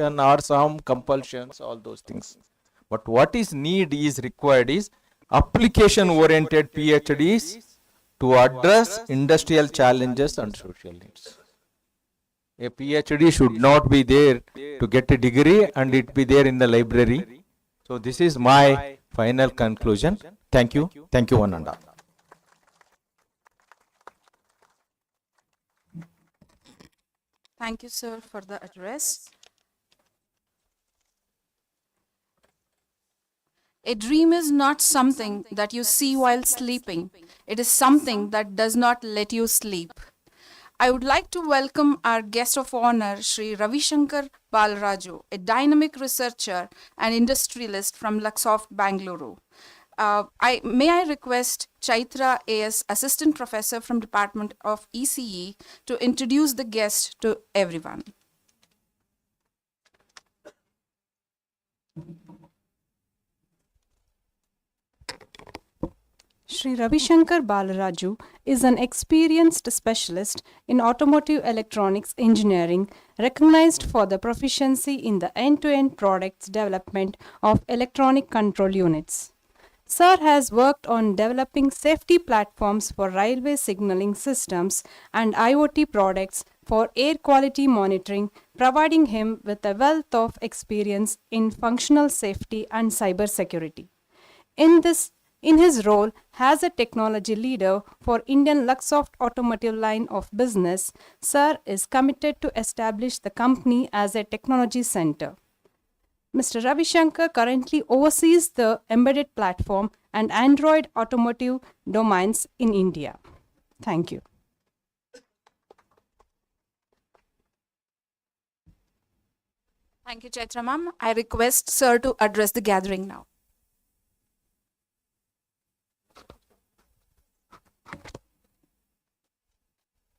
or some compulsions, all those things. But what is required is application oriented PhDs to address industrial challenges and social needs. A PhD should not be there to get a degree and it be there in the library. So this is my final conclusion. Thank you. Thank you, one and all. Thank you, sir, for the address. A dream is not something that you see while sleeping. It is something that does not let you sleep. I would like to welcome our guest of honor, Shri Ravi Shankar Balaraju, a dynamic researcher and industrialist from Luxoft, Bangalore. May I request Chaitra AS, Assistant Professor from Department of ECE, to introduce the guest to everyone. Shri Ravi Shankar Balaraju is an experienced specialist in automotive electronics engineering, recognized for the proficiency in the end-to-end products development of electronic control units. Sir has worked on developing safety platforms for railway signaling systems and IoT products for air quality monitoring, providing him with a wealth of experience in functional safety and cybersecurity. In his role as a technology leader for Indian Luxoft automotive line of business, Sir is committed to establish the company as a technology center. Mr. Ravi Shankar currently oversees the embedded platform and Android automotive domains in India. Thank you. Thank you, Chaitra ma'am. I request Sir to address the gathering now.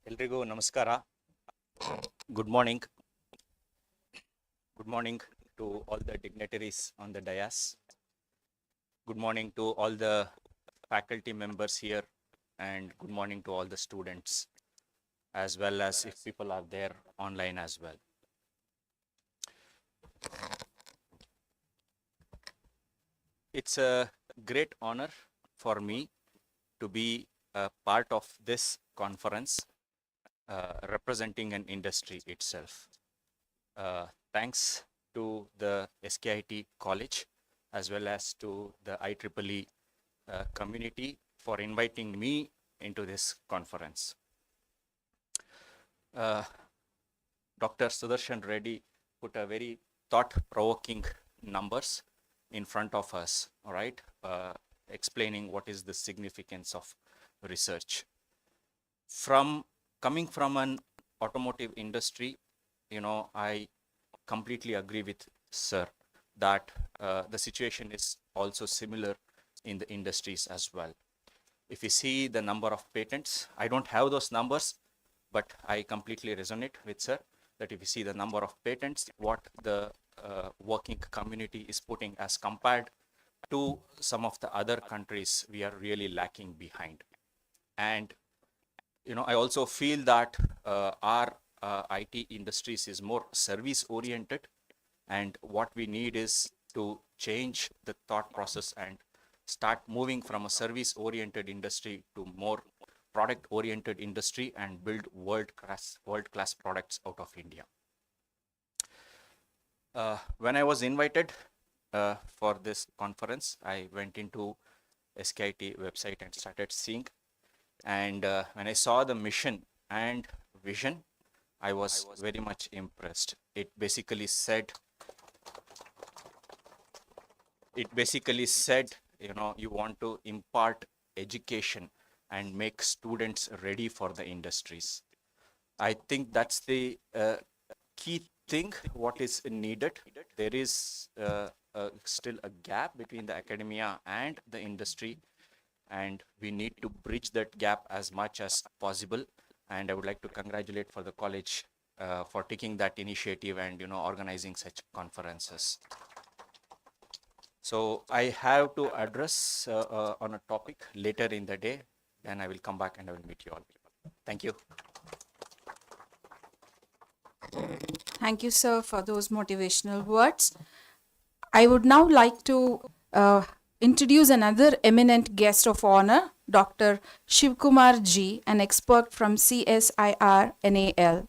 ಎಲ್ರಿಗೂ ನಮಸ್ಕಾರ. Good morning. Good morning to all the dignitaries on the dais. Good morning to all the faculty members here, and good morning to all the students, as well as if people are there online as well. It's a great honor for me to be a part of this conference, representing an industry itself. Thanks to the SKIT College as well as to the IEEE community for inviting me into this conference. Dr. Sudarshan Reddy put a very thought-provoking numbers in front of us, all right, explaining what is the significance of research. Coming from an automotive industry, you know, I completely agree with Sir that the situation is also similar in the industries as well. If you see the number of patents, I don't have those numbers, but I completely resonate with Sir that if you see the number of patents, what the working community is putting as compared to some of the other countries, we are really lacking behind. And you know, I also feel that our IT industries is more service oriented, and what we need is to change the thought process and start moving from a service oriented industry to more product oriented industry and build world class products out of India. When I was invited for this conference, I went into SKIT website and started seeing. And when I saw the mission and vision, I was very much impressed. It basically said, you know, you want to impart education and make students ready for the industries. I think that's the key thing what is needed. There is still a gap between the academia and the industry, and we need to bridge that gap as much as possible. And I would like to congratulate for the college for taking that initiative and, you know, organizing such conferences. So I have to address on a topic later in the day, then I will come back and I will meet you all. Thank you. Thank you, sir, for those motivational words. I would now like to introduce another eminent guest of honor, Dr. Shivakumar Ji, an expert from CSIR NAL.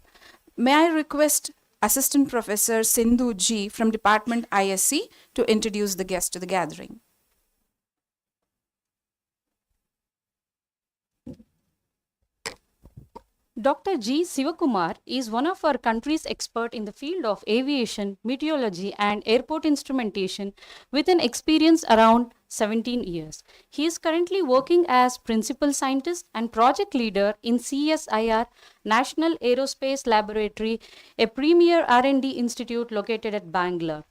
May I request Assistant Professor Sindhu Ji from Department ISC to introduce the guest to the gathering. Dr. G. Shivakumar is one of our country's experts in the field of aviation, meteorology, and airport instrumentation with an experience around 17 years. He is currently working as principal scientist and project leader in CSIR National Aerospace Laboratory, a premier R&D institute located at Bangalore.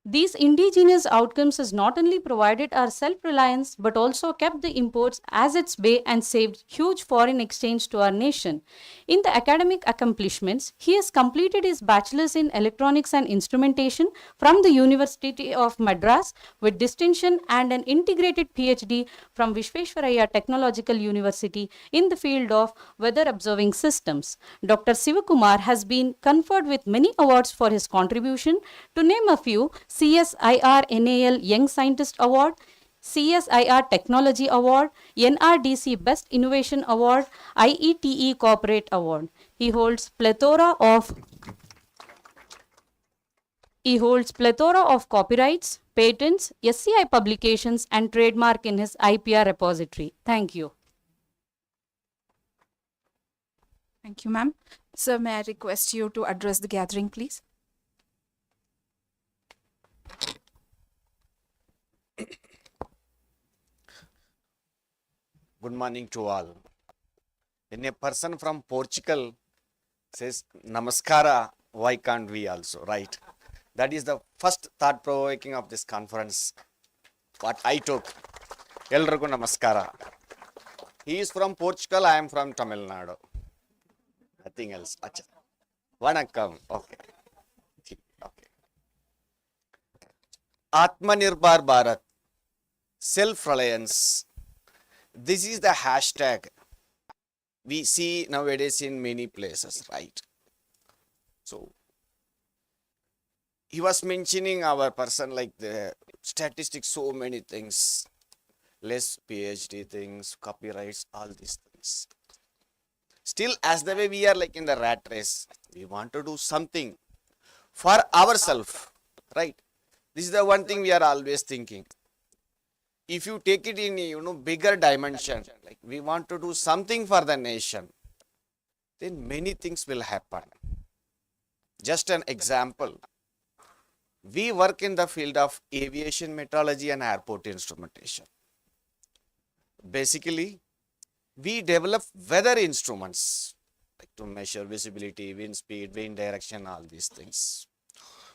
These indigenous outcomes has not only provided our self-reliance but also kept the imports as its bay and saved huge foreign exchange to our nation. In the academic accomplishments, he has completed his bachelor's in electronics and instrumentation from the University of Madras with distinction and an integrated PhD from Visvesvaraya Technological University in the field of weather observing systems. Dr. Shivakumar has been conferred with many awards for his contribution. To name a few, CSIR NAL Young Scientist Award, CSIR Technology Award, NRDC Best Innovation Award, IEEE Corporate Award. He holds plethora of copyrights, patents, SCI publications, and trademark in his IPR repository. Thank you. Thank you, ma'am. Sir, may I request you to address the gathering, please? Good morning to all. When a person from Portugal says Namaskara, why can't we also, right? That is the first thought provoking of this conference. What I took. Elrigu Namaskara. He is from Portugal, I am from Tamil Nadu. Nothing else. Acha. Vanakkam. Okay. Okay. Atmanirbhar Bharat. Self-reliance. This is the hashtag we see nowadays in many places, right? So, he was mentioning our person like the statistics, so many things, less PhD things, copyrights, all these things. Still, as the way we are like in the rat race, we want to do something for ourselves, right? This is the one thing we are always thinking. If you take it in bigger dimension, like we want to do something for the nation, then many things will happen. Just an example, we work in the field of aviation meteorology and airport instrumentation. Basically, we develop weather instruments like to measure visibility, wind speed, wind direction, all these things.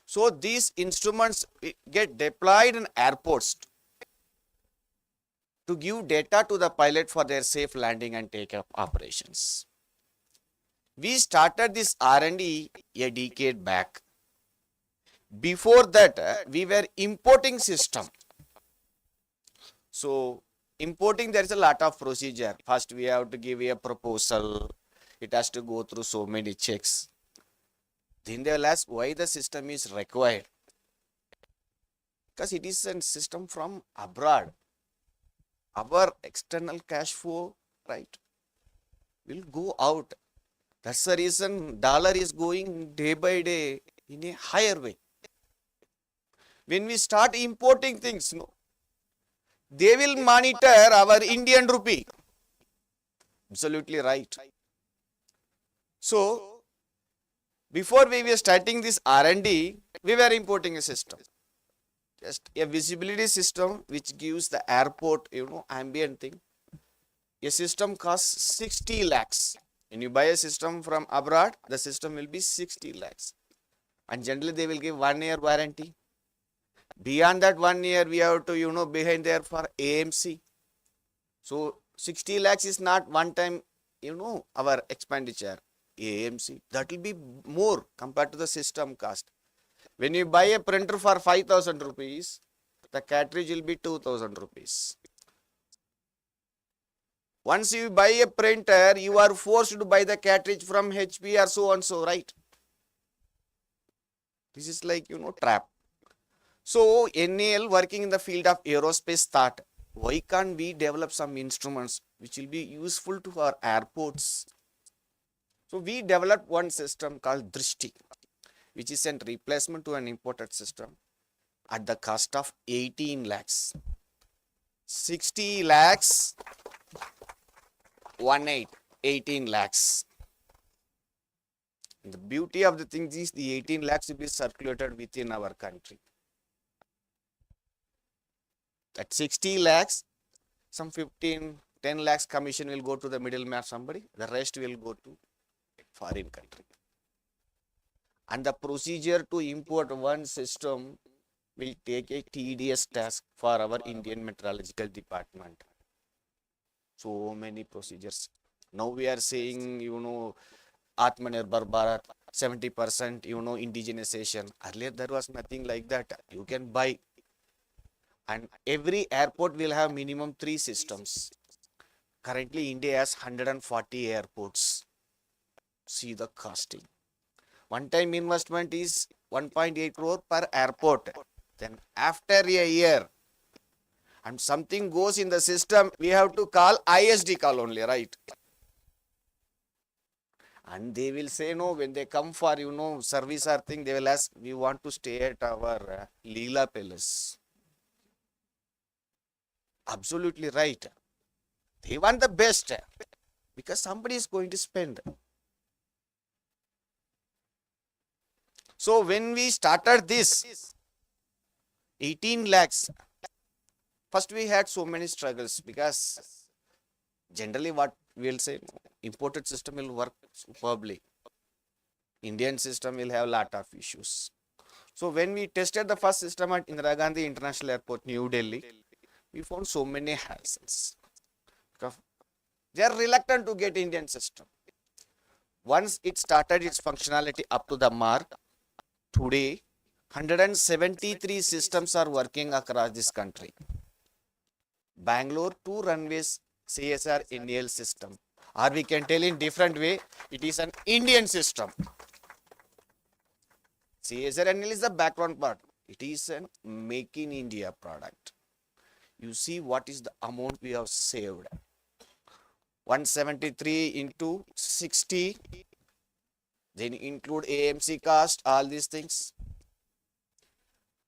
So these instruments get deployed in airports to give data to the pilot for their safe landing and take-off operations. We started this R&D a decade back. Before that, we were importing system. So, importing, there is a lot of procedure. First, we have to give a proposal. It has to go through so many checks. Then they will ask why the system is required. Because it is a system from abroad. Our external cash flow, right, will go out. That's the reason dollar is going day by day in a higher way. When we start importing things, they will monitor our Indian rupee. Absolutely right. So, before we were starting this R&D, we were importing a system. Just a visibility system which gives the airport, ambient thing. A system costs 60 lakhs. When you buy a system from abroad, the system will be 60 lakhs. And generally they will give 1 year warranty. Beyond that 1 year, we have to, behind there for AMC. So 60 lakhs is not one time, our expenditure. AMC, that will be more compared to the system cost. When you buy a printer for 5,000 rupees, the cartridge will be 2,000 rupees. Once you buy a printer, you are forced to buy the cartridge from HP or so and so, right? This is like, trap. So NAL working in the field of aerospace thought, why can't we develop some instruments which will be useful to our airports? So we developed one system called Drishti, which is a replacement to an imported system at the cost of 18 lakhs. 60 lakhs, 18 lakhs. The beauty of the thing is the 18 lakhs will be circulated within our country. At 60 lakhs, some 10 lakhs commission will go to the middleman somebody. The rest will go to foreign country. And the procedure to import one system will take a tedious task for our Indian Meteorological Department. So many procedures. Now we are saying, Atmanirbhar Bharat, 70%, indigenization. Earlier there was nothing like that. You can buy. And every airport will have minimum 3 systems. Currently India has 140 airports. See the costing. One time investment is 1.8 crore per airport. Then after a year, and something goes in the system, we have to call ISD call only, right? And they will say no, when they come for, service or thing, they will ask, we want to stay at our Leela Palace. Absolutely right. They want the best because somebody is going to spend. So when we started this, 18 lakhs, first we had so many struggles because generally what we will say, imported system will work superbly. Indian system will have lot of issues. So when we tested the first system at Indira Gandhi International Airport, New Delhi, we found so many hassles. They are reluctant to get Indian system. Once it started its functionality up to the mark, today 173 systems are working across this country. Bangalore 2 runways CSR NAL system, or we can tell in different way, it is an Indian system. CSR NAL is the background part. It is a make in India product. You see what is the amount we have saved. 173 into 60, then include AMC cost, all these things.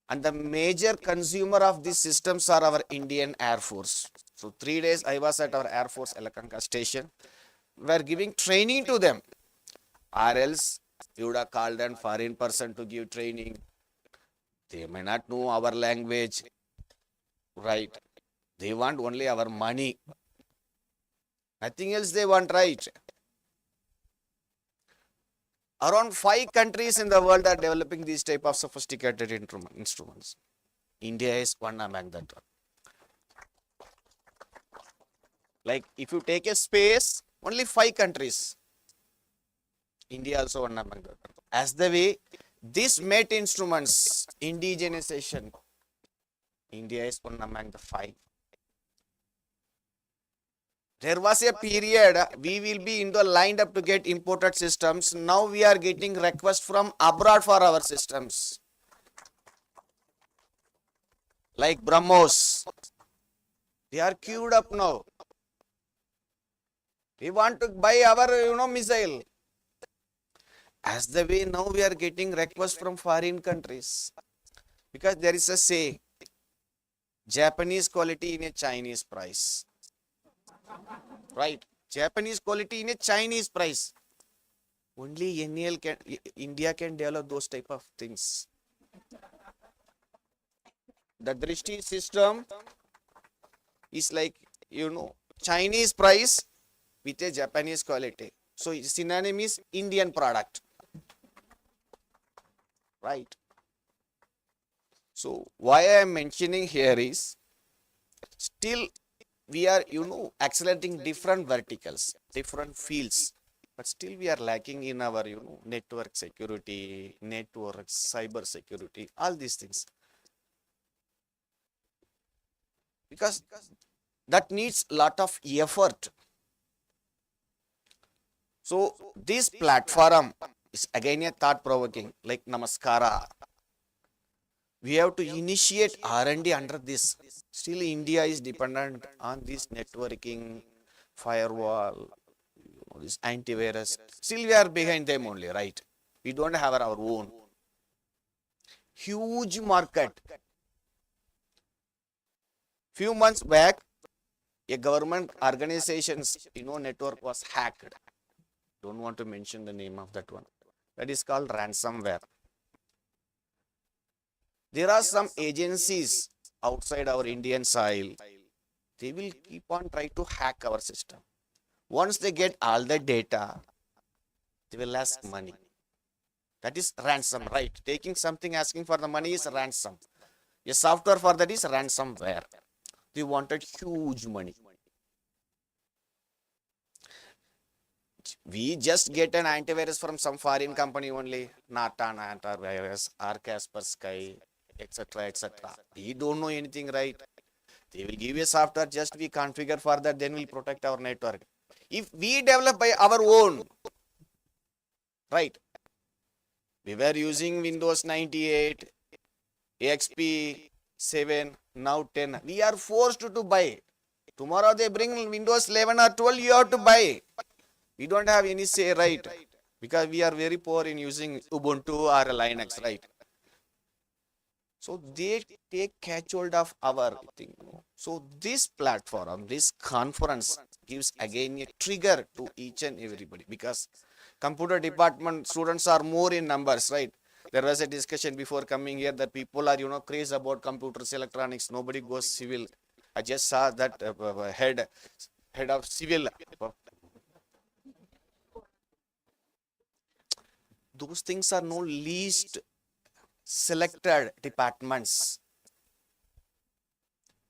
And the major consumer of these systems are our Indian Air Force. So 3 days I was at our Air Force Elakanka station. We are giving training to them. Or else you would have called a foreign person to give training. They may not know our language. Right. They want only our money. Nothing else they want, right? Around 5 countries in the world are developing these type of sophisticated instruments. India is one among that. Like if you take a space, only 5 countries. India also one among that. As the way this met instruments, indigenization, India is one among the 5. There was a period we will be lined up to get imported systems. Now we are getting requests from abroad for our systems. Like BrahMos. They are queued up now. We want to buy our missile. As the way now we are getting requests from foreign countries. Because there is a say, Japanese quality in a Chinese price. Right, Japanese quality in a Chinese price. Only India can develop those type of things. The Drishti system is like, Chinese price with a Japanese quality. So synonym is Indian product. Right. So why I am mentioning here is, still we are, accelerating different verticals, different fields, but still we are lacking in our, network security, network, cyber security, all these things. Because that needs lot of effort. So this platform It's again a thought provoking, like Namaskara. We have to initiate R&D under this. Still, India is dependent on this networking, firewall, this antivirus. Still, we are behind them only, right? We don't have our own. Huge market. Few months back, a government organization's network was hacked. Don't want to mention the name of that one. That is called ransomware. There are some agencies outside our Indian soil. They will keep on trying to hack our system. Once they get all the data, they will ask money. That is ransom, right? Taking something, asking for the money is ransom. A software for that is ransomware. They wanted huge money. We just get an antivirus from some foreign company only, Norton antivirus, or Kaspersky, etc., etc. We don't know anything, right? They will give a software, just we configure for that, then we'll protect our network. If we develop by our own, right? We were using Windows 98, XP 7, now 10. We are forced to buy. Tomorrow they bring Windows 11 or 12, you have to buy. We don't have any say, right? Because we are very poor in using Ubuntu or Linux, right? So they take catch hold of our thing. So this platform, this conference gives again a trigger to each and everybody, because computer department students are more in numbers, right? There was a discussion before coming here that people are, crazy about computers, electronics. Nobody goes civil. I just saw that head of civil. Those things are no least selected departments.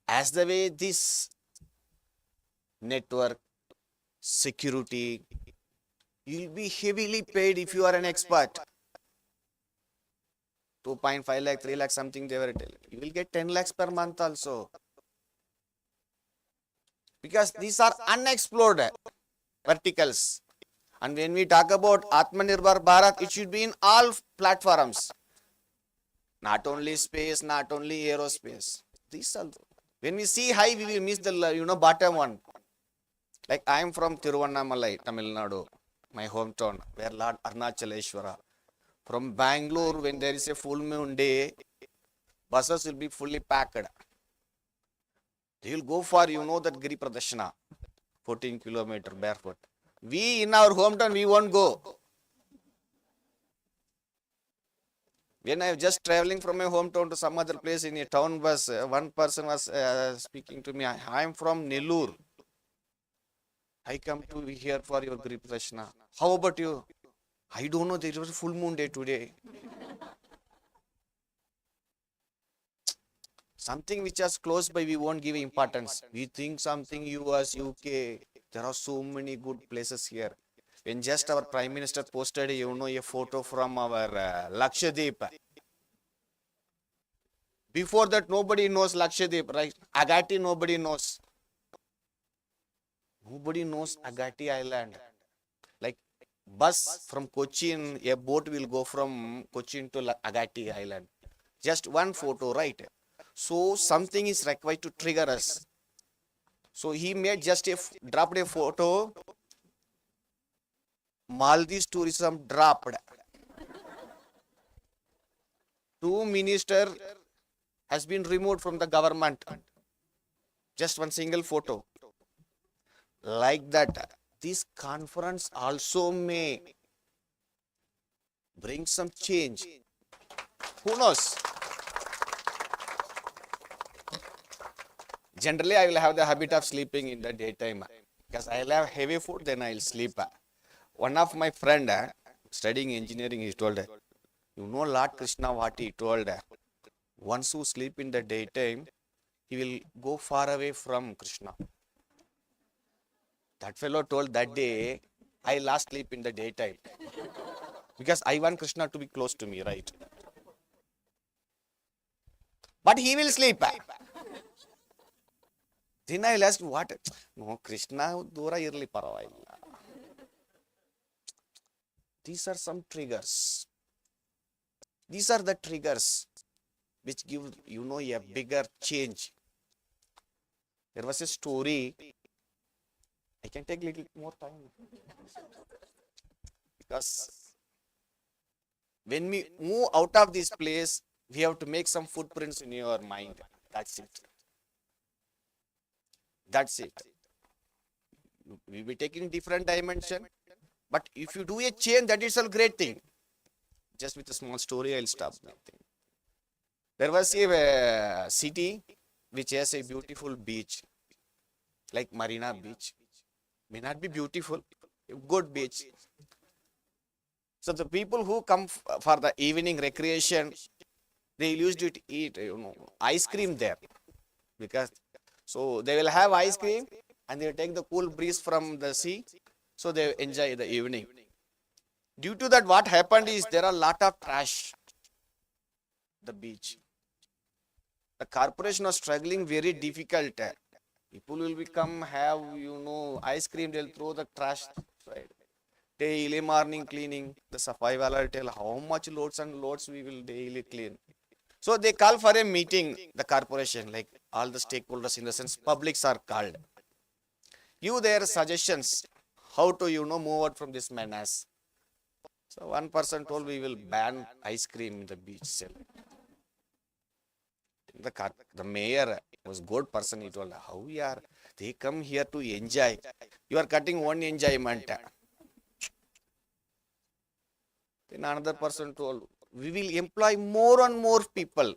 As the way this network, security, you will be heavily paid if you are an expert. 2.5 lakh, 3 lakh, something they were telling. You will get 10 lakhs per month also. Because these are unexplored verticals. And when we talk about Atmanirbhar Bharat, it should be in all platforms. Not only space, not only aerospace. These are, when we see high, we will miss the bottom one. Like I am from Tiruvannamalai, Tamil Nadu, my hometown, where Lord Arunachaleshwara. From Bangalore, when there is a full moon day, buses will be fully packed. They will go for, that Giri Pradashana, 14 kilometer barefoot. We in our hometown, we won't go. When I was just traveling from my hometown to some other place in a town bus, one person was speaking to me, I am from Nellore. I come to here for your Giri Pradashana. How about you? I don't know, there was a full moon day today. Something which is close by, we won't give importance. We think something US, UK, there are so many good places here. When just our Prime Minister posted, a photo from our Lakshadweep. Before that, nobody knows Lakshadweep, right? Agatti, nobody knows. Nobody knows Agatti Island. Like bus from Cochin, a boat will go from Cochin to Agatti Island. Just one photo, right? So something is required to trigger us. So he made just dropped a photo. Maldives tourism dropped. 2 minister has been removed from the government. Just one single photo. Like that, this conference also may bring some change. Who knows? Generally, I will have the habit of sleeping in the daytime. Because I will have heavy food, then I will sleep. One of my friend, studying engineering, he told, Lord Krishna what he told. Once you sleep in the daytime, he will go far away from Krishna. That fellow told that day, I last sleep in the daytime. Because I want Krishna to be close to me, right? But he will sleep. Then I asked, what? No, Krishna, dura irli paravailla. These are some triggers. These are the triggers which give, a bigger change. There was a story. I can take little more time. Because when we move out of this place, we have to make some footprints in your mind. That's it. That's it. We will be taking different dimension. But if you do a change, that is a great thing. Just with a small story, I'll stop now. There was a city which has a beautiful beach, like Marina Beach. May not be beautiful, a good beach. So the people who come for the evening recreation, they used to eat, ice cream there. Because so they will have ice cream and they will take the cool breeze from the sea. So they enjoy the evening. Due to that, what happened is there are a lot of trash. The beach. The corporation was struggling very difficult. People will become have ice cream. They'll throw the trash. Right. Daily morning cleaning. The Safai wala will tell how much loads and loads we will daily clean. So they call for a meeting. The corporation, like all the stakeholders, in the sense publics are called. Give their suggestions how to move out from this menace. So one person told we will ban ice cream in the beach cell. The mayor was good person. He told how we are. They come here to enjoy. You are cutting one enjoyment. Then another person told we will employ more and more people.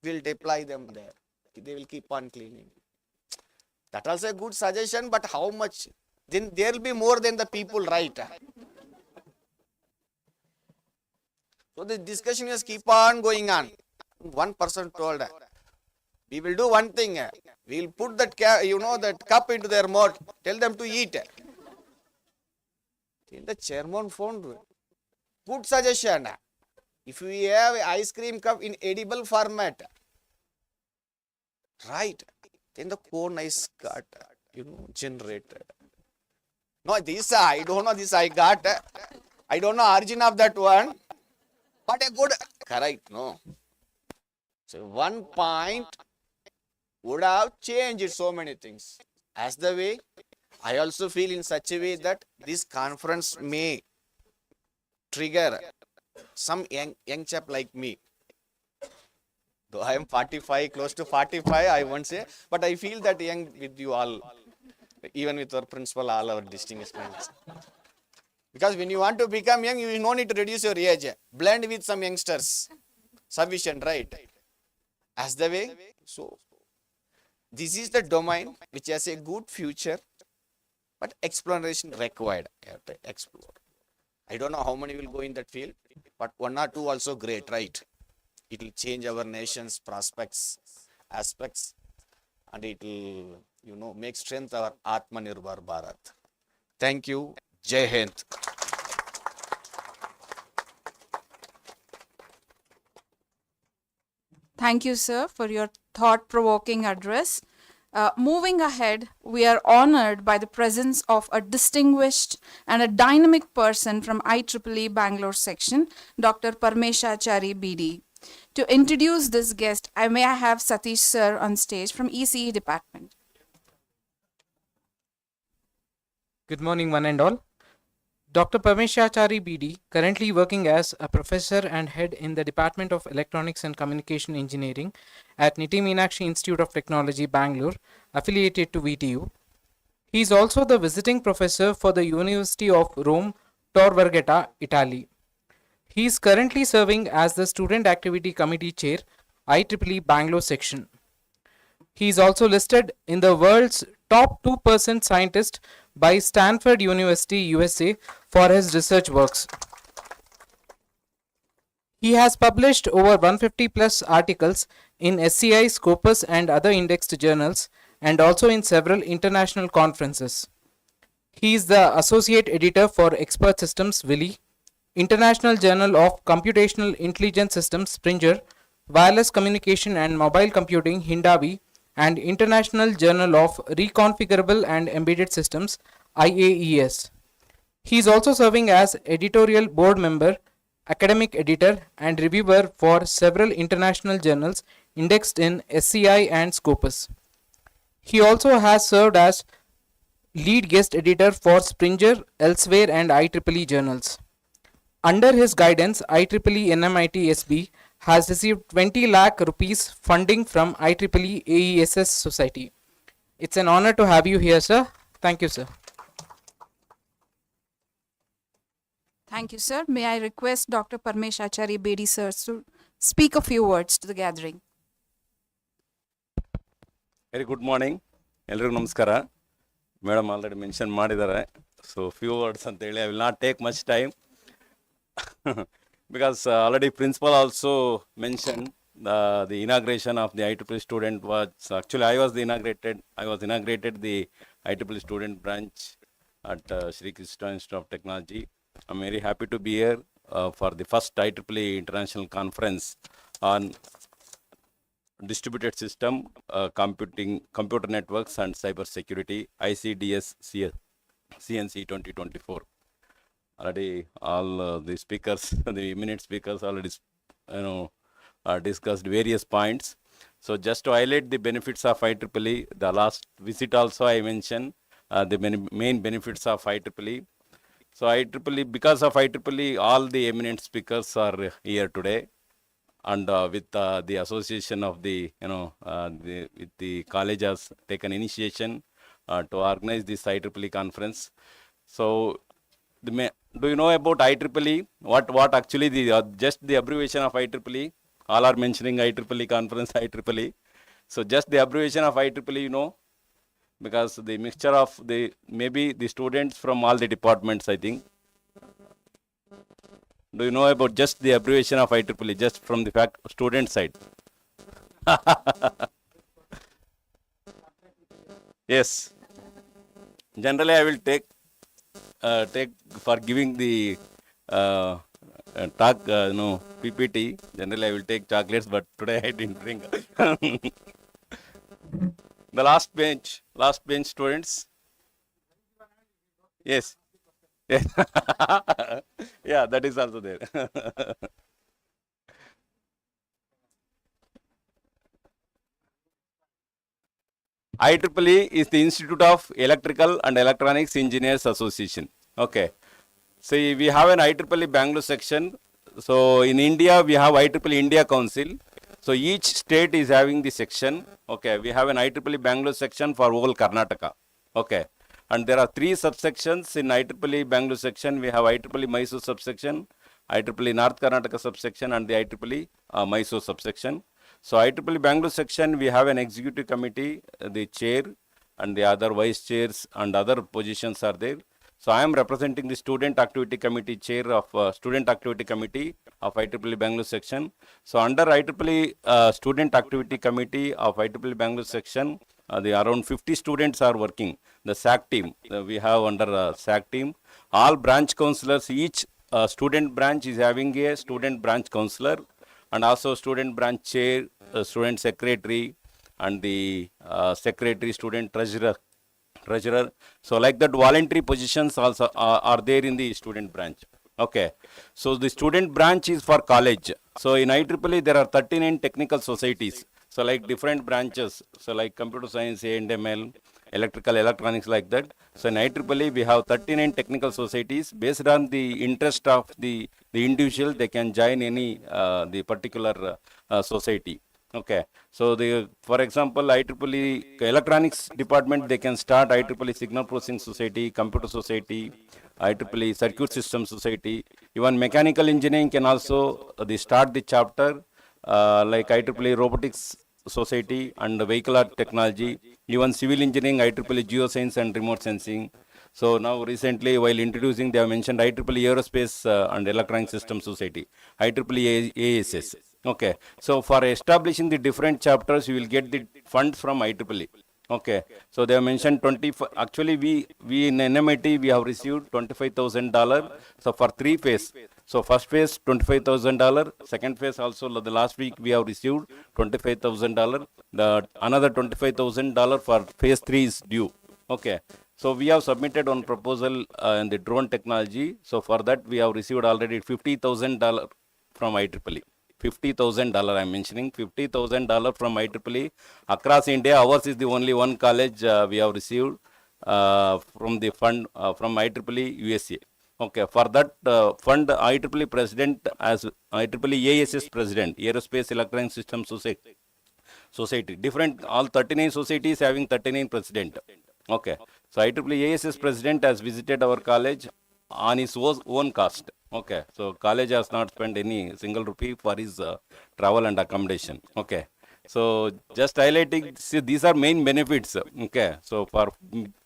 We will deploy them there. They will keep on cleaning. That also a good suggestion, but how much? Then there will be more than the people, right? So the discussion is keep on going on. One person told, we will do one thing. We will put that that cup into their mouth. Tell them to eat. Then the chairman found good suggestion. If we have ice cream cup in edible format, right? Then the cone ice got generated. No, this I don't know. This I got. I don't know origin of that one. But a good correct, no. So one point would have changed so many things. As the way, I also feel in such a way that this conference may trigger some young chap like me. Though I am 45, close to 45, I won't say, but I feel that young with you all, even with our principal, all our distinguished friends. Because when you want to become young, you no need to reduce your age. Blend with some youngsters. Sufficient, right? As the way. So, this is the domain which has a good future, but exploration required. You have to explore. I don't know how many will go in that field, but one or two also great, right? It will change our nation's prospects, aspects, and it will, make strength our Atmanirbhar Bharat. Thank you. Jai Hind. Thank you, sir, for your thought-provoking address. Moving ahead, we are honored by the presence of a distinguished and a dynamic person from IEEE Bangalore section, Dr. Parameshachari BD. To introduce this guest, I have Satish sir on stage from ECE department. Good morning, one and all. Dr. Parameshachari BD, currently working as a professor and head in the Department of Electronics and Communication Engineering at Niti Meenakshi Institute of Technology, Bangalore, affiliated to VTU. He is also the visiting professor for the University of Rome, Tor Vergata, Italy. He is currently serving as the Student Activity Committee Chair, IEEE Bangalore section. He is also listed in the world's top 2% scientist by Stanford University, USA, for his research works. He has published over 150 plus articles in SCI, Scopus and other indexed journals, and also in several international conferences. He is the Associate Editor for Expert Systems, Willy, International Journal of Computational Intelligent Systems, Springer, Wireless Communication and Mobile Computing, Hindawi, and International Journal of Reconfigurable and Embedded Systems, IAES. He is also serving as editorial board member, academic editor, and reviewer for several international journals indexed in SCI and Scopus. He also has served as lead guest editor for Springer, Elsewhere, and IEEE journals. Under his guidance, IEEE NMIT SB has received 20 lakh rupees funding from IEEE AESS Society. It's an honor to have you here, sir. Thank you, sir. Thank you, sir. May I request Dr. Parameshachari Bedi sir to speak a few words to the gathering. Very good morning ಎಲ್ರಿಗೂ ನಮಸ್ಕಾರ. Madam already mention ಮಾಡಿದ್ದಾರೆ, so few words ಅಂತೇಳಿ I will not take much time because already principal also mention the inauguration of the IEEE student was actually I was inaugurated the IEEE student branch at Sri Krishna Institute of Technology. I'm very happy to be here for the first IEEE international conference on distributed system, computer networks and cyber security, ICDS CNC 2024. Already all the speakers, the eminent speakers already discussed various points. So just to highlight the benefits of IEEE, the last visit also I mentioned the main benefits of IEEE. So IEEE, because of IEEE, all the eminent speakers are here today. And with the association of the, with the college has taken initiation to organize this IEEE conference. So, do you know about IEEE? What actually just the abbreviation of IEEE? All are mentioning IEEE conference, IEEE. So, just the abbreviation of IEEE, because the mixture of maybe the students from all the departments, I think. Do you know about just the abbreviation of IEEE, just from the student side? Yes. Generally, I will take for giving the talk, PPT. Generally, I will take chocolates, but today I didn't bring. The last bench students. Yes. Yeah, that is also there. IEEE is the Institute of Electrical and Electronics Engineers Association. Okay. See, we have an IEEE Bangalore section. So in India, we have IEEE India Council. So each state is having the section. Okay. We have an IEEE Bangalore section for whole Karnataka. Okay. And there are 3 subsections in IEEE Bangalore section. We have IEEE Mysore subsection, IEEE North Karnataka subsection, and the IEEE Mysore subsection. So IEEE Bangalore section, we have an executive committee, the chair, and the other vice chairs and other positions are there. So I am representing the student activity committee, chair of student activity committee of IEEE Bangalore section. So under IEEE student activity committee of IEEE Bangalore section, the around 50 students are working. The SAC team, we have under SAC team. All branch counselors, each student branch is having a student branch counselor, and also student branch chair, student secretary, and the secretary, student treasurer. So like that, voluntary positions also are there in the student branch. Okay. So the student branch is for college. So in IEEE, there are 39 technical societies. So like different branches. So like computer science, A&ML, electrical, electronics, like that. So in IEEE, we have 39 technical societies. Based on the interest of the individual, they can join any the particular society. Okay. So for example, IEEE electronics department, they can start IEEE Signal Processing Society, Computer Society, IEEE Circuit System Society. Even mechanical engineering can also they start the chapter like IEEE Robotics Society and Vehicle Art Technology. Even civil engineering, IEEE Geoscience and Remote Sensing. So now recently, while introducing, they have mentioned IEEE Aerospace and Electronic System Society, IEEE ASS. Okay. So for establishing the different chapters, you will get the funds from IEEE. Okay. So they have mentioned actually we in NMIT, we have received $25,000. So for 3 phases. So first phase, $25,000. Second phase also, the last week we have received $25,000. Another $25,000 for phase 3 is due. Okay. So we have submitted one proposal in the drone technology. So for that we have received already $50,000 from IEEE. $50,000 I'm mentioning, $50,000 from IEEE across India. Ours is the only one college we have received from the fund from IEEE USA. Okay, for that fund, IEEE president as IEEE ASS president, Aerospace Electronic System Society, different, all 39 societies having 39 president. Okay, so IEEE ASS president has visited our college on his own cost. Okay, so college has not spent any single rupee for his travel and accommodation. Okay, so just highlighting, see, these are main benefits. Okay, so for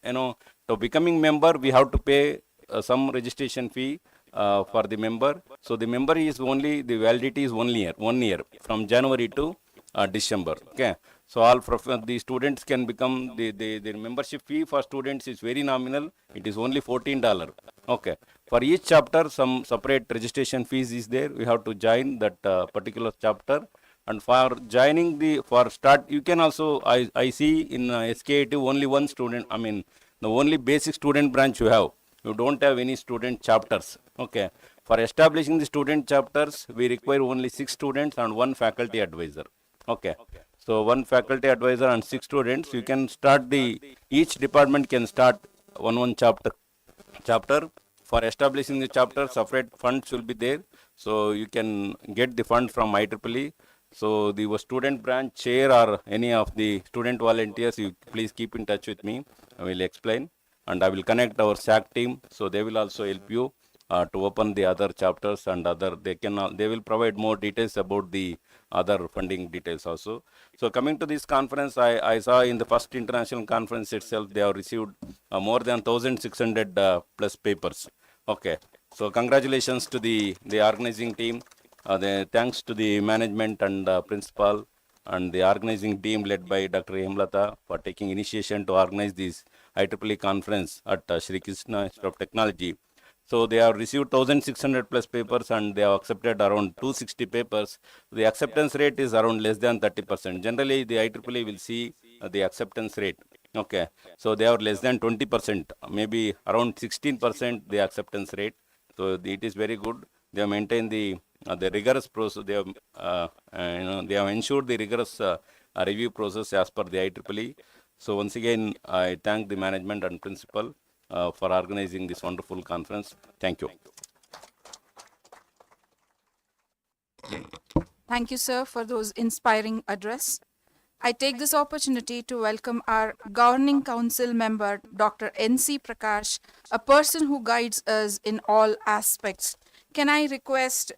to becoming member, we have to pay some registration fee for the member. So the member is only, the validity is 1 year from January to December. Okay, so all the students can become the membership fee for students is very nominal. It is only $14. Okay, for each chapter some separate registration fees is there. We have to join that particular chapter. And for joining you can also, I see in SKIT only one student, I mean the only basic student branch you have. You don't have any student chapters. Okay, for establishing the student chapters, we require only 6 students and 1 faculty advisor. Okay, so 1 faculty advisor and 6 students. You can start each department can start one chapter. For establishing the chapter, separate funds will be there. So you can get the fund from IEEE. So the student branch chair or any of the student volunteers, you please keep in touch with me. I will explain, and I will connect our SAC team. So they will also help you to open the other chapters, and they will provide more details about the other funding details also. So coming to this conference, I saw in the first international conference itself, they have received more than 1,600 plus papers. Okay, so congratulations to the organizing team. Thanks to the management and principal and the organizing team led by Dr. Hemlata for taking initiation to organize this IEEE conference at Sri Krishna Institute of Technology. So they have received 1,600 plus papers and they have accepted around 260 papers. The acceptance rate is around less than 30%. Generally, the IEEE will see the acceptance rate. Okay, so they are less than 20%, maybe around 16% the acceptance rate. So it is very good. They have maintained the rigorous process. They have they have ensured the rigorous review process as per the IEEE. So once again, I thank the management and principal for organizing this wonderful conference. Thank you. Thank you, sir, for those inspiring address. I take this opportunity to welcome our Governing Council member, Dr. N.C. Prakash, a person who guides us in all aspects. Can I request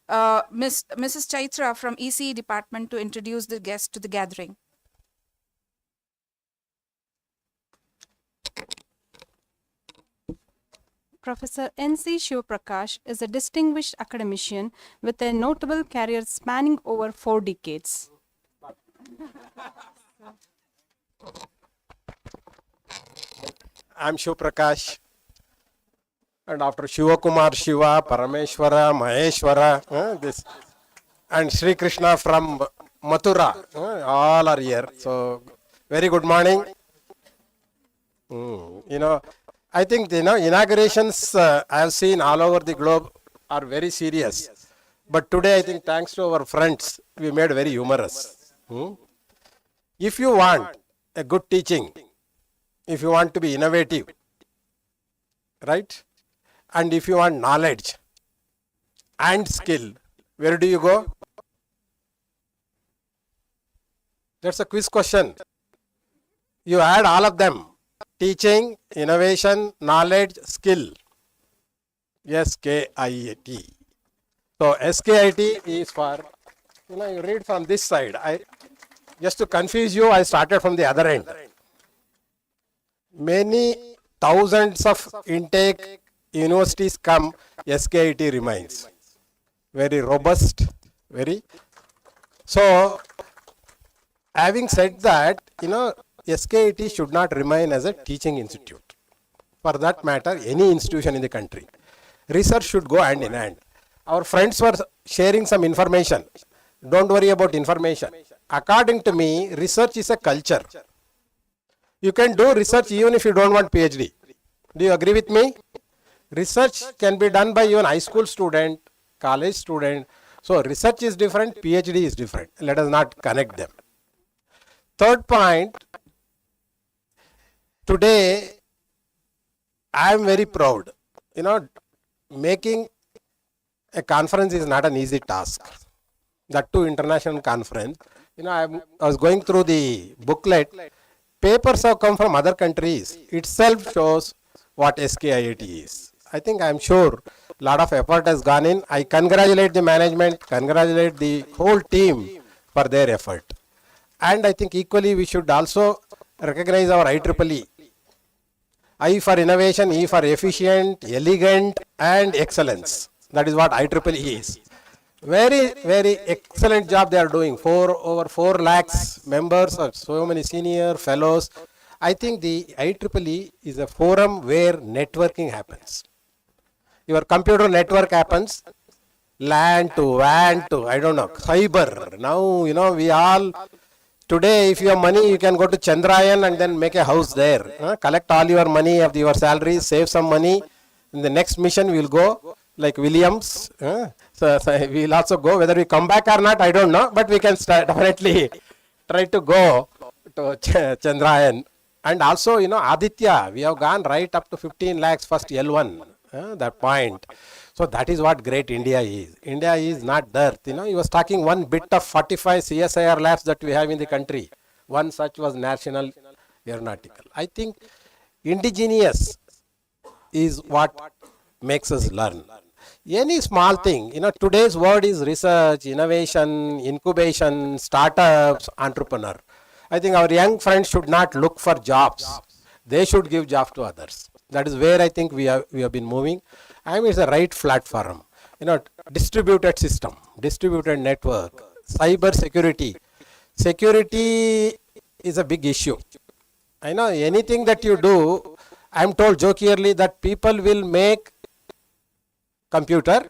Mrs. Chaitra from ECE department to introduce the guest to the gathering? Professor N.C. Shivaprakash is a distinguished academician with a notable career spanning over 4 decades. I'm Shivaprakash, and after Shivakumar, Shiva, Parameshwara, Maheshwara, and Sri Krishna from Mathura, all are here. So, very good morning. I think inaugurations I have seen all over the globe are very serious, but today I think thanks to our friends we made very humorous. If you want a good teaching, if you want to be innovative, right, and if you want knowledge and skill, where do you go? That's a quiz question. You add all of them: teaching, innovation, knowledge, skill. SKIT. So SKIT is for, you read from this side. Just to confuse you, I started from the other end. Many thousands of intake universities come, SKIT remains. Very robust, very. So, having said that, SKIT should not remain as a teaching institute. For that matter, any institution in the country. Research should go hand in hand. Our friends were sharing some information. Don't worry about information. According to me, research is a culture. You can do research even if you don't want PhD. Do you agree with me? Research can be done by even high school student, college student. So research is different, PhD is different. Let us not connect them. Third point, today I am very proud. Making a conference is not an easy task. That too international conference. I was going through the booklet. Papers have come from other countries. Itself shows what SKIIT is. I am sure a lot of effort has gone in. I congratulate the management, congratulate the whole team for their effort. And I think equally we should also recognize our IEEE. I for innovation, E for efficient, elegant and excellence. That is what IEEE is. Very, very excellent job they are doing. Over 4 lakhs members or so many senior fellows. I think the IEEE is a forum where networking happens. Your computer network happens, LAN to WAN to, I don't know, cyber. Now, we all, today if you have money, you can go to Chandrayaan and then make a house there. Collect all your money of your salaries, save some money. In the next mission, we will go like Williams. So we will also go. Whether we come back or not, I don't know. But we can definitely try to go to Chandrayaan. And also, Aditya, we have gone right up to 15 lakhs first L1. That point. So that is what great India is. India is not dirt. He was talking one bit of 45 CSIR labs that we have in the country. One such was National Aeronautical. I think indigenous is what makes us learn. Any small thing, today's word is research, innovation, incubation, startups, entrepreneur. I think our young friends should not look for jobs. They should give jobs to others. That is where I think we have been moving. And it's the right platform. Distributed system, distributed network, cyber security. Security is a big issue. I know anything that you do, I'm told jokingly that people will make computer,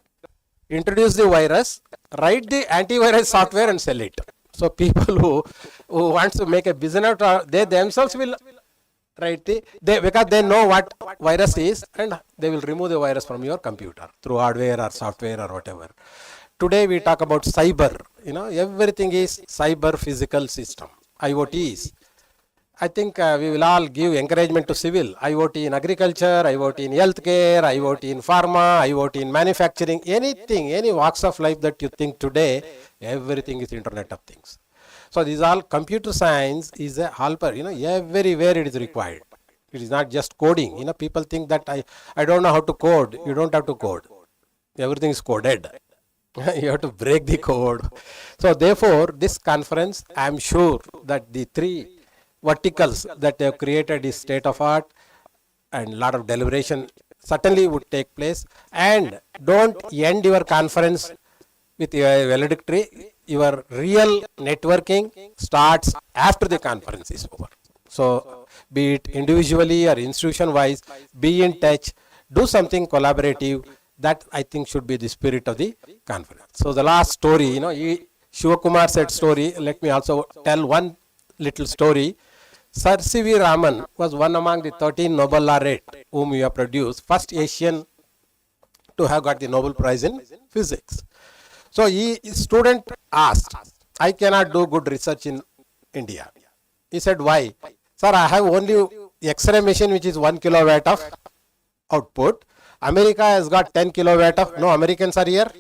introduce the virus, write the antivirus software and sell it. So people who wants to make a business, they themselves will write because they know what virus is and they will remove the virus from your computer through hardware or software or whatever. Today we talk about cyber. Everything is cyber physical system. IoT is. I think we will all give encouragement to civil. IoT in agriculture, IoT in healthcare, IoT in pharma, IoT in manufacturing, anything, any walks of life that you think today, everything is Internet of Things. So these all computer science is a helper, everywhere it is required. It is not just coding. People think that I don't know how to code. You don't have to code. Everything is coded. You have to break the code. So therefore, this conference, I am sure that the 3 verticals that they have created is state of art and a lot of deliberation certainly would take place. And don't end your conference with your valedictory. Your real networking starts after the conference is over. So be it individually or institution wise, be in touch, do something collaborative. That I think should be the spirit of the conference. So the last story, Shivakumar said story. Let me also tell one little story. Sir C.V. Raman was one among the 13 Nobel laureate whom we have produced, first Asian to have got the Nobel Prize in physics. So his student asked, I cannot do good research in India. He said, why? Sir, I have only X-ray machine which is 1 kilowatt of output. America has got 10 kilowatt of, no Americans are here?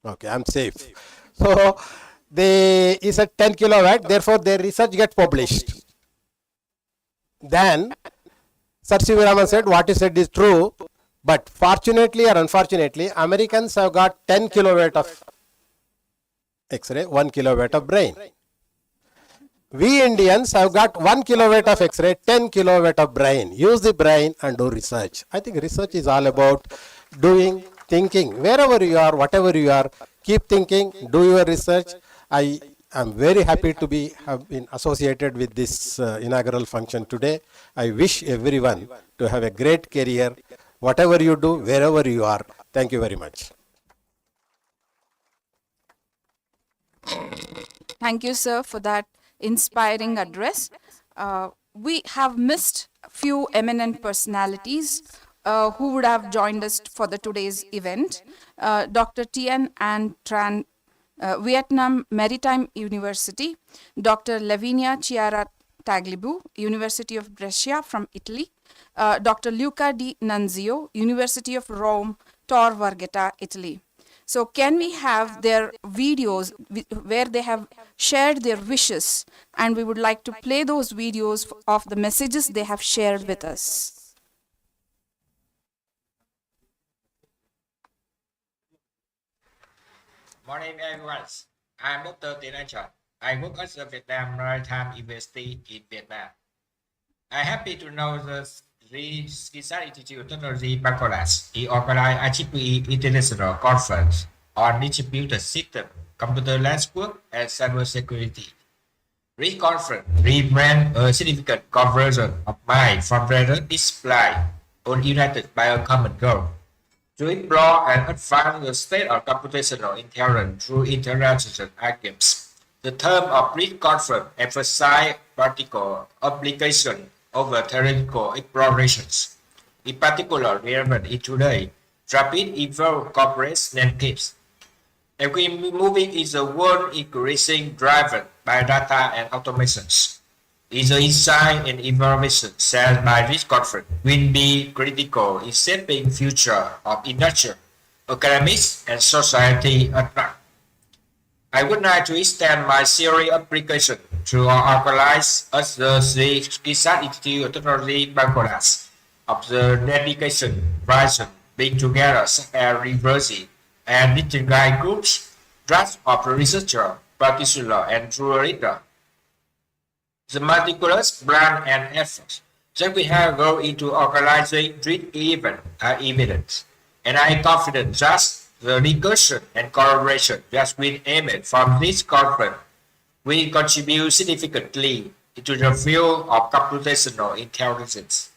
Okay, I'm safe. So he said 10 kilowatt, therefore their research gets published. Then Sir C.V. Raman said, what you said is true, but fortunately or unfortunately, Americans have got 10 kilowatt of X-ray, 1 kilowatt of brain. We Indians have got 1 kilowatt of X-ray, 10 kilowatt of brain. Use the brain and do research. I think research is all about doing, thinking. Wherever you are, whatever you are, keep thinking, do your research. I am very happy to have been associated with this inaugural function today. I wish everyone to have a great career, whatever you do, wherever you are. Thank you very much. Thank you, sir, for that inspiring address. we have missed a few eminent personalities who would have joined us for the today's event. Dr. Tien and Tran, Vietnam Maritime University, Dr. Lavinia Chiara Taglibu, University of Brescia from Italy, Dr. Luca Di Nunzio, University of Rome, Tor Vergata, Italy. So can we have their videos where they have shared their wishes, and we would like to play those videos of the messages they have shared with us. Morning, everyone. I'm Dr. Felicitation. I work at the Vietnam Maritime University in Vietnam. I'm happy to know the Research Institute of Technology Bangladesh is organized IEEE International Conference on Distributed System, Computer Network, and Cybersecurity. This conference represents a significant conversion of mind from rather display or united by a common goal to explore and advance the state of computational intelligence through interaction algorithms. The term of this conference emphasizes practical application over theoretical explorations. In particular, relevant in today, rapid evolving complex landscapes. And we moving in the world increasing driven by data and automations. Is the insight and information shared by this conference will be critical in shaping future of industry, academics, and society at large. I would like to extend my serious application to organize as the Research Institute of Technology Bangladesh of the dedication, vision, being together such as university and integrated groups, draft of researcher, practitioner, and true leader. The meticulous plan and efforts that we have go into organizing this event are evident, and I am confident that the recursion and collaboration that been aimed from this conference will contribute significantly to the field of computational intelligence.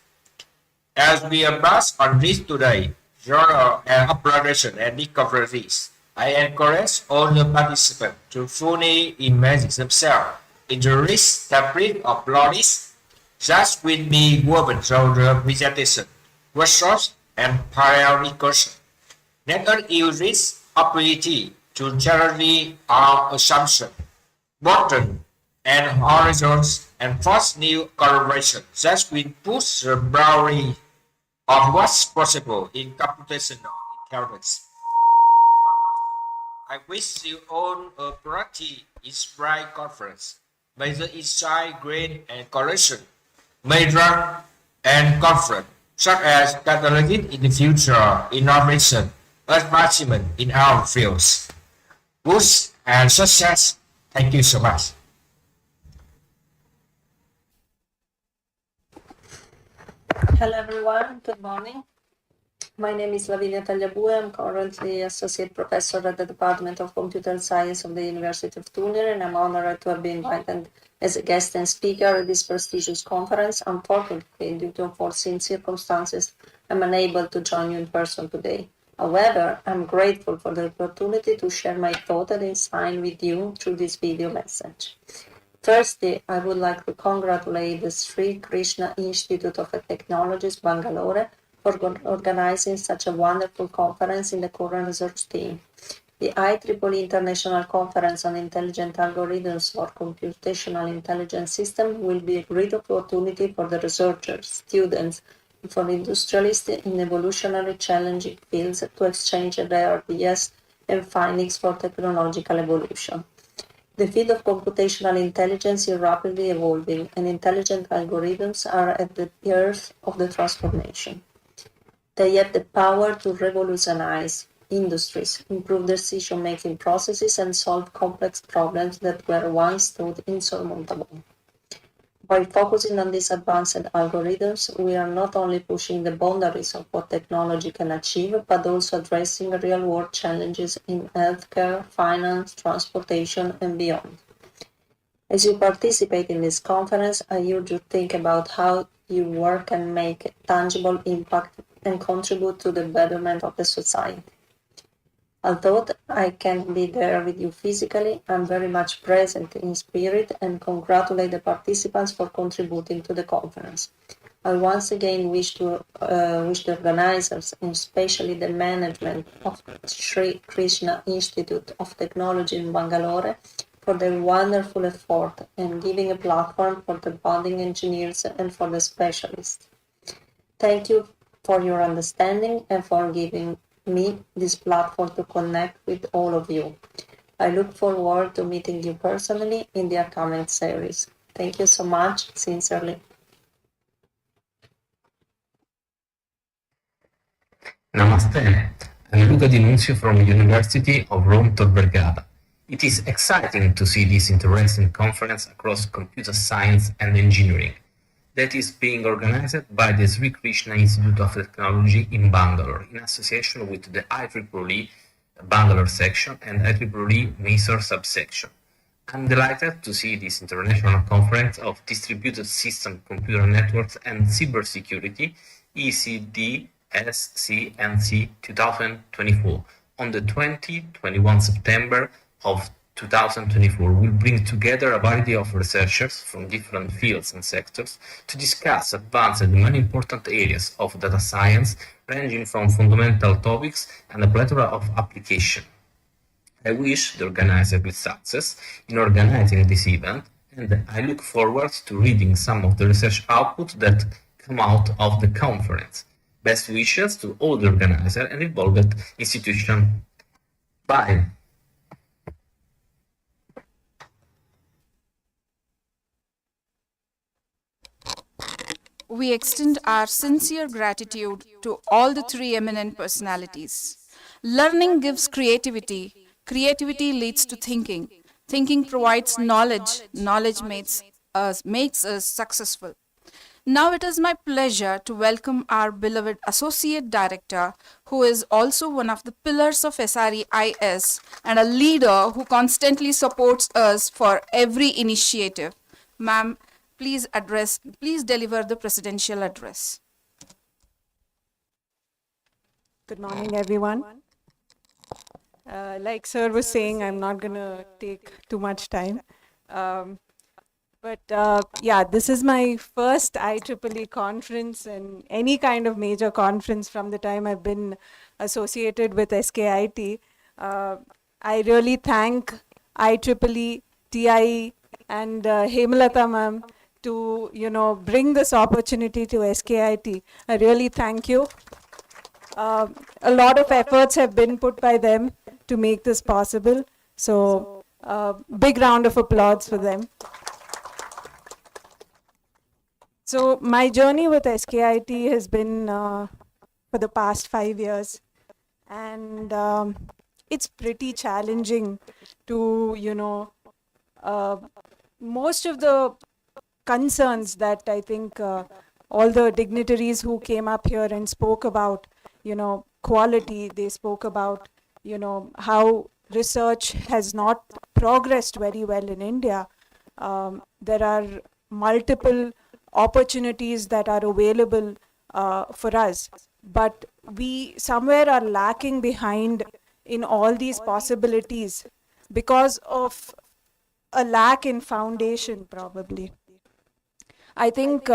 As we embark on this today, journal and exploration and discoveries, I encourage all the participants to fully immerse themselves in the rich fabric of knowledge that will be woven through the presentation, workshops, and parallel recursion. Let us use this opportunity to challenge our assumptions, broaden and horizons, and force new collaboration that will push the boundary of what's possible in computational intelligence. I wish you all a productive, inspiring conference. May the insight, gain, and correction may run and conference, such as catalyzing in the future innovation, advancement in our fields. Good and success. Thank you so much. Hello everyone, good morning. My name is Lavinia Tagliabue. I'm currently Associate Professor at the Department of Computer Science of the University of Turin, and I'm honored to have been invited as a guest and speaker at this prestigious conference. Unfortunately, due to unforeseen circumstances, I'm unable to join you in person today. However, I'm grateful for the opportunity to share my thought and insight with you through this video message. Firstly, I would like to congratulate the Sri Krishna Institute of Technologies, Bangalore, for organizing such a wonderful conference in the current research team. The IEEE International Conference on Intelligent Algorithms for Computational Intelligence System will be a great opportunity for the researchers, students, and for industrialists in evolutionary challenging fields to exchange their ideas and findings for technological evolution. The field of computational intelligence is rapidly evolving, and intelligent algorithms are at the heart of the transformation. They have the power to revolutionize industries, improve decision-making processes, and solve complex problems that were once thought insurmountable. By focusing on these advanced algorithms, we are not only pushing the boundaries of what technology can achieve, but also addressing real-world challenges in healthcare, finance, transportation, and beyond. As you participate in this conference, I urge you to think about how your work can make a tangible impact and contribute to the betterment of the society. Although I can't be there with you physically, I'm very much present in spirit and congratulate the participants for contributing to the conference. I once again wish the organizers, and especially the management of Sri Krishna Institute of Technology in Bangalore, for their wonderful effort and giving a platform for the budding engineers and for the specialists. Thank you for your understanding and for giving me this platform to connect with all of you. I look forward to meeting you personally in the upcoming series. Thank you so much, sincerely. Namaste. I'm Luca Di Nunzio from University of Rome Tor Vergata. It is exciting to see this interesting conference across computer science and engineering that is being organized by the Sri Krishna Institute of Technology in Bangalore in association with the IEEE Bangalore section and IEEE Mysore subsection. I'm delighted to see this international conference of distributed system computer networks and cybersecurity ECDSCNC 2024 on the 20-21 September of 2024 will bring together a variety of researchers from different fields and sectors to discuss advanced and many important areas of data science ranging from fundamental topics and a plethora of applications. I wish the organizer good success in organizing this event, and I look forward to reading some of the research output that come out of the conference. Best wishes to all the organizer and involved institution. Bye. We extend our sincere gratitude to all the three eminent personalities. Learning gives creativity. Creativity leads to thinking. Thinking provides knowledge. Knowledge makes us successful. Now it is my pleasure to welcome our beloved Associate Director, who is also one of the pillars of SREIS and a leader who constantly supports us for every initiative. Ma'am, please deliver the presidential address. Good morning, everyone. Like Sir was saying, I'm not going to take too much time. Yeah, this is my first IEEE conference and any kind of major conference from the time I've been associated with SKIT. I really thank IEEE, TIE, and Hemalata ma'am to, bring this opportunity to SKIT. I really thank you. A lot of efforts have been put by them to make this possible. So, big round of applause for them. So, my journey with SKIT has been for the past 5 years. And it's pretty challenging to, most of the concerns that I think all the dignitaries who came up here and spoke about, quality, they spoke about, how research has not progressed very well in India. There are multiple opportunities that are available for us, but we somewhere are lacking behind in all these possibilities because of a lack in foundation, probably. I think,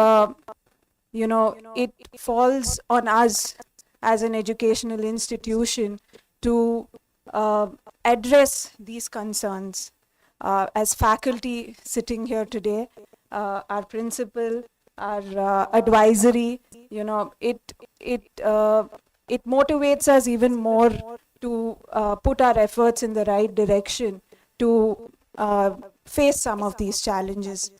it falls on us as an educational institution to address these concerns. As faculty sitting here today, our principal, our advisory, it motivates us even more to put our efforts in the right direction to face some of these challenges.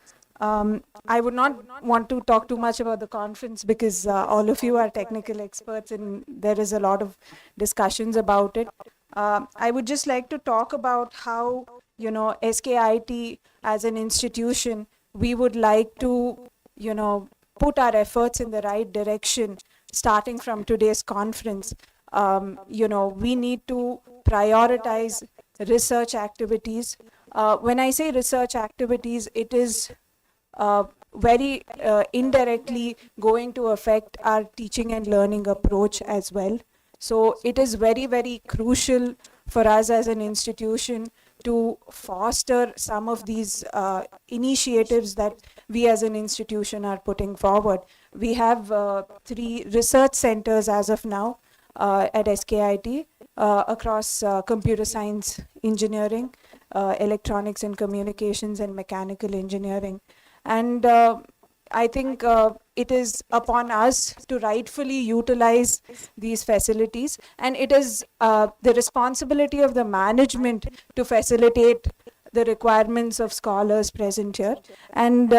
I would not want to talk too much about the conference because all of you are technical experts and there is a lot of discussions about it. I would just like to talk about how, SKIT as an institution, we would like to, put our efforts in the right direction starting from today's conference. We need to prioritize research activities. When I say research activities, it is very indirectly going to affect our teaching and learning approach as well. So it is very, very crucial for us as an institution to foster some of these initiatives that we as an institution are putting forward. We have 3 research centers as of now at SKIT across computer science, engineering, electronics and communications, and mechanical engineering. And I think it is upon us to rightfully utilize these facilities, and it is the responsibility of the management to facilitate the requirements of scholars present here. And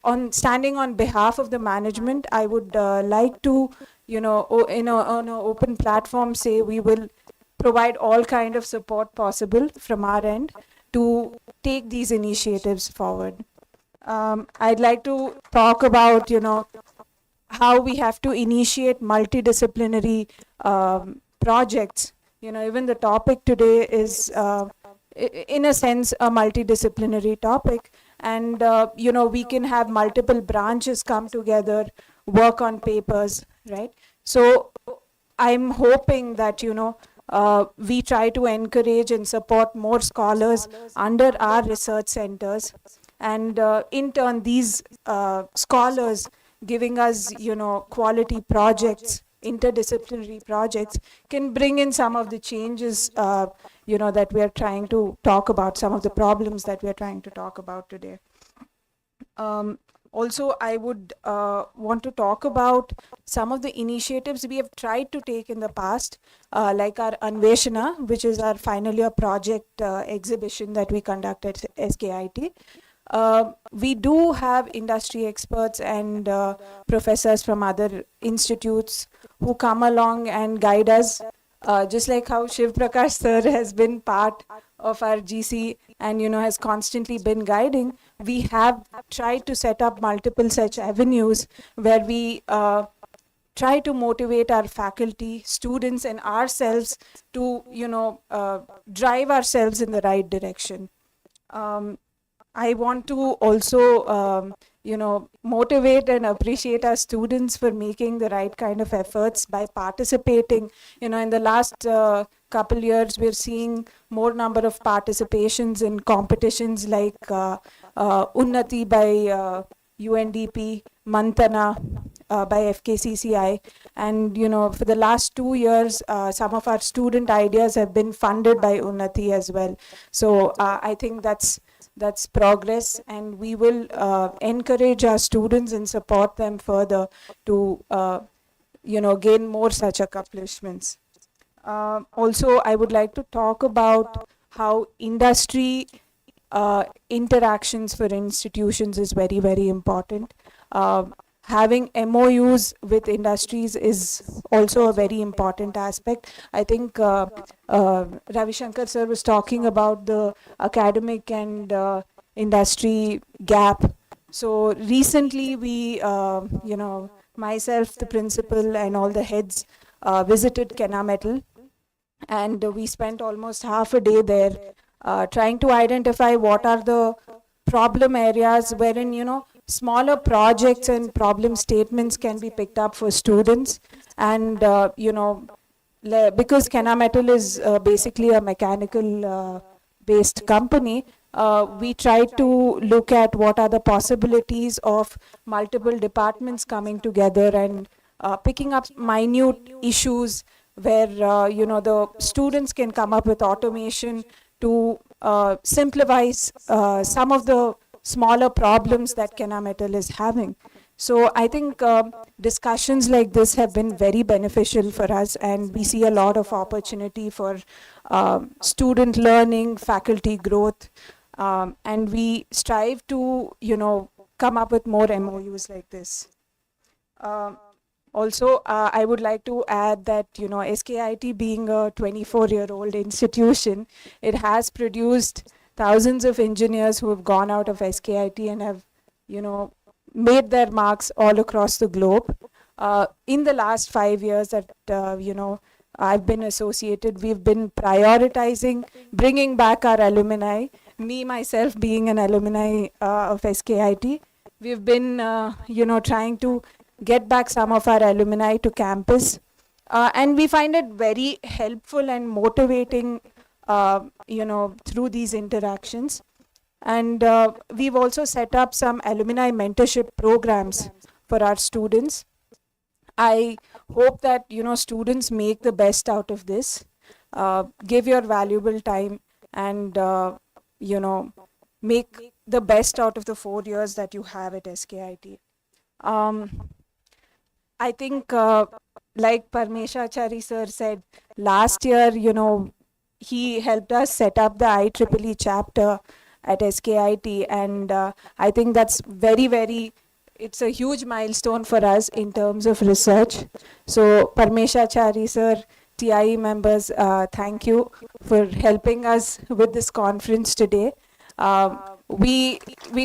on standing on behalf of the management, I would like to, on an open platform, say we will provide all kind of support possible from our end to take these initiatives forward. I'd like to talk about, how we have to initiate multidisciplinary projects. Even the topic today is, in a sense, a multidisciplinary topic. And, we can have multiple branches come together, work on papers, right? So I'm hoping that, we try to encourage and support more scholars under our research centers. And in turn, these scholars giving us, quality projects, interdisciplinary projects, can bring in some of the changes, that we are trying to talk about, some of the problems that we are trying to talk about today. Also, I would want to talk about some of the initiatives we have tried to take in the past, like our Anveshana, which is our final year project exhibition that we conduct at SKIT. We do have industry experts and professors from other institutes who come along and guide us, just like how Shiv Prakash sir has been part of our GC and has constantly been guiding. We have tried to set up multiple such avenues where we try to motivate our faculty, students, and ourselves to drive ourselves in the right direction. I want to also, motivate and appreciate our students for making the right kind of efforts by participating. In the last couple years, we're seeing more number of participations in competitions like Unnati by UNDP, Mantana by FKCCI. And, for the last 2 years, some of our student ideas have been funded by Unnati as well. So I think that's progress, and we will encourage our students and support them further to gain more such accomplishments. Also, I would like to talk about how industry interactions for institutions is very, very important. Having MOUs with industries is also a very important aspect. I think Ravi Shankar sir was talking about the academic and industry gap. So recently we, myself, the principal, and all the heads visited Kenametal, and we spent almost half a day there trying to identify what are the problem areas wherein, smaller projects and problem statements can be picked up for students. And, because Kenametal is basically a mechanical based company, we tried to look at what are the possibilities of multiple departments coming together and picking up minute issues where, the students can come up with automation to simplify some of the smaller problems that Kenametal is having. So I think discussions like this have been very beneficial for us, and we see a lot of opportunity for student learning, faculty growth, and we strive to, come up with more MOUs like this. Also, I would like to add that, SKIT being a 24-year-old institution, it has produced thousands of engineers who have gone out of SKIT and have, made their marks all across the globe. In the last 5 years that, I've been associated, we've been prioritizing bringing back our alumni. Me, myself, being an alumni of SKIT, we've been, trying to get back some of our alumni to campus And we find it very helpful and motivating, through these interactions. And we've also set up some alumni mentorship programs for our students. I hope that, students make the best out of this. Give your valuable time and, make the best out of the 4 years that you have at SKIT. I think, like Parameshachari sir said, last year, he helped us set up the IEEE chapter at SKIT, and I think that's it's a huge milestone for us in terms of research. So, Parameshachari sir, TIE members, thank you for helping us with this conference today. We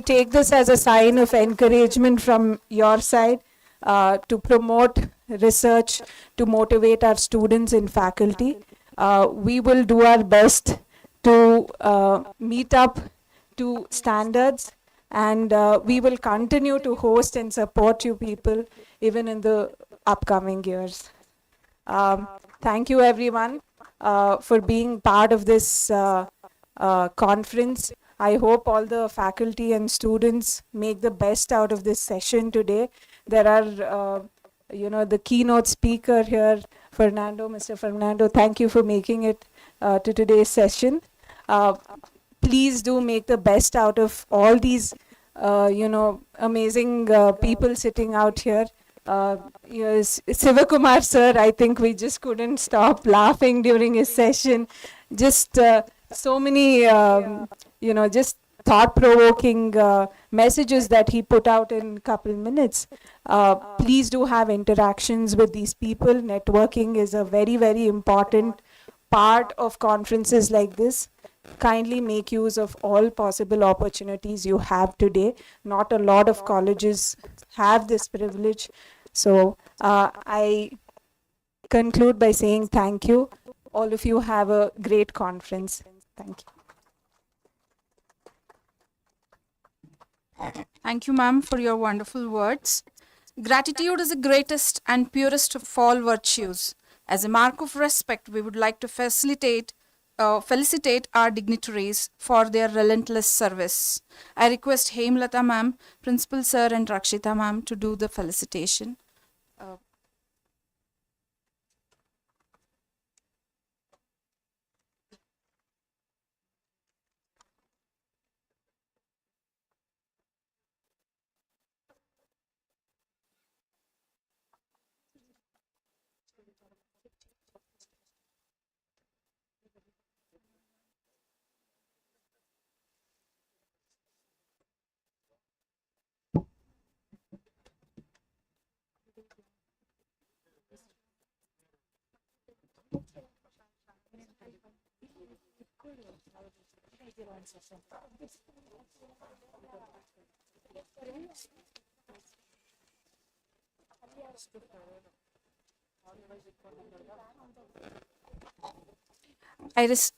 take this as a sign of encouragement from your side to promote research, to motivate our students and faculty. We will do our best to meet up to standards, and we will continue to host and support you people even in the upcoming years. Thank you everyone for being part of this conference. I hope all the faculty and students make the best out of this session today. There are, the keynote speaker here, Mr. Fernando, thank you for making it to today's session. Please do make the best out of all these, amazing people sitting out here. Yes, Shivakumar sir, I think we just couldn't stop laughing during his session. Just so many, just thought-provoking messages that he put out in a couple minutes. Please do have interactions with these people. Networking is a very, very important part of conferences like this. Kindly make use of all possible opportunities you have today. Not a lot of colleges have this privilege. So I conclude by saying thank you. All of you have a great conference. Thank you. Thank you, ma'am, for your wonderful words. Gratitude is the greatest and purest of all virtues. As a mark of respect, we would like to felicitate our dignitaries for their relentless service. I request Hemlata ma'am, Principal sir and Rakshita ma'am to do the felicitation.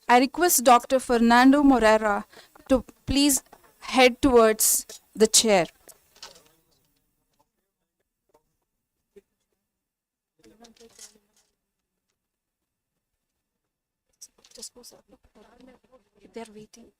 I request Dr. Fernando Morera to please head towards the chair. They're waiting.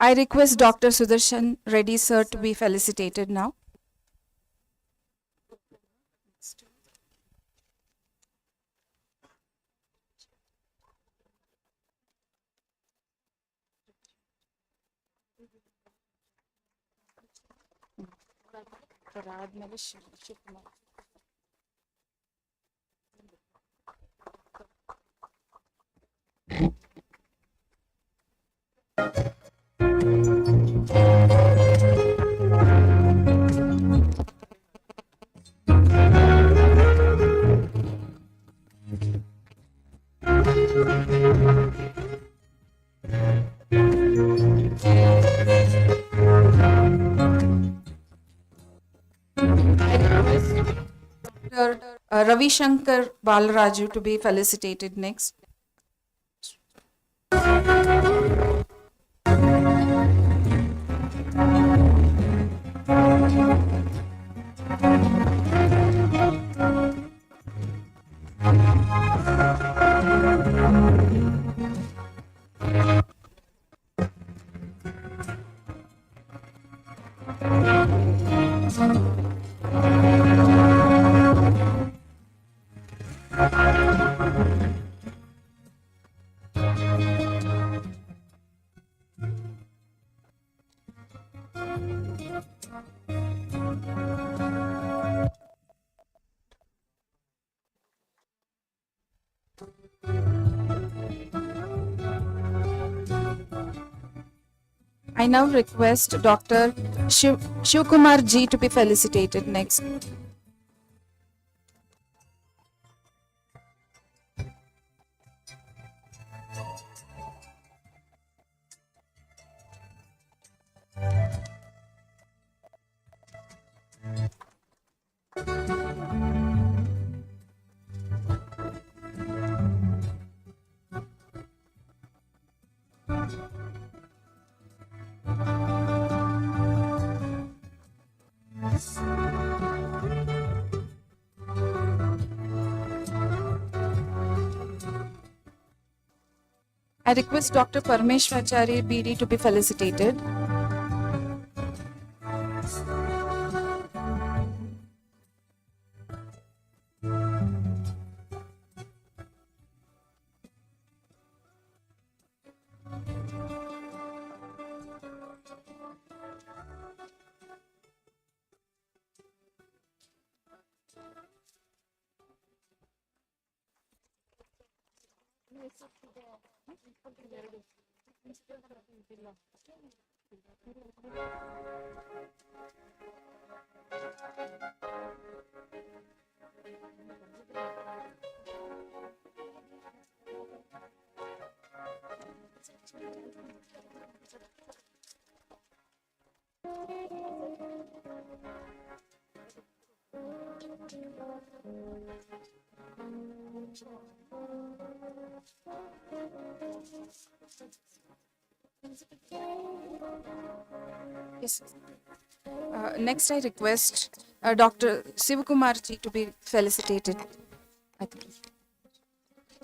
I request Dr. Sudarshan Reddy sir to be felicitated now. Dr. Ravi Shankar Balaraju to be felicitated next. I now request Dr. Shivakumar Ji to be felicitated next. I request Dr. Parameshachari BD to be felicitated. Yes. Next, I request Dr. Shivakumar Ji to be felicitated. I think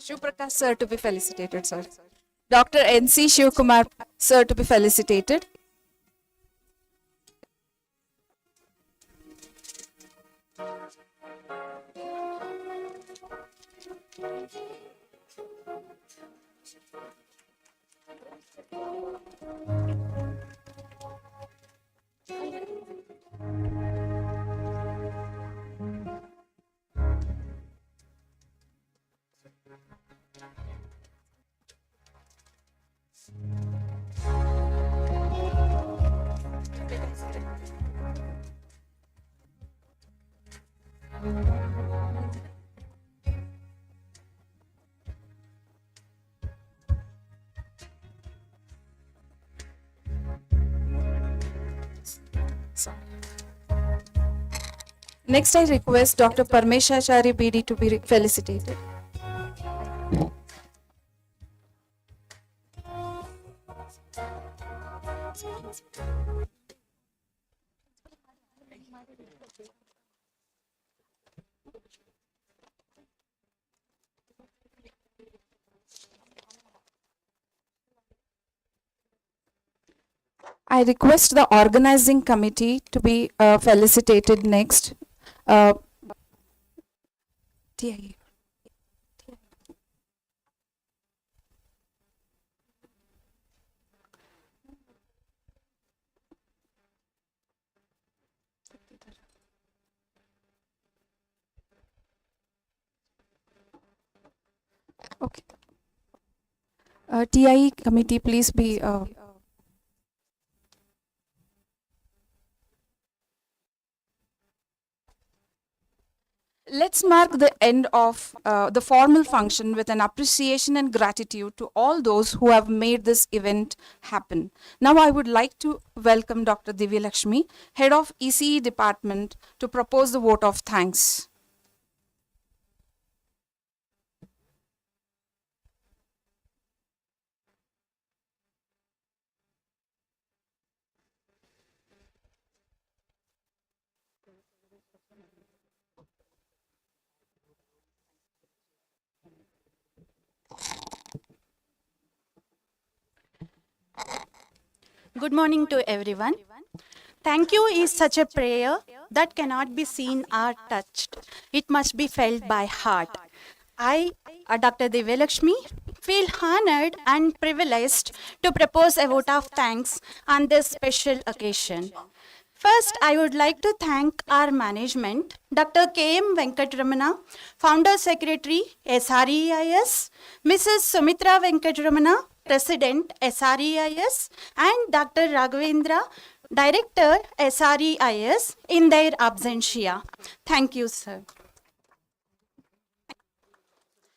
Shivprakash sir to be felicitated, sir. Dr. N.C. Shivakumar sir to be felicitated. Next, I request Dr. Parameshachari BD to be felicitated. I request the organizing committee to be felicitated next. Uh, TIE. Okay. TIE committee, please be. Let's mark the end of the formal function with an appreciation and gratitude to all those who have made this event happen. Now I would like to welcome Dr. Divya Lakshmi, Head of ECE Department, to propose the vote of thanks. Good morning to everyone. Thank you is such a prayer that cannot be seen or touched. It must be felt by heart. I, Dr. Divya Lakshmi, feel honored and privileged to propose a vote of thanks on this special occasion. First, I would like to thank our management, Dr. K.M. Venkatramana, Founder Secretary, SREIS, Mrs. Sumitra Venkatramana, President, SREIS, and Dr. Raghavendra, Director, SREIS, in their absentia. Thank you, sir.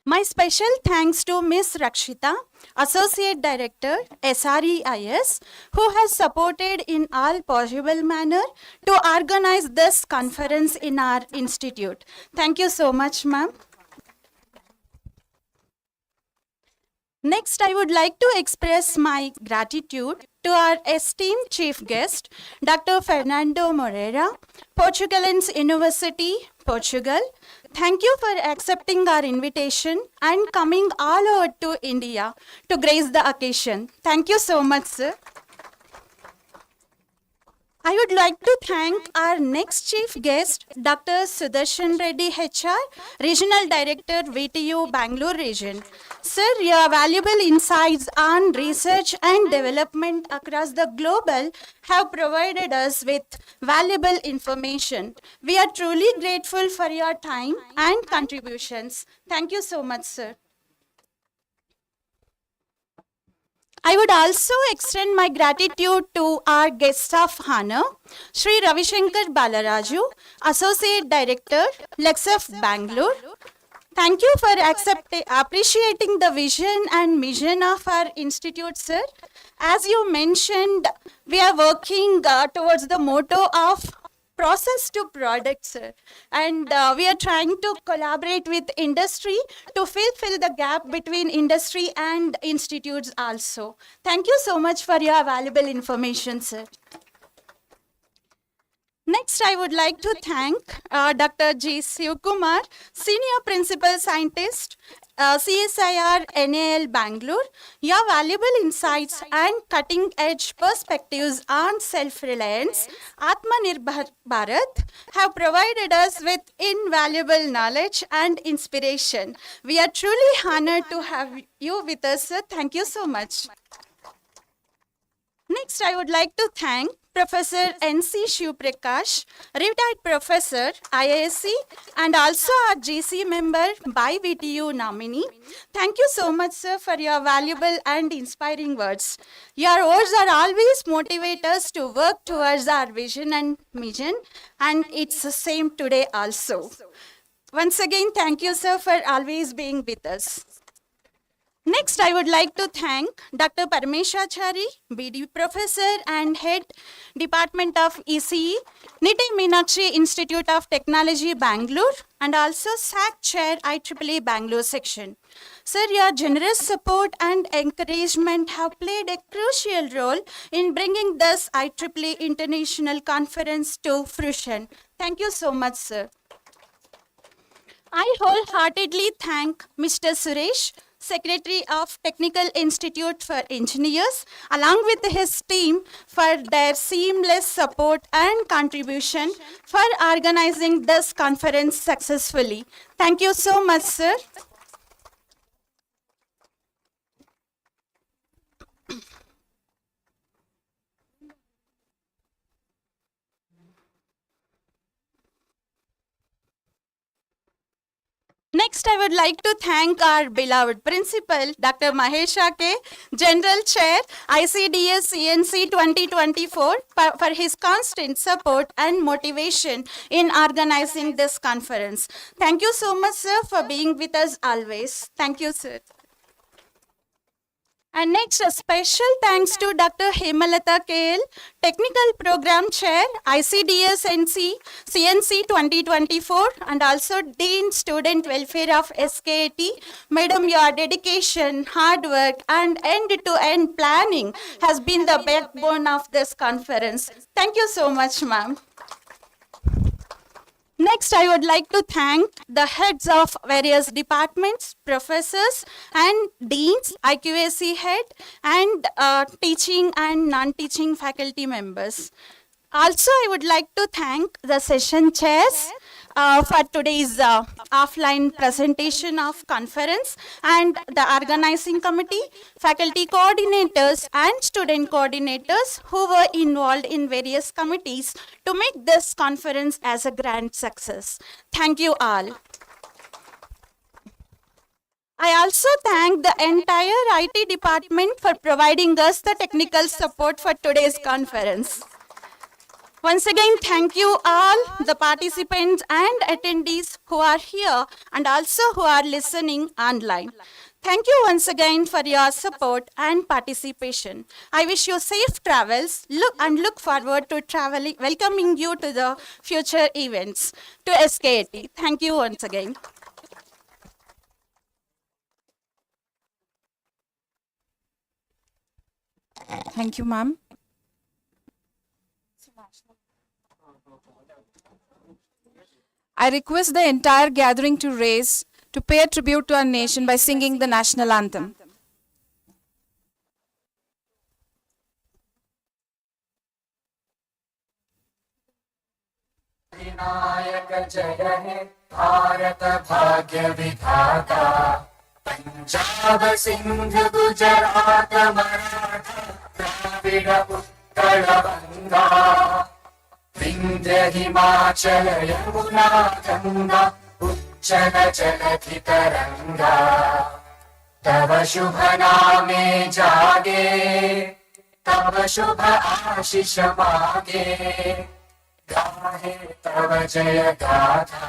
My special thanks to Ms. Rakshita, Associate Director, SREIS, who has supported in all possible manner to organize this conference in our institute. Thank you so much, ma'am. Next, I would like to express my gratitude to our esteemed chief guest, Dr. Fernando Moreira, Portugalense University, Portugal. Thank you for accepting our invitation and coming all over to India to grace the occasion. Thank you so much, sir. I would like to thank our next chief guest, Dr. Sudarshan Reddy HR, Regional Director, VTU Bangalore Region. Sir, your valuable insights on research and development across the global have provided us with valuable information. We are truly grateful for your time and contributions. Thank you so much, sir. I would also extend my gratitude to our guest of honor, Sri Ravi Shankar Balaraju, Associate Director, Lexaf Bangalore. Thank you for appreciating the vision and mission of our institute, sir. As you mentioned, we are working towards the motto of process to product, sir. And we are trying to collaborate with industry to fill the gap between industry and institutes also. Thank you so much for your valuable information, sir. Next, I would like to thank Dr. G. Shivakumar, Senior Principal Scientist, CSIR NAL Bangalore. Your valuable insights and cutting-edge perspectives on self-reliance, Atmanirbhar Bharat, have provided us with invaluable knowledge and inspiration. We are truly honored to have you with us, sir. Thank you so much. Next, I would like to thank Professor N.C. Shivprakash, retired professor, IISc, and also our GC member by VTU nominee. Thank you so much, sir, for your valuable and inspiring words. Your words are always motivate us to work towards our vision and mission, and it's the same today also. Once again, thank you, sir, for always being with us. Next, I would like to thank Dr. Parameshachari, BD Professor and Head Department of ECE, Niti Meenakshi Institute of Technology, Bangalore, and also SAC Chair, IEEE Bangalore section. Sir, your generous support and encouragement have played a crucial role in bringing this IEEE International Conference to fruition. Thank you so much, sir. I wholeheartedly thank Mr. Suresh, Secretary of Technical Institute for Engineers, along with his team for their seamless support and contribution for organizing this conference successfully. Thank you so much, sir. Next, I would like to thank our beloved principal, Dr. Mahesha K, General Chair, ICDS CNC 2024, for his constant support and motivation in organizing this conference. Thank you so much, sir, for being with us always. Thank you, sir. And next, a special thanks to Dr. Hemalata KL, Technical Program Chair, ICDS CNC 2024, and also Dean Student Welfare of SKAT. Madam, your dedication, hard work, and end-to-end planning has been the backbone of this conference. Thank you so much, ma'am. Next, I would like to thank the heads of various departments, professors, and deans, IQAC head, and teaching and non-teaching faculty members. Also, I would like to thank the session chairs for today's offline presentation of conference, and the organizing committee, faculty coordinators, and student coordinators who were involved in various committees to make this conference as a grand success. Thank you all. I also thank the entire IT department for providing us the technical support for today's conference. Once again, thank you all, the participants and attendees who are here and also who are listening online. Thank you once again for your support and participation. I wish you safe travels and look forward to welcoming you to the future events to SKAT. Thank you once again. Thank you, ma'am. I request the entire gathering to rise to pay a tribute to our nation by singing the national anthem. Vinayak जय हे भारत भाग्य विधाता पंजाब सिंध गुजरात मराठा द्राविड उत्कल गंगा विंध्य हिमाचल यमुना गंगा उच्चल जलधि तरंगा तव शुभ नामे जागे तव शुभ आशीष मागे गाहे तव जय गाथा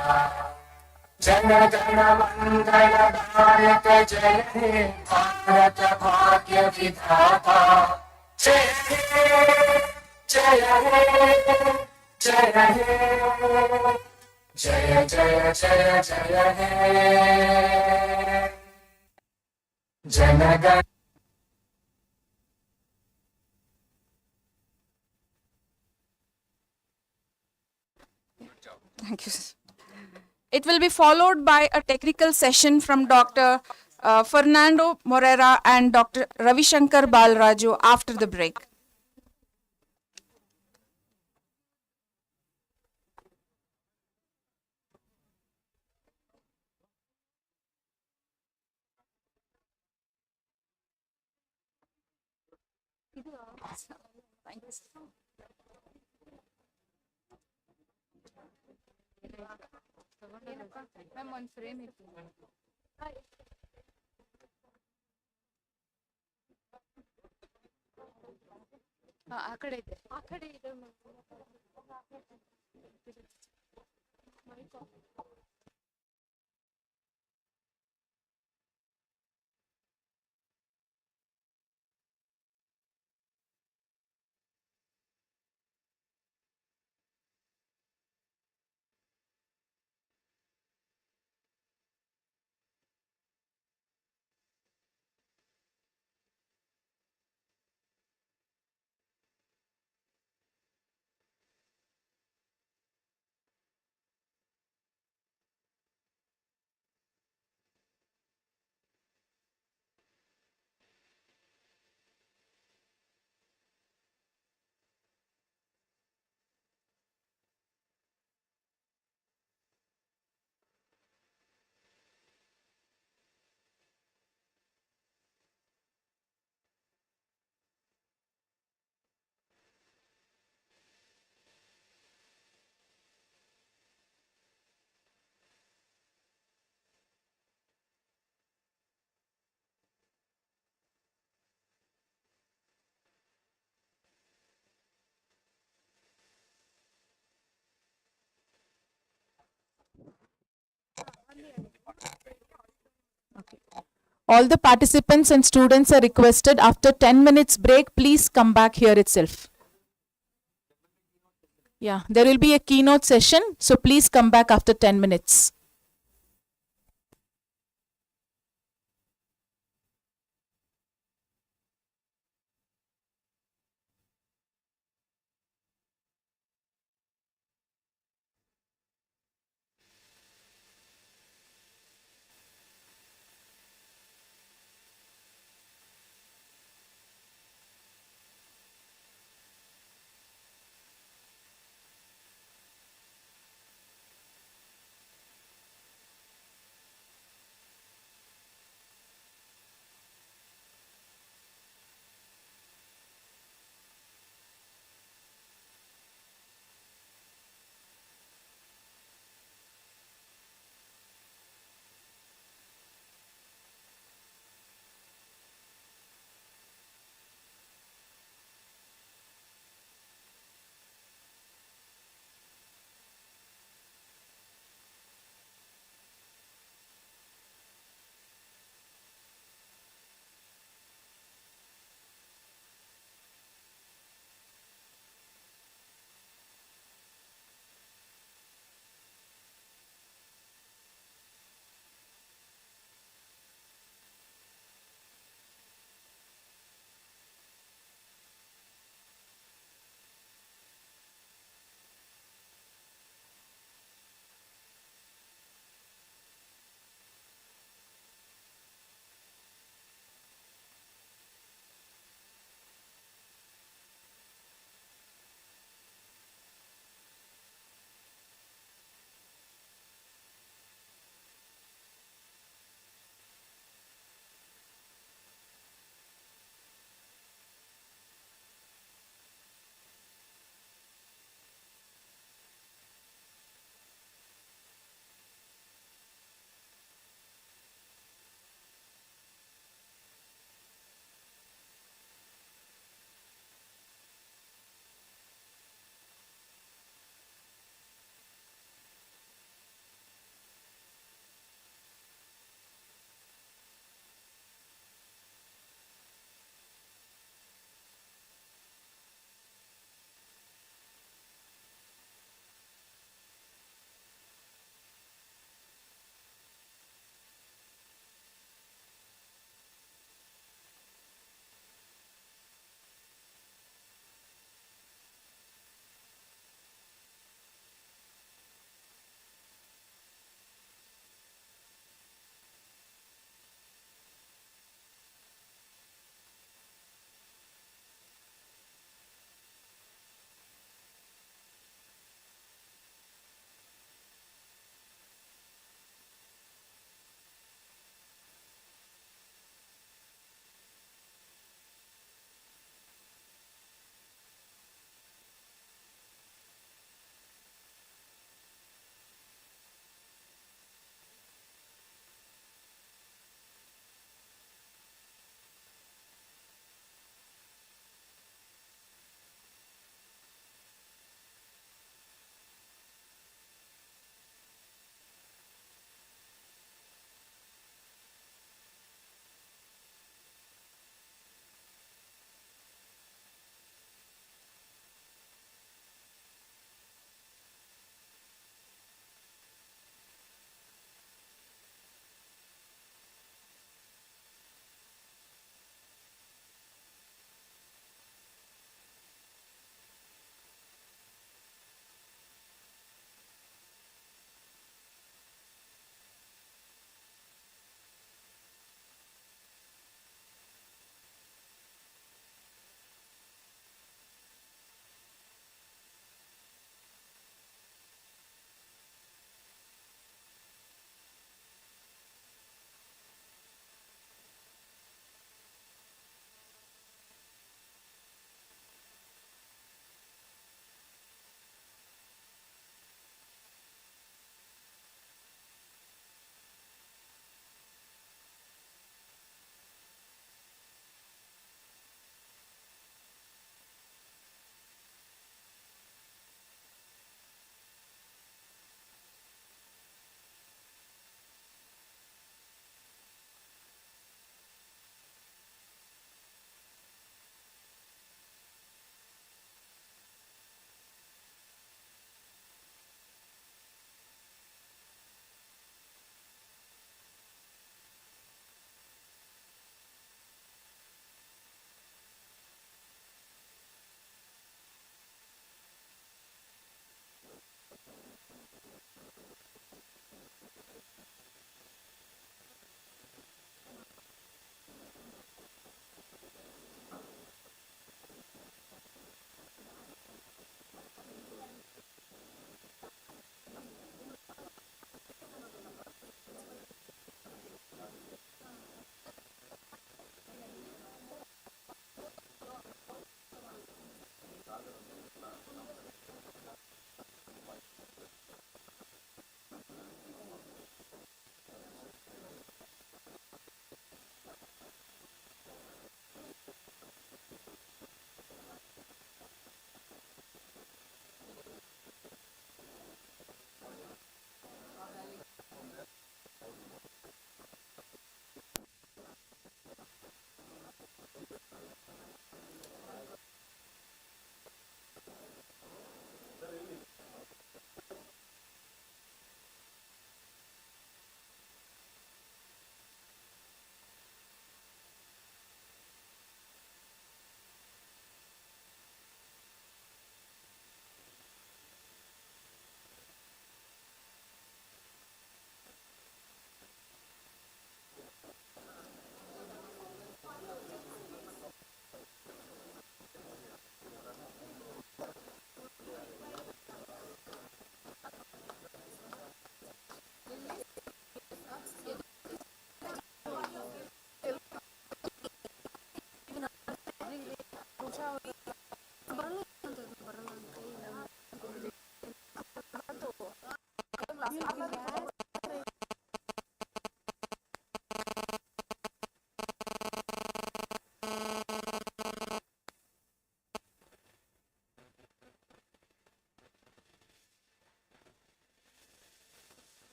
जन गण मंगल दायक जय हे भारत भाग्य विधाता जय हे जय हे जय हे जय जय जय जय हे Jana Gana Thank you. It will be followed by a technical session from Dr. Fernando Morera and Dr. Ravi Shankar Balaraju after the break. Thank you. Ma'am, one frame. ಆ ಕಡೆ ಇದೆ ಆ ಕಡೆ ಇದೆ All the participants and students are requested after 10 minutes break, please come back here itself. Yeah, there will be a keynote session, so please come back after 10 minutes.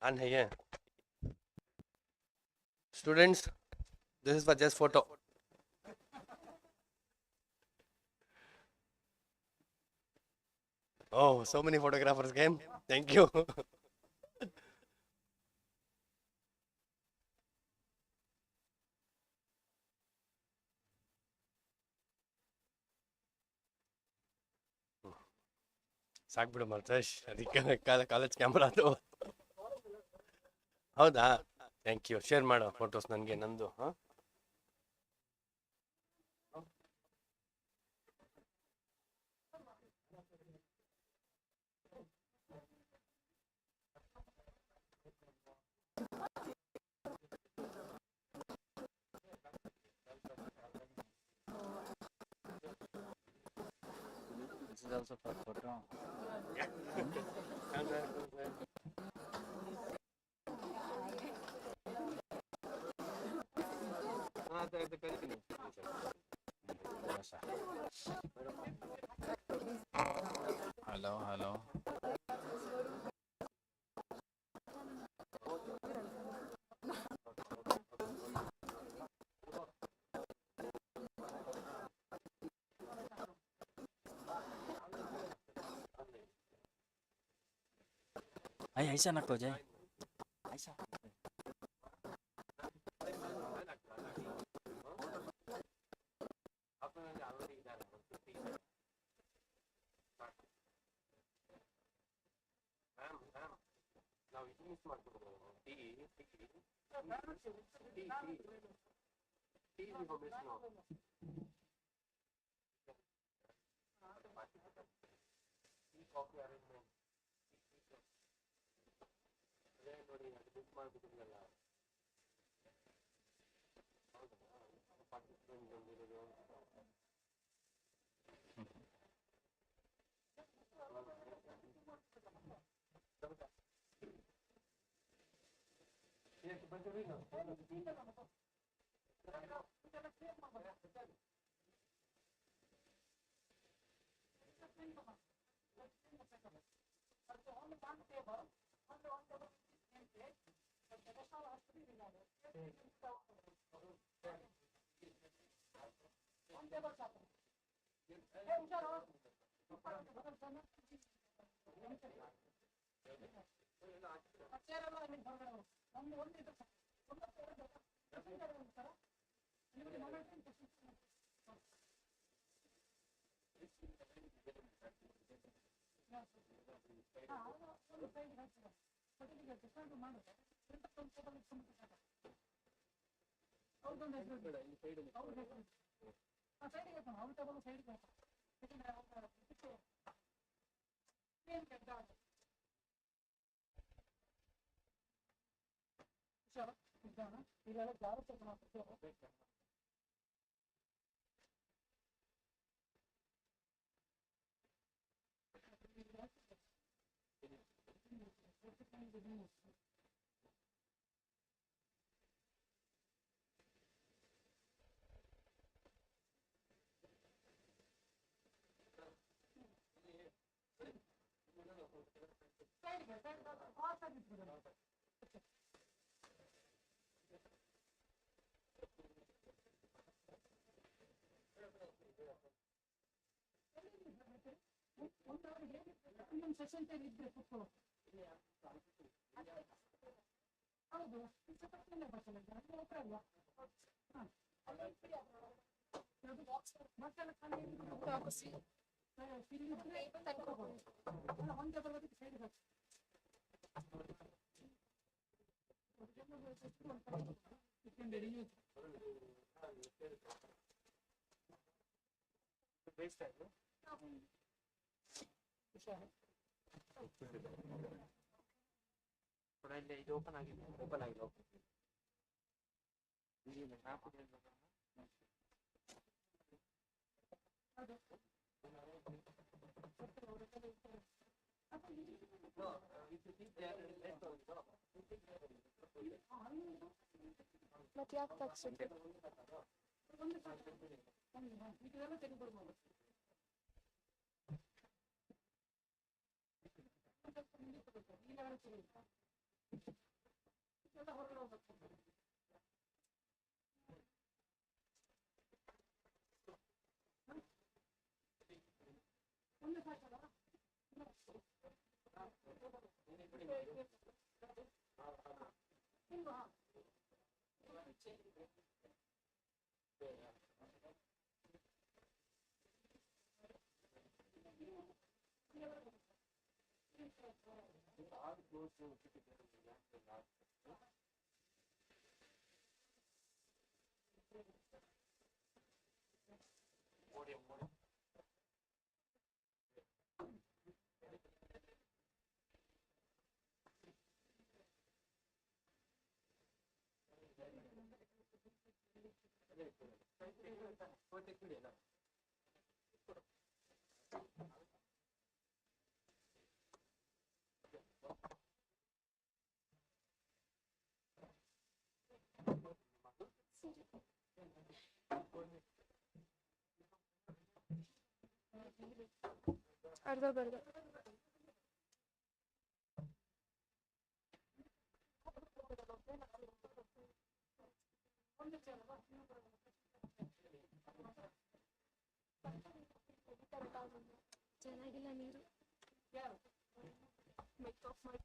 On है ये. Students, this is for just photo. Oh, so many photographers came. Thank you. ಸಾಕ್ಬಿಡು Maltesh ಅದಕ್ಕೆ college camera ಅದು ಹೌದಾ thank you share ಮಾಡೋ photos ನನಗೆ ನಂದು ಹಾಂ This is also for photo. Hello, hello. ऐसा ना हो जाए ऐसा ಇದು ಓಪನ್ ಆಗಿದೆ ಮತ್ತೆ ಯಾಕೆ ತಗ್ಸಿದ್ದೆ अर्धा ಬರ್ದ ಚೆನ್ನಾಗಿಲ್ಲ ನೀರು ಮೇಕ್ ಆಫ್ ಮಾಡಿ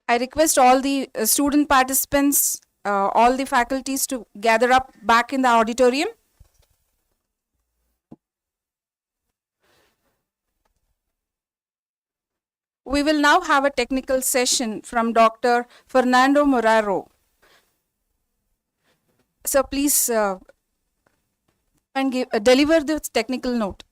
I request all the student participants all the faculties to gather up back in the auditorium. We will now have a technical session from Dr. Fernando Moraro. So please and deliver the technical note.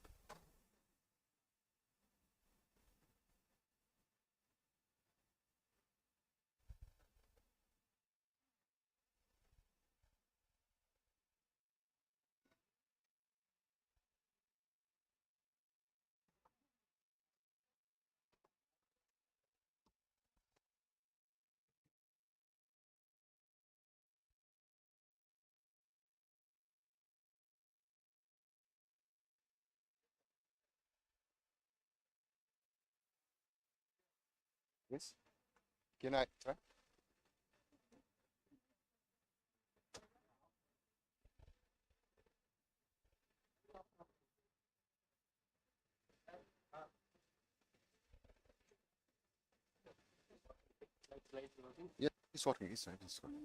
Yes. Can I try? Yeah, it's working. It's working. It's working.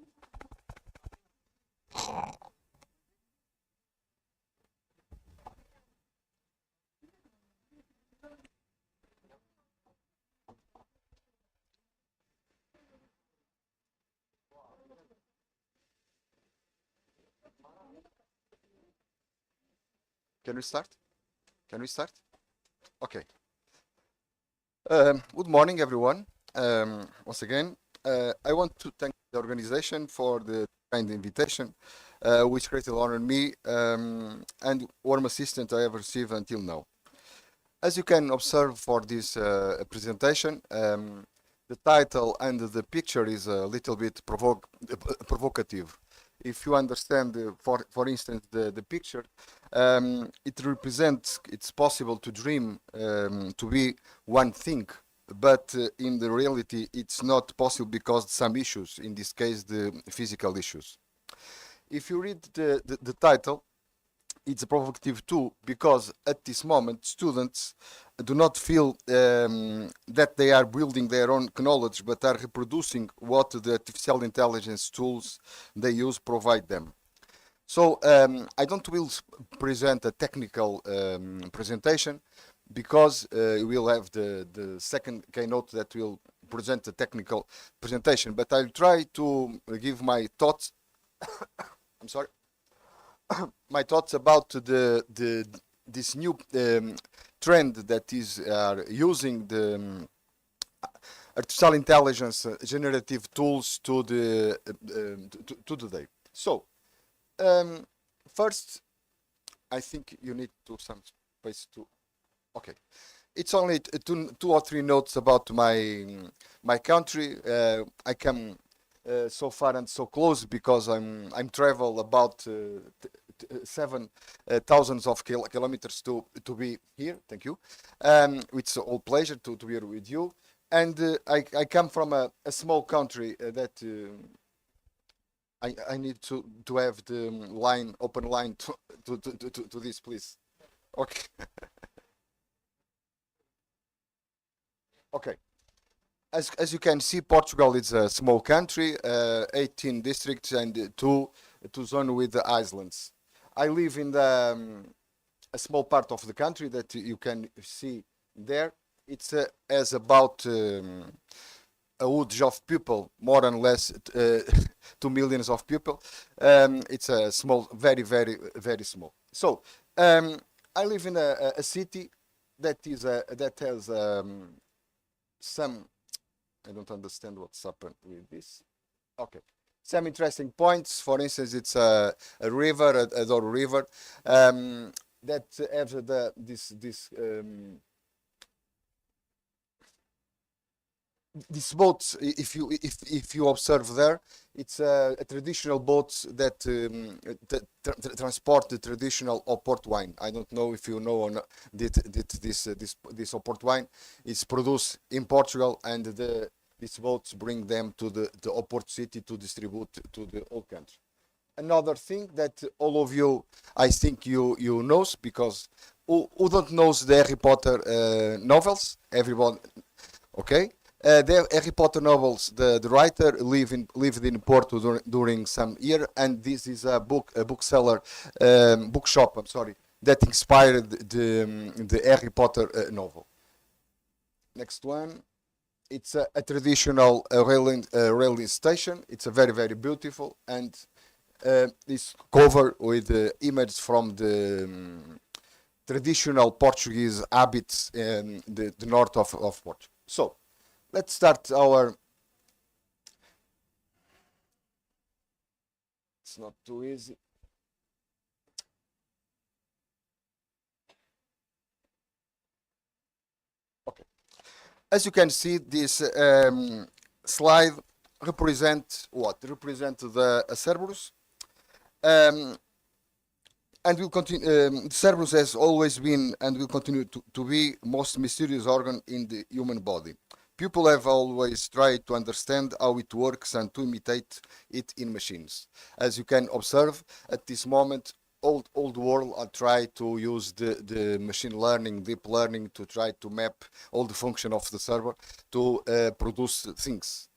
Can we start? Can we start? Okay. Good morning, everyone. Once again, I want to thank the organization for the kind invitation, which greatly honored me and warm assistance I have received until now. As you can observe for this presentation, the title and the picture is a little bit provocative. If you understand, for instance, the picture, it represents it's possible to dream to be one thing, but in the reality it's not possible because some issues, in this case the physical issues. If you read the title, it's provocative too, because at this moment students do not feel that they are building their own knowledge, but are reproducing what the artificial intelligence tools they use provide them. So I don't will present a technical presentation, because we'll have the second keynote that will present the technical presentation, but I'll try to give my thoughts I'm sorry my thoughts about this new trend that is using the artificial intelligence generative tools to the day. So first, I think you need to some space to. Okay, it's only two or three notes about my country. I come so far and so close because I'm travel about 7,000 of kilometers to be here. Thank you. It's all pleasure to be here with you. And I come from a small country that I need to have the line open line to this, please. Okay. Okay. As you can see, Portugal is a small country, 18 districts and two zones with the islands. I live in a small part of the country that you can see there. It's as about a woods of people, more or less 2 million of people. It's a small, very, very, very small. So I live in a city that is that has some. I don't understand what's happened with this. Okay, some interesting points. For instance, it's a river, a Douro River, that have these boats. If you observe there, it's a traditional boats that transport the traditional port wine. I don't know if you know or not, this port wine is produced in Portugal, and these boats bring them to the port city to distribute to the whole country. Another thing that all of you, I think you knows, because who don't knows the Harry Potter novels? Everyone, okay? The Harry Potter novels, the writer lived in Porto during some year, and this is a bookseller, bookshop, I'm sorry, that inspired the Harry Potter novel. Next one. It's a traditional railway station. It's a very beautiful, and it's covered with images from the traditional Portuguese habits in the north of Portugal. So let's start our. It's not too easy. Okay. As you can see, this slide represent what? Represent the Cerberus. And will continue. Cerberus has always been and will continue to be most mysterious organ in the human body. People have always tried to understand how it works and to imitate it in machines. As you can observe, at this moment, old world are trying to use the machine learning, deep learning to try to map all the function of the server to produce things.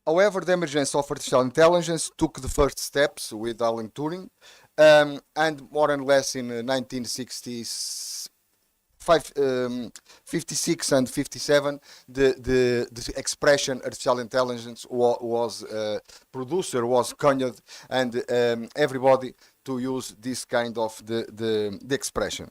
However, the emergence of artificial intelligence took the first steps with Alan Turing, and more or less in 1956 and 57, the expression artificial intelligence was coined, and everybody to use this kind of the expression.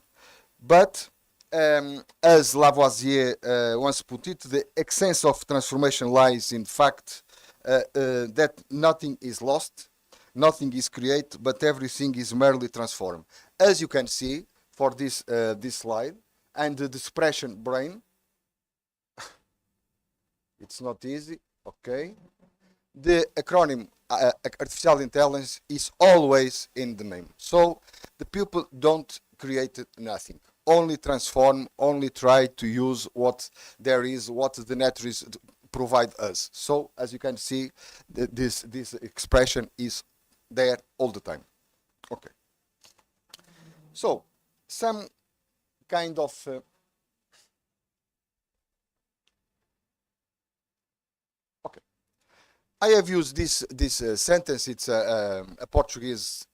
But as Lavoisier once put it, the essence of transformation lies in fact that nothing is lost, nothing is created, but everything is merely transformed. As you can see for this slide, and the expression brain, it's not easy, okay? The acronym artificial intelligence is always in the name. So the people don't create nothing, only transform, only try to use what there is, what the nature is provide us. So as you can see, this expression is there all the time. Okay. So some kind of okay. I have used this sentence. It's a Portuguese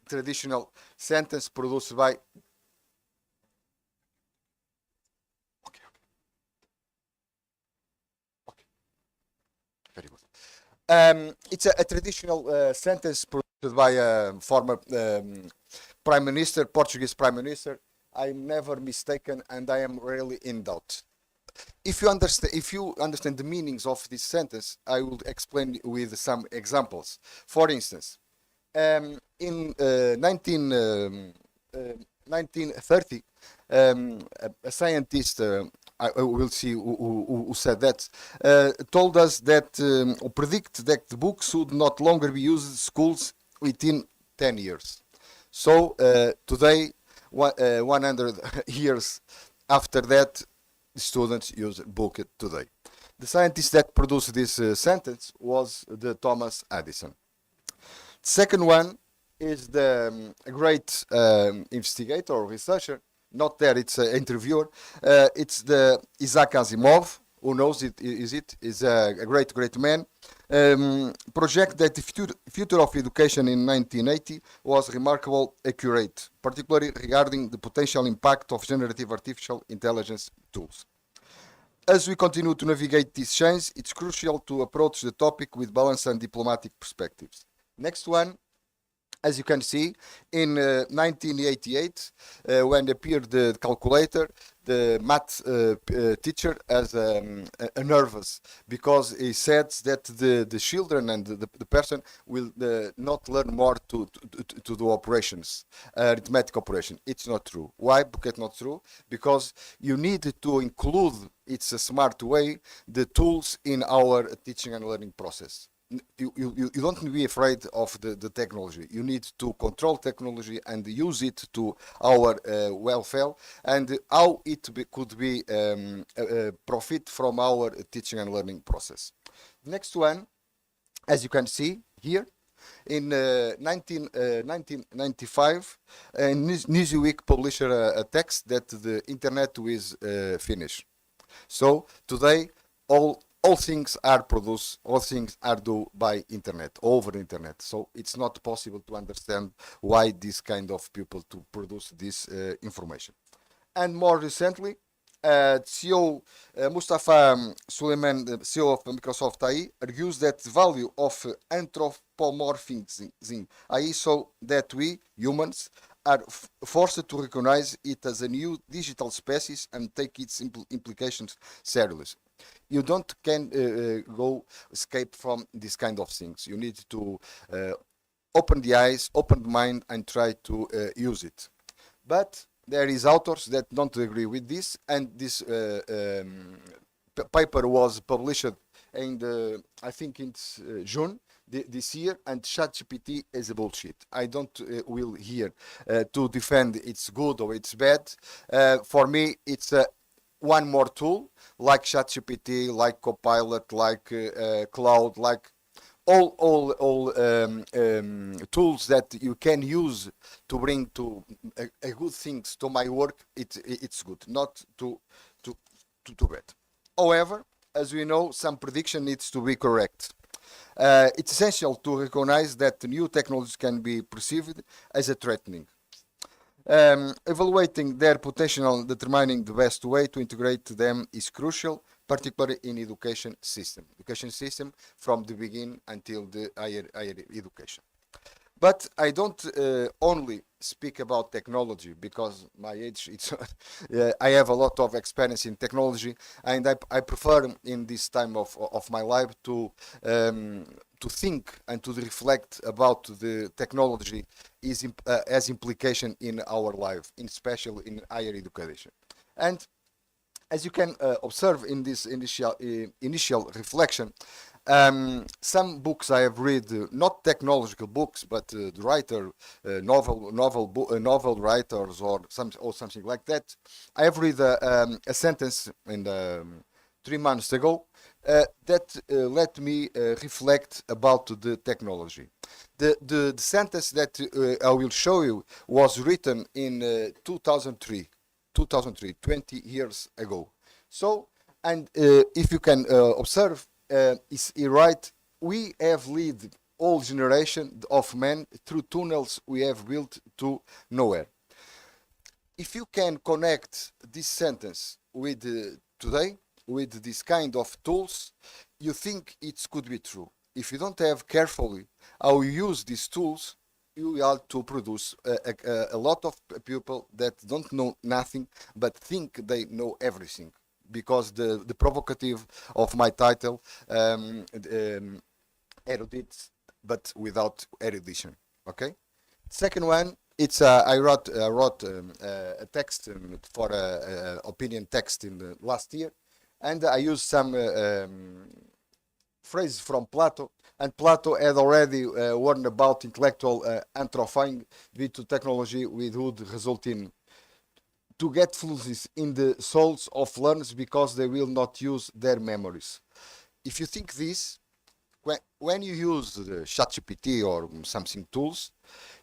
traditional sentence produced by. Very good. It's a traditional sentence produced by a former prime minister, Portuguese prime minister. I'm never mistaken, and I am really in doubt. If you understand the meanings of this sentence, I will explain with some examples. For instance, in 1930, a scientist, I will see who said that, told us that, or predict that the books would not longer be used in schools within 10 years. So today, 100 years after that, the students use book today. The scientist that produced this sentence was the Thomas Edison. Second one is the great investigator or researcher, not there, it's an interviewer, it's the Isaac Asimov, who knows it, is a great man, project that the future of education in 1980 was remarkable accurate, particularly regarding the potential impact of generative artificial intelligence tools. As we continue to navigate these change, it's crucial to approach the topic with balanced and diplomatic perspectives. Next one. As you can see, in 1988, when appeared the calculator, the math teacher as nervous, because he said that the children and the person will not learn more to do operations, arithmetic operation. It's not true. Why? Because it's not true. Because you need to include, it's a smart way, the tools in our teaching and learning process. You don't be afraid of the technology. You need to control technology and use it to our welfare, and how it could be profit from our teaching and learning process. Next one, as you can see here, in 1995, Newsweek published a text that the internet was finished. So today, all things are produced, all things are done by internet, over the internet. So it's not possible to understand why this kind of people to produce this information. And more recently, CEO Mustafa Suleiman, the CEO of Microsoft IE, argues that the value of anthropomorphizing IE so that we, humans, are forced to recognize it as a new digital species and take its implications seriously. You don't can go escape from this kind of things. You need to open the eyes, open the mind, and try to use it. But there is authors that don't agree with this, and this paper was published in the, I think it's June this year, and ChatGPT is a bullshit. I don't will here to defend it's good or it's bad. For me, it's one more tool like ChatGPT, like Copilot, like Cloud, like all tools that you can use to bring to a good things to my work. It's good, not to bad. However, as we know, some prediction needs to be correct. It's essential to recognize that new technologies can be perceived as a threatening. Evaluating their potential and determining the best way to integrate them is crucial, particularly in education system from the beginning until the higher education. But I don't only speak about technology because my age, it's I have a lot of experience in technology, and I prefer in this time of my life to think and to reflect about the technology as implication in our life, especially in higher education. And as you can observe in this initial reflection, some books I have read, not technological books, but the writer, novel writers or something like that. I have read a sentence in 3 months ago that let me reflect about the technology. The sentence that I will show you was written in 2003, 20 years ago. So, and if you can observe, is he right? We have led all generation of men through tunnels we have built to nowhere. If you can connect this sentence with today, with this kind of tools, you think it could be true. If you don't have carefully how you use these tools, you have to produce a lot of people that don't know nothing but think they know everything, because the provocative of my title, erudite but without erudition. Okay. Second one, it's I wrote a text for opinion text in the last year, and I used some phrases from Plato, and Plato had already warned about intellectual atrophying due to technology, which would result in to get fluency in the souls of learners because they will not use their memories. If you think this, when you use the ChatGPT or something tools,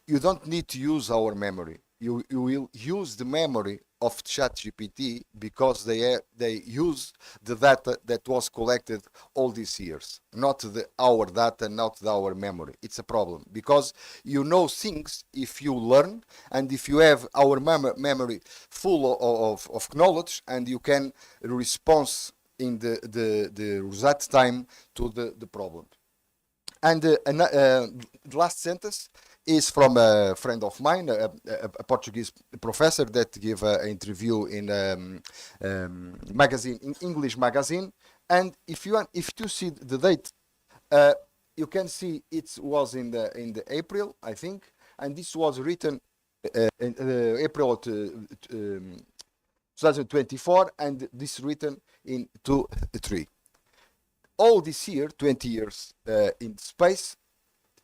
you don't need to use our memory. You will use the memory of ChatGPT because they use the data that was collected all these years, not our data, not our memory. It's a problem because you know things if you learn, and if you have our memory full of knowledge, and you can respond in the right time to the problem. And the last sentence is from a friend of mine, a Portuguese professor that gave an interview in magazine, in English magazine. And if you see the date, you can see it was in the April, I think, and this was written in April 2024, and this written in 2003. All this year, 20 years in space,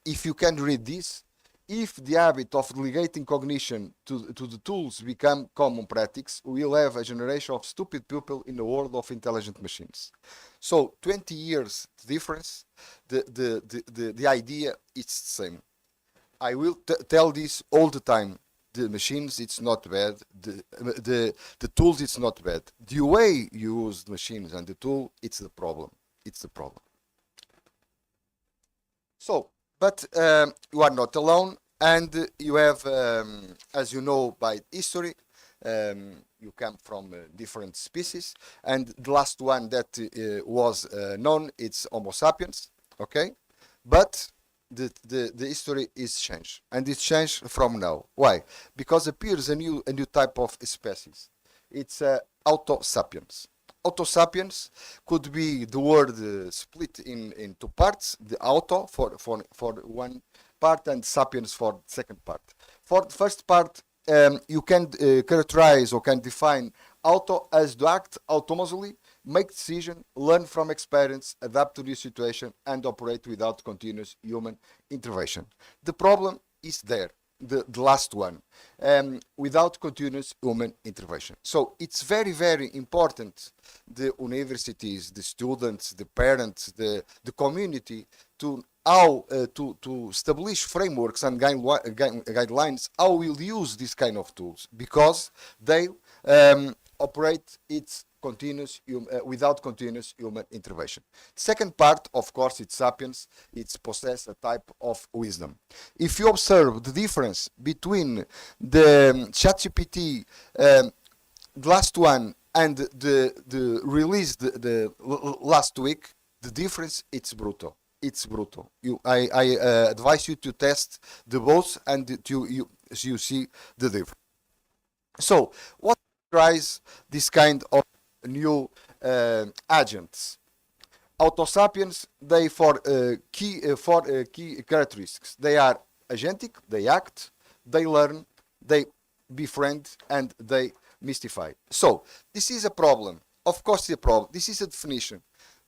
if you can read this, if the habit of delegating cognition to the tools become common practice, we will have a generation of stupid people in the world of intelligent machines. So 20 years difference, the idea is the same. I will tell this all the time. the machines, it's not bad. The tools, it's not bad. The way you use the machines and the tool, it's the problem. It's the problem. So, but you are not alone, and you have, as you know by history, you come from different species, and the last one that was known, it's Homo sapiens, okay? But the history is changed, and it's changed from now. Why? Because appears a new type of species. It's Auto sapiens. Auto sapiens could be the word split in two parts: the auto for one part and sapiens for the second part. For the first part, you can characterize or can define auto as to act autonomously, make decision, learn from experience, adapt to the situation, and operate without continuous human intervention. The problem is there, the last one, without continuous human intervention. So it's very, very important, the universities, the students, the parents, the community, to how to establish frameworks and guidelines how we'll use these kind of tools, because they operate its continuous without continuous human intervention. Second part, of course, it's sapiens. It's possess a type of wisdom. If you observe the difference between the ChatGPT, the last one, and the release the last week, the difference, it's brutal. It's brutal. I advise you to test the both, and you see the difference. So what drives this kind of new agents? Auto sapiens, they for key characteristics. They are agentic, they act, they learn, they befriend, and they mystify. So this is a problem. Of course, it's a problem. This is a definition.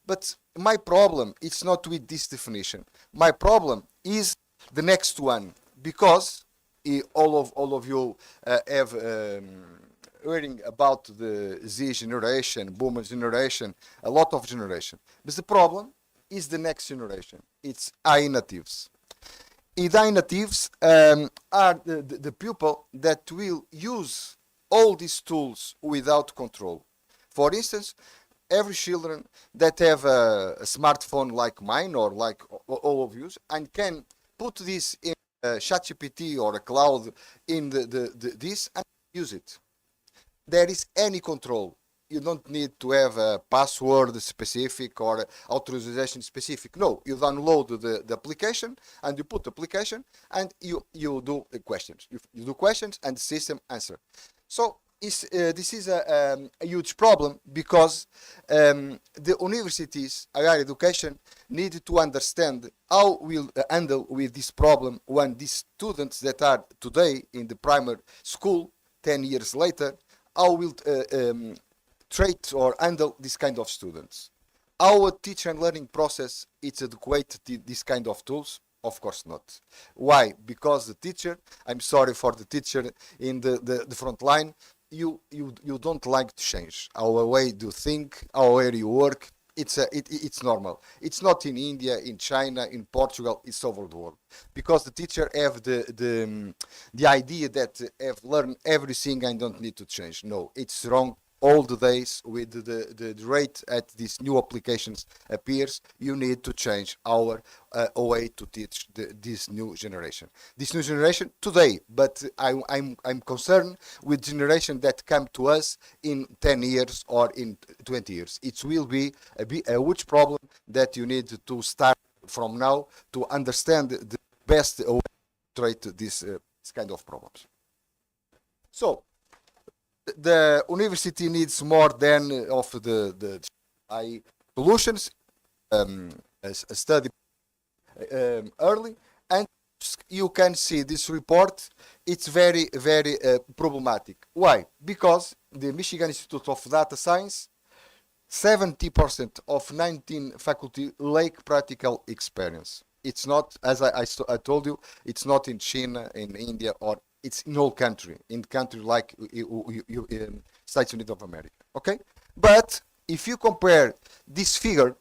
But my problem is not with this definition. My problem is the next one, because all of you have hearing about the Z generation, Boomer generation, a lot of generation. But the problem is the next generation. It's AI natives. AI natives are the people that will use all these tools without control. For instance, every children that have a smartphone like mine or like all of you, and can put this in ChatGPT or a cloud in this and use it. There is any control. You don't need to have a password specific or authorization specific. No, you download the application and you put the application and you do the questions. You do questions and the system answer. So this is a huge problem, because the universities, higher education, need to understand how we'll handle with this problem when these students that are today in the primary school, 10 years later, how will treat or handle this kind of students. Our teacher and learning process is adequate to this kind of tools? Of course not. Why? Because the teacher, I'm sorry for the teacher in the front line, you don't like to change our way to think, our way you work. It's normal. It's not in India, in China, in Portugal. It's over the world, because the teacher have the idea that have learned everything and don't need to change. No, it's wrong. All the days with the rate at these new applications appears, you need to change our way to teach this new generation. This new generation today, but I'm concerned with generation that come to us in 10 years or in 20 years. It will be a huge problem that you need to start from now to understand the best way to treat this kind of problems. So the university needs more than of the solutions, a study early, and you can see this report. It's very, very problematic. Why? Because the Michigan Institute of Data Science, 70% of 19 faculty lack practical experience. It's not, as I told you, it's not in China, in India, or it's in all country, in country like States Units of America. Okay, but if you compare this figure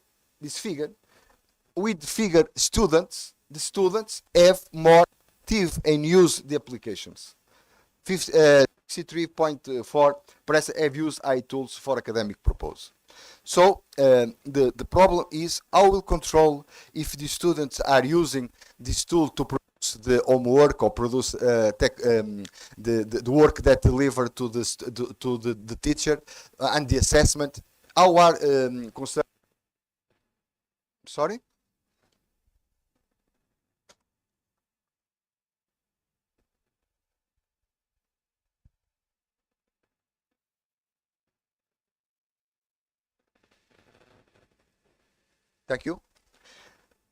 with figure students, the students have more active and use the applications. 63.4 press have used AI tools for academic purpose. So the problem is how will control if the students are using this tool to produce the homework or produce the work that delivered to the teacher and the assessment. How are concerned? Sorry. Thank you.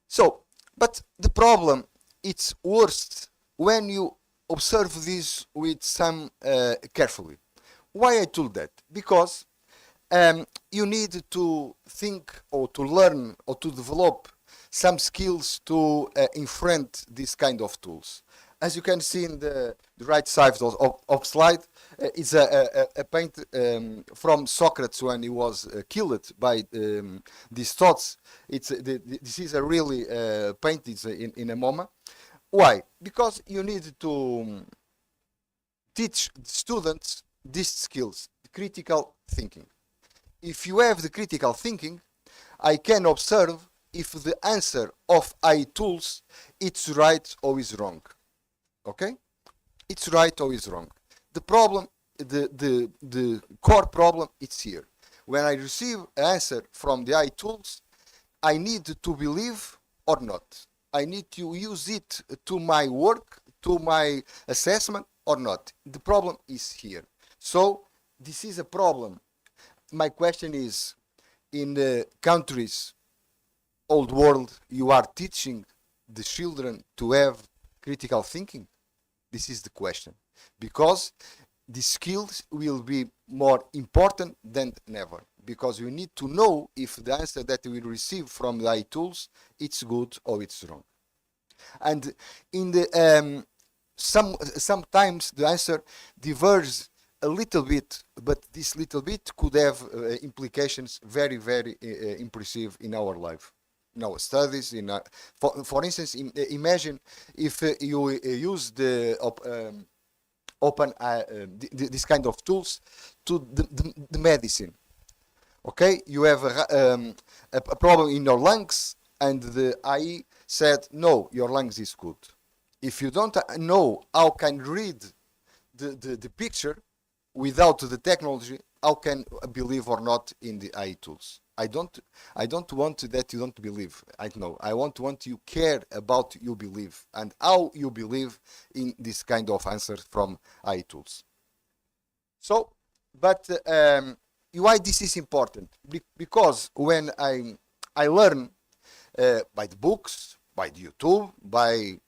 So, but the problem, it's worse when you observe this with some carefully. Why I told that? Because you need to think or to learn or to develop some skills to infront this kind of tools. As you can see in the right side of slide, is a paint from Socrates when he was killed by these thoughts. This is a really paint in a moment. Why? Because you need to teach students these skills, critical thinking. If you have the critical thinking, I can observe if the answer of AI tools it's right or is wrong. Okay? It's right or is wrong. The problem, the core problem, it's here. When I receive an answer from the AI tools, I need to believe or not. I need to use it to my work, to my assessment or not. The problem is here. So this is a problem. My question is, in the countries, old world, you are teaching the children to have critical thinking? This is the question. Because the skills will be more important than ever. Because we need to know if the answer that we receive from the AI tools, it's good or it's wrong. And in the sometimes the answer diverges a little bit, but this little bit could have implications very, very impressive in our life, in our studies. For instance, imagine if you use the open this kind of tools to the medicine. Okay, you have a problem in your lungs, and the AI said, no, your lungs is good. If you don't know how can read the picture without the technology, how can believe or not in the AI tools? I don't want that you don't believe. I know. I want you care about you believe and how you believe in this kind of answer from AI tools. So, but why this is important? Because when I learn by the books, by the YouTube, by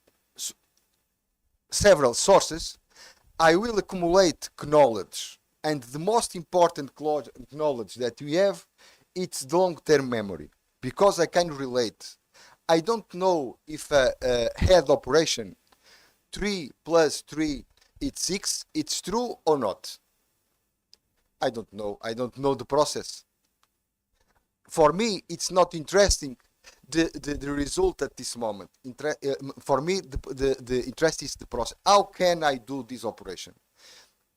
several sources, I will accumulate knowledge. And the most important knowledge that we have, it's the long-term memory. Because I can relate. I don't know if a head operation 3 plus 3 is 6, it's true or not. I don't know. I don't know the process. For me, it's not interesting the result at this moment. For me, the interest is the process. How can I do this operation?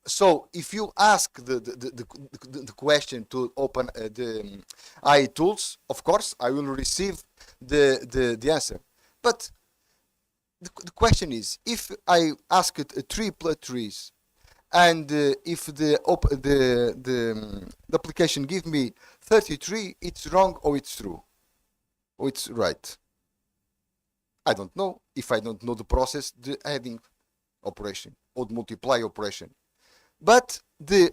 So if you ask the question to open the AI tools, of course, I will receive the answer. But the question is, if I ask it 3 plus 3s, and if the application give me 33, it's wrong or it's true? Or it's right? I don't know if I don't know the process, the adding operation or the multiply operation. But the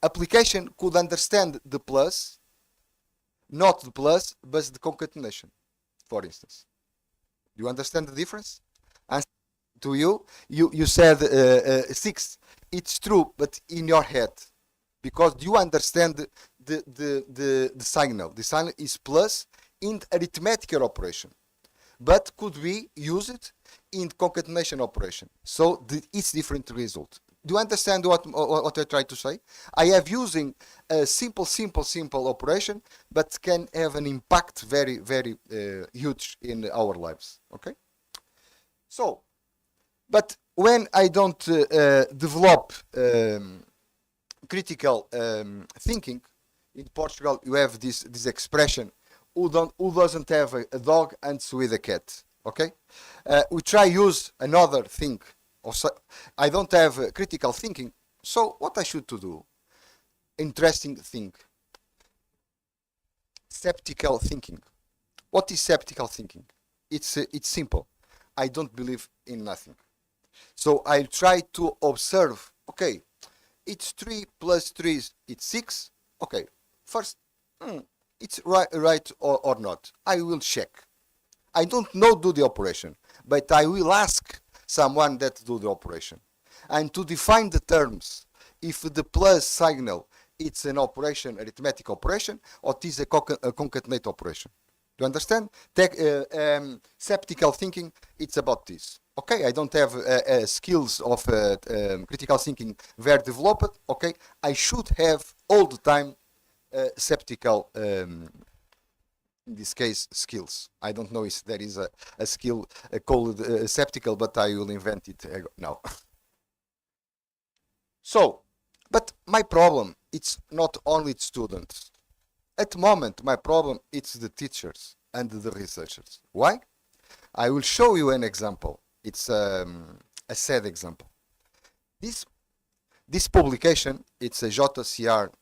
application could understand the plus, not the plus, but the concatenation, for instance. Do you understand the difference? And to you said 6. It's true, but in your head, because you understand the signal. The signal is plus in arithmetical operation, but could we use it in concatenation operation? So it's different result. Do you understand what I try to say? I have using a simple operation, but can have an impact very, very huge in our lives. Okay. So, but when I don't develop critical thinking, in Portugal you have this expression, who doesn't have a dog ends with a cat. Okay, we try use another thing. I don't have critical thinking, so what I should to do? Interesting thing. Skeptical thinking. What is skeptical thinking? It's simple. I don't believe in nothing. So I try to observe. Okay, it's 3 plus 3 it's 6. Okay, first, it's right or not. I will check. I don't know do the operation, but I will ask someone that do the operation. And to define the terms, if the plus signal it's an operation, arithmetic operation, or it is a concatenate operation. Do you understand? Skeptical thinking, it's about this. Okay, I don't have skills of critical thinking very developed. Okay, I should have all the time skeptical, in this case, skills. I don't know if there is a skill called skeptical, but I will invent it now. So, but my problem, it's not only students. At the moment, my problem, it's the teachers and the researchers. Why? I will show you an example. It's a sad example. This publication, it's a JCR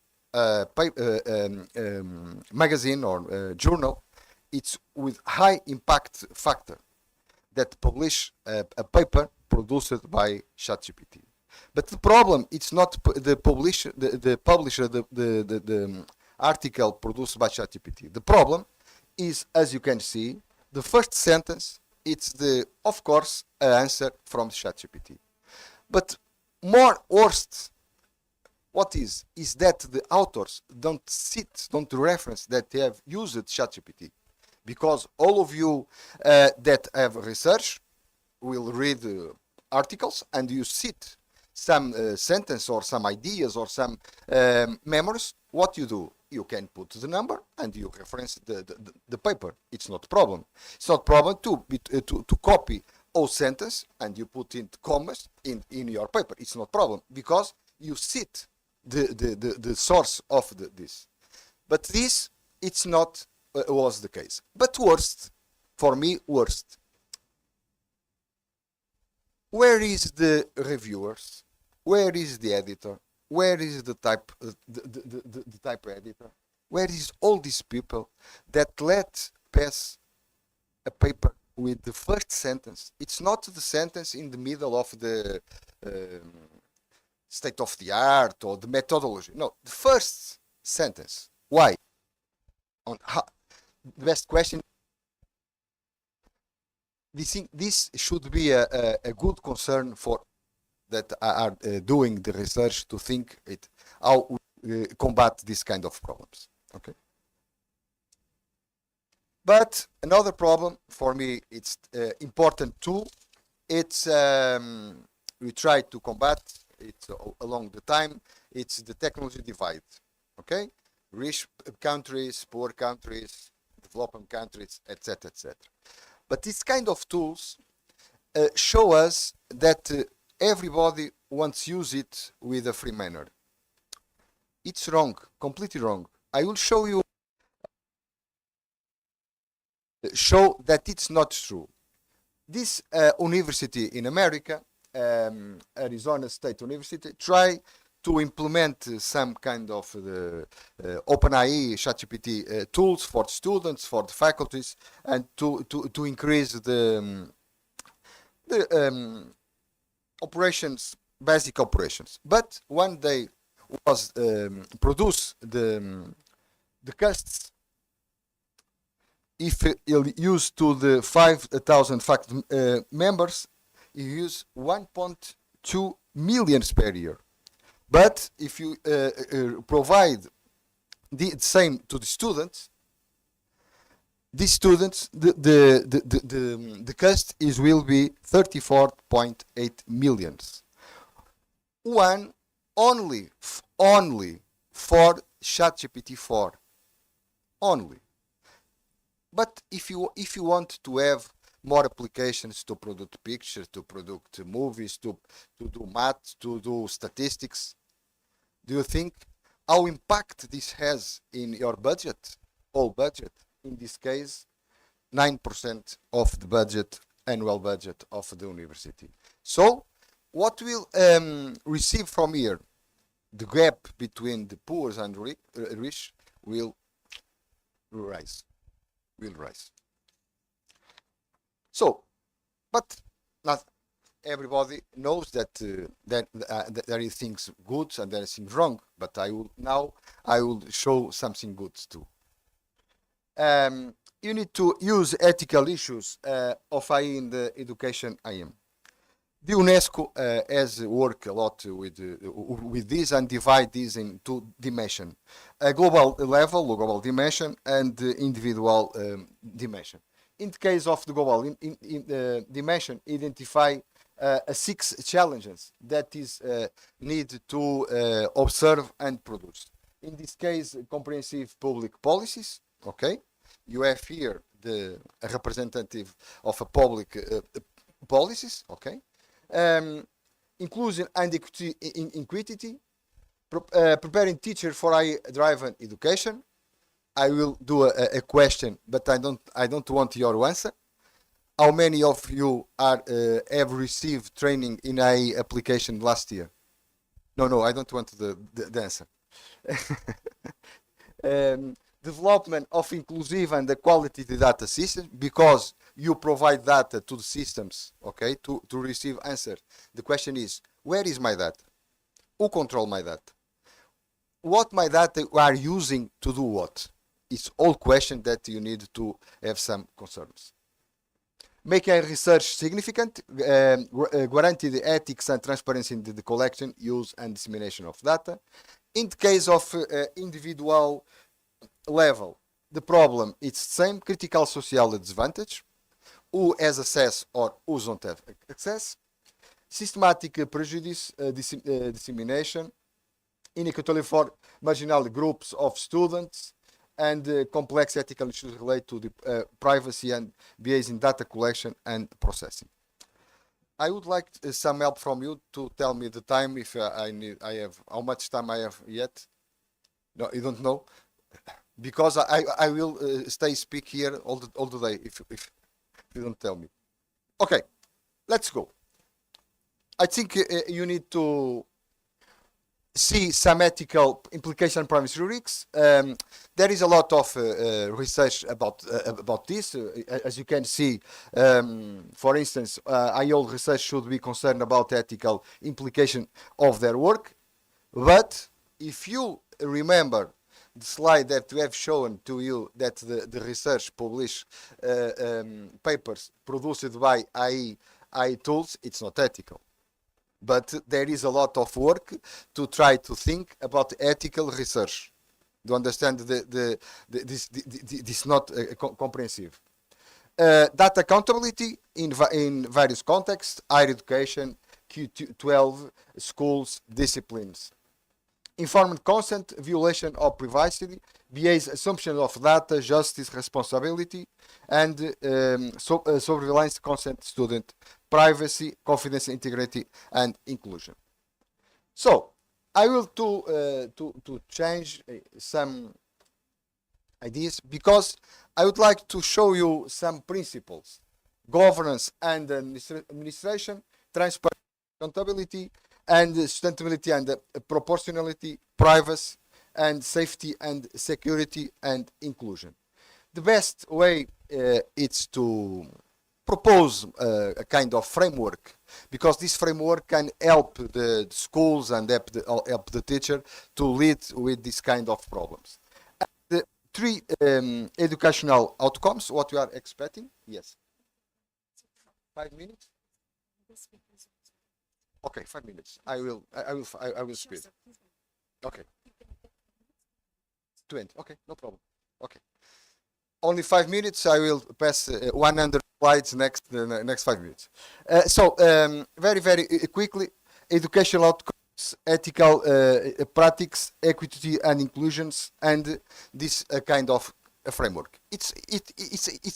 magazine or journal. It's with high impact factor that publish a paper produced by ChatGPT. But the problem, it's not the publisher, the article produced by ChatGPT. The problem is, as you can see, the first sentence, it's of course, an answer from ChatGPT. But more worst, what is that the authors don't reference that they have used ChatGPT. Because all of you that have research will read articles and you cite some sentence or some ideas or some memories. What you do? You can put the number and you reference the paper. It's not a problem. It's not a problem to copy all sentence and you put in commas in your paper. It's not a problem because you cite the source of this. But this, it's not was the case. But worst, for me, worst. Where is the reviewers? Where is the editor? Where is the type editor? Where is all these people that let pass a paper with the first sentence? It's not the sentence in the middle of the state of the art or the methodology. No, the first sentence. Why? The best question. This should be a good concern for that are doing the research to think how we combat this kind of problems. Okay. But another problem for me, it's important too. It's we try to combat it along the time. It's the technology divide. Okay, rich countries, poor countries, developing countries, etc., etc. But these kind of tools show us that everybody wants to use it with a free manner. It's wrong, completely wrong. I will show you, show that it's not true. This university in America, Arizona State University, try to implement some kind of OpenAI, ChatGPT tools for students, for the faculties, and to increase the operations, basic operations. But when they was produce the costs, if you use to the 5,000 members, you use 1.2 million per year. But if you provide the same to the students, these students, the cost will be 34.8 millions. One only for ChatGPT 4 only. But if you want to have more applications to produce pictures, to produce movies, to do math, to do statistics. Do you think how impact this has in your budget, whole budget? In this case, 9% of the budget, annual budget of the university. So, what will receive from here? The gap between the poor and rich will rise. Will rise. So, but not everybody knows that there is things good and there is things wrong. But I will show something good too. You need to use ethical issues of IE in the education IM. The UNESCO has worked a lot with this and divide this in two dimensions: a global level, global dimension, and individual dimension. In the case of the global dimension, identify 6 challenges that is need to observe and produce. In this case, comprehensive public policies. Okay, you have here the representative of a public policies. Okay. Inclusion and equity, preparing teacher for AI-driven education. I will do a question, but I don't want your answer. How many of you have received training in AI application last year? No, I don't want the answer. Development of inclusive and the quality data systems, because you provide data to the systems, okay, to receive answer. The question is, where is my data? Who control my data? What my data are using to do what? It's all question that you need to have some concerns. Making research significant, guarantee the ethics and transparency in the collection, use and dissemination of data. In the case of individual level, the problem is the same: critical social disadvantage, who has access or who don't have access, systematic prejudice dissemination, inequality for marginal groups of students, and complex ethical issues related to the privacy and bias in data collection and processing. I would like some help from you to tell me the time, if I have, how much time I have yet. No, you don't know? Because I will speak here all the day if you don't tell me. Okay, let's go. I think you need to see some ethical implication privacy risks. There is a lot of research about this. As you can see, for instance, IOL research should be concerned about ethical implication of their work. But if you remember the slide that we have shown to you, that the research published papers produced by AI tools, it's not ethical. But there is a lot of work to try to think about ethical research. To understand this not comprehensive. Data accountability in various contexts: higher education, Q12, schools, disciplines. Informed consent, violation of privacy, BA's assumption of data, justice, responsibility, and surveillance, consent, student privacy, confidence, integrity, and inclusion. So I will to change some ideas, because I would like to show you some principles: governance and administration, transparency, accountability, and sustainability and proportionality, privacy and safety and security and inclusion. The best way is to propose a kind of framework, because this framework can help the schools and help the teacher to lead with this kind of problems. The 3 educational outcomes, what you are expecting? Yes. 5 minutes? Okay, 5 minutes. I will speed. Okay. 20. Okay, no problem. Okay. Only 5 minutes. I will pass 100 slides next 5 minutes. Very, very quickly: educational outcomes, ethical practices, equity and inclusions, and this kind of a framework. It's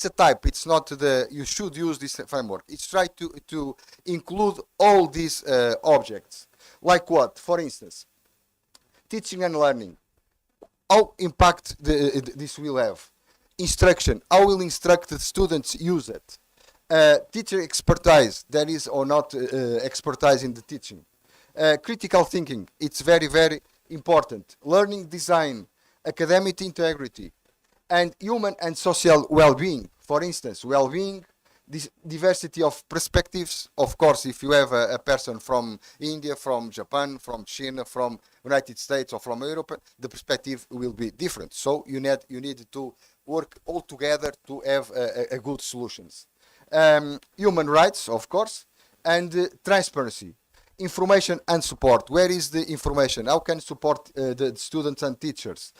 a type. It's not the you should use this framework. It's try to include all these objects. Like what? For instance, teaching and learning. How impact this will have? Instruction. How will instruct the students use it? Teacher expertise. There is or not expertise in the teaching. Critical thinking. It's very, very important. Learning design. Academic integrity. And human and social well-being. For instance, well-being, this diversity of perspectives. Of course, if you have a person from India, from Japan, from China, from United States, or from Europe, the perspective will be different. So you need to work all together to have a good solutions. Human rights, of course, and transparency. Information and support. Where is the information? How can support the students and teachers?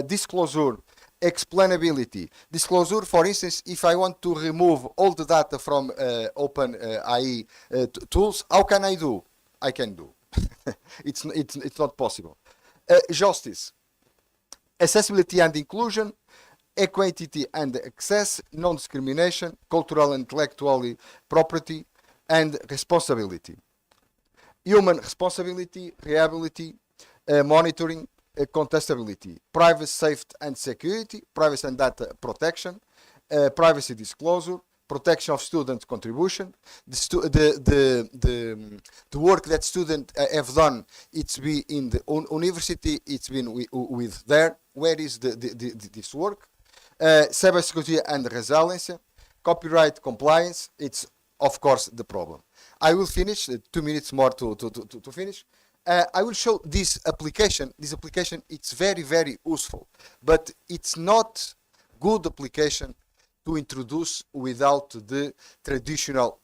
Disclosure, explainability. Disclosure, for instance, if I want to remove all the data from OpenIE tools, how can I do? I can do. It's not possible. Justice, accessibility and inclusion, equity and access, non-discrimination, cultural and intellectual property, and responsibility. Human responsibility, reliability, monitoring, contestability, privacy, safety and security, privacy and data protection, privacy disclosure, protection of student contribution, the work that students have done, it's been in the university, it's been with there, where is this work, cybersecurity and resilience, copyright compliance, it's of course the problem. I will finish, 2 minutes more to finish. I will show this application. This application, it's very, very useful, but it's not good application to introduce without the traditional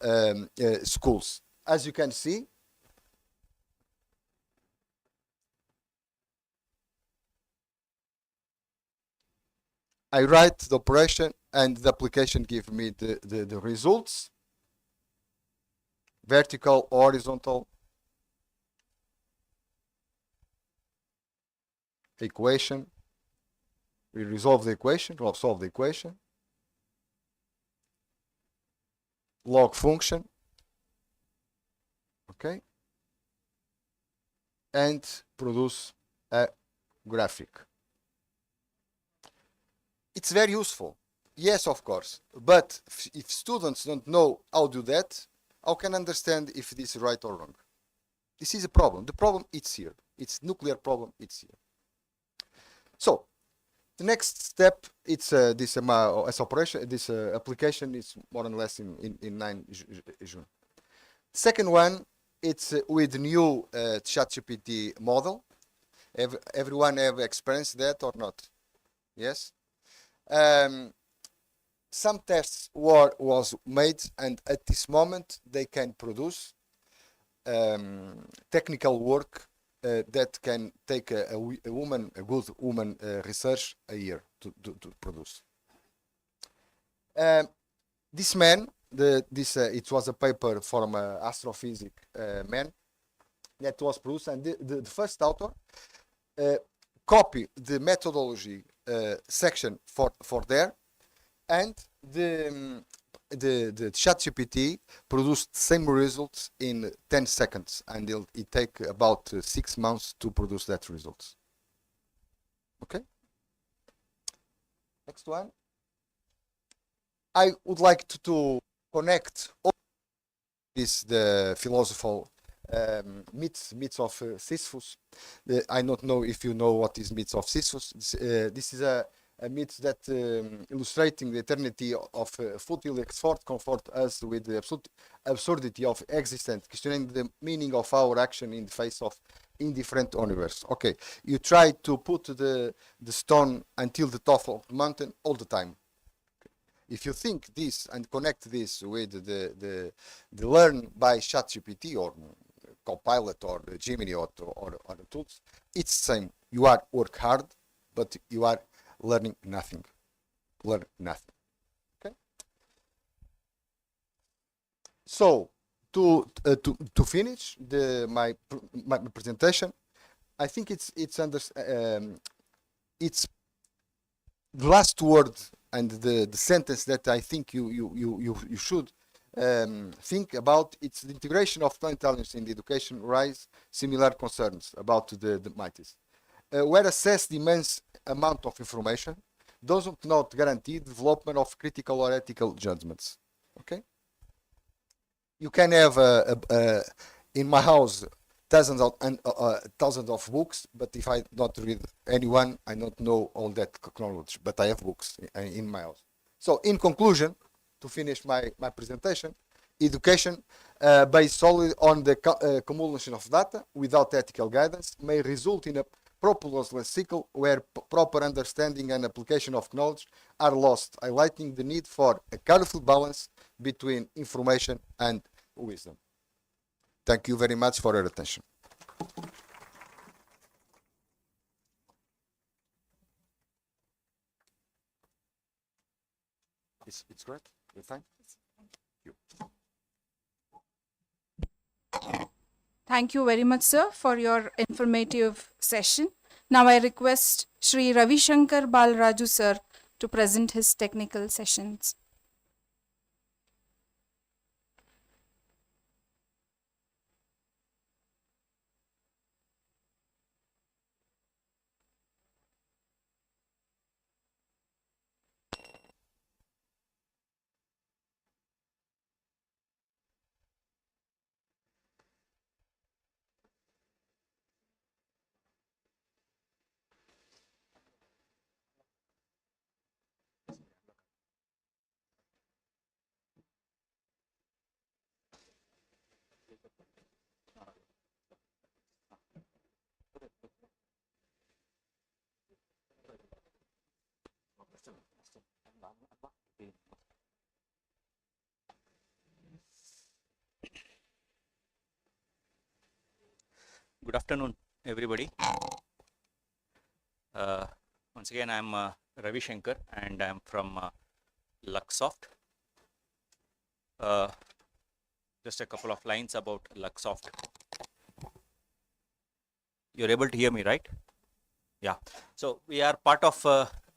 schools. As you can see, I write the operation and the application gives me the results. Vertical, horizontal, equation. We resolve the equation, or solve the equation. Log function. Okay. And produce a graphic. It's very useful. Yes, of course. But if students don't know how to do that, how can I understand if this is right or wrong? This is a problem. The problem is here. It's nuclear problem. It's here. So the next step, it's this operation. This application is more or less in 9 June. Second one, it's with new ChatGPT model. Everyone have experienced that or not? Yes. Some tests was made, and at this moment they can produce technical work that can take a good woman research a year to produce. This man, it was a paper from astrophysics man that was produced, and the first author copy the methodology section for there. And the ChatGPT produced the same results in 10 seconds, and it take about 6 months to produce that results. Okay. Next one. I would like to connect all the philosophical myths of Sisyphus. I don't know if you know what is myths of Sisyphus. This is a myth that illustrating the eternity of futile effort comfort us with the absurdity of existence, questioning the meaning of our action in the face of indifferent universe. Okay, you try to put the stone until the top of the mountain all the time. If you think this and connect this with the learn by ChatGPT or Copilot or Gemini or the tools, it's the same. You are work hard, but you are learning nothing. Learn nothing. Okay. So to finish my the last word and the sentence that I think you should think about, it's the integration of plant intelligence in the education rise similar concerns about the MITES. Where assess the immense amount of information does not guarantee development of critical or ethical judgments. Okay? You can have in my house thousands of books, but if I don't read anyone, I don't know all that knowledge. But I have books in my house. So, in conclusion, to finish my presentation, education based solely on the accumulation of data without ethical guidance may result in a purposeless cycle where proper understanding and application of knowledge are lost, highlighting the need for a careful balance between information and wisdom. Thank you very much for your attention. It's great. You're fine? Thank you very much, sir, for your informative session. Now I request Shri Ravi Shankar Balaraju, sir, to present his technical sessions. Good afternoon, everybody. Once again, I'm Ravi Shankar, and I'm from Luxoft. Just a couple of lines about Luxoft. You're able to hear me, right? Yeah. So we are part of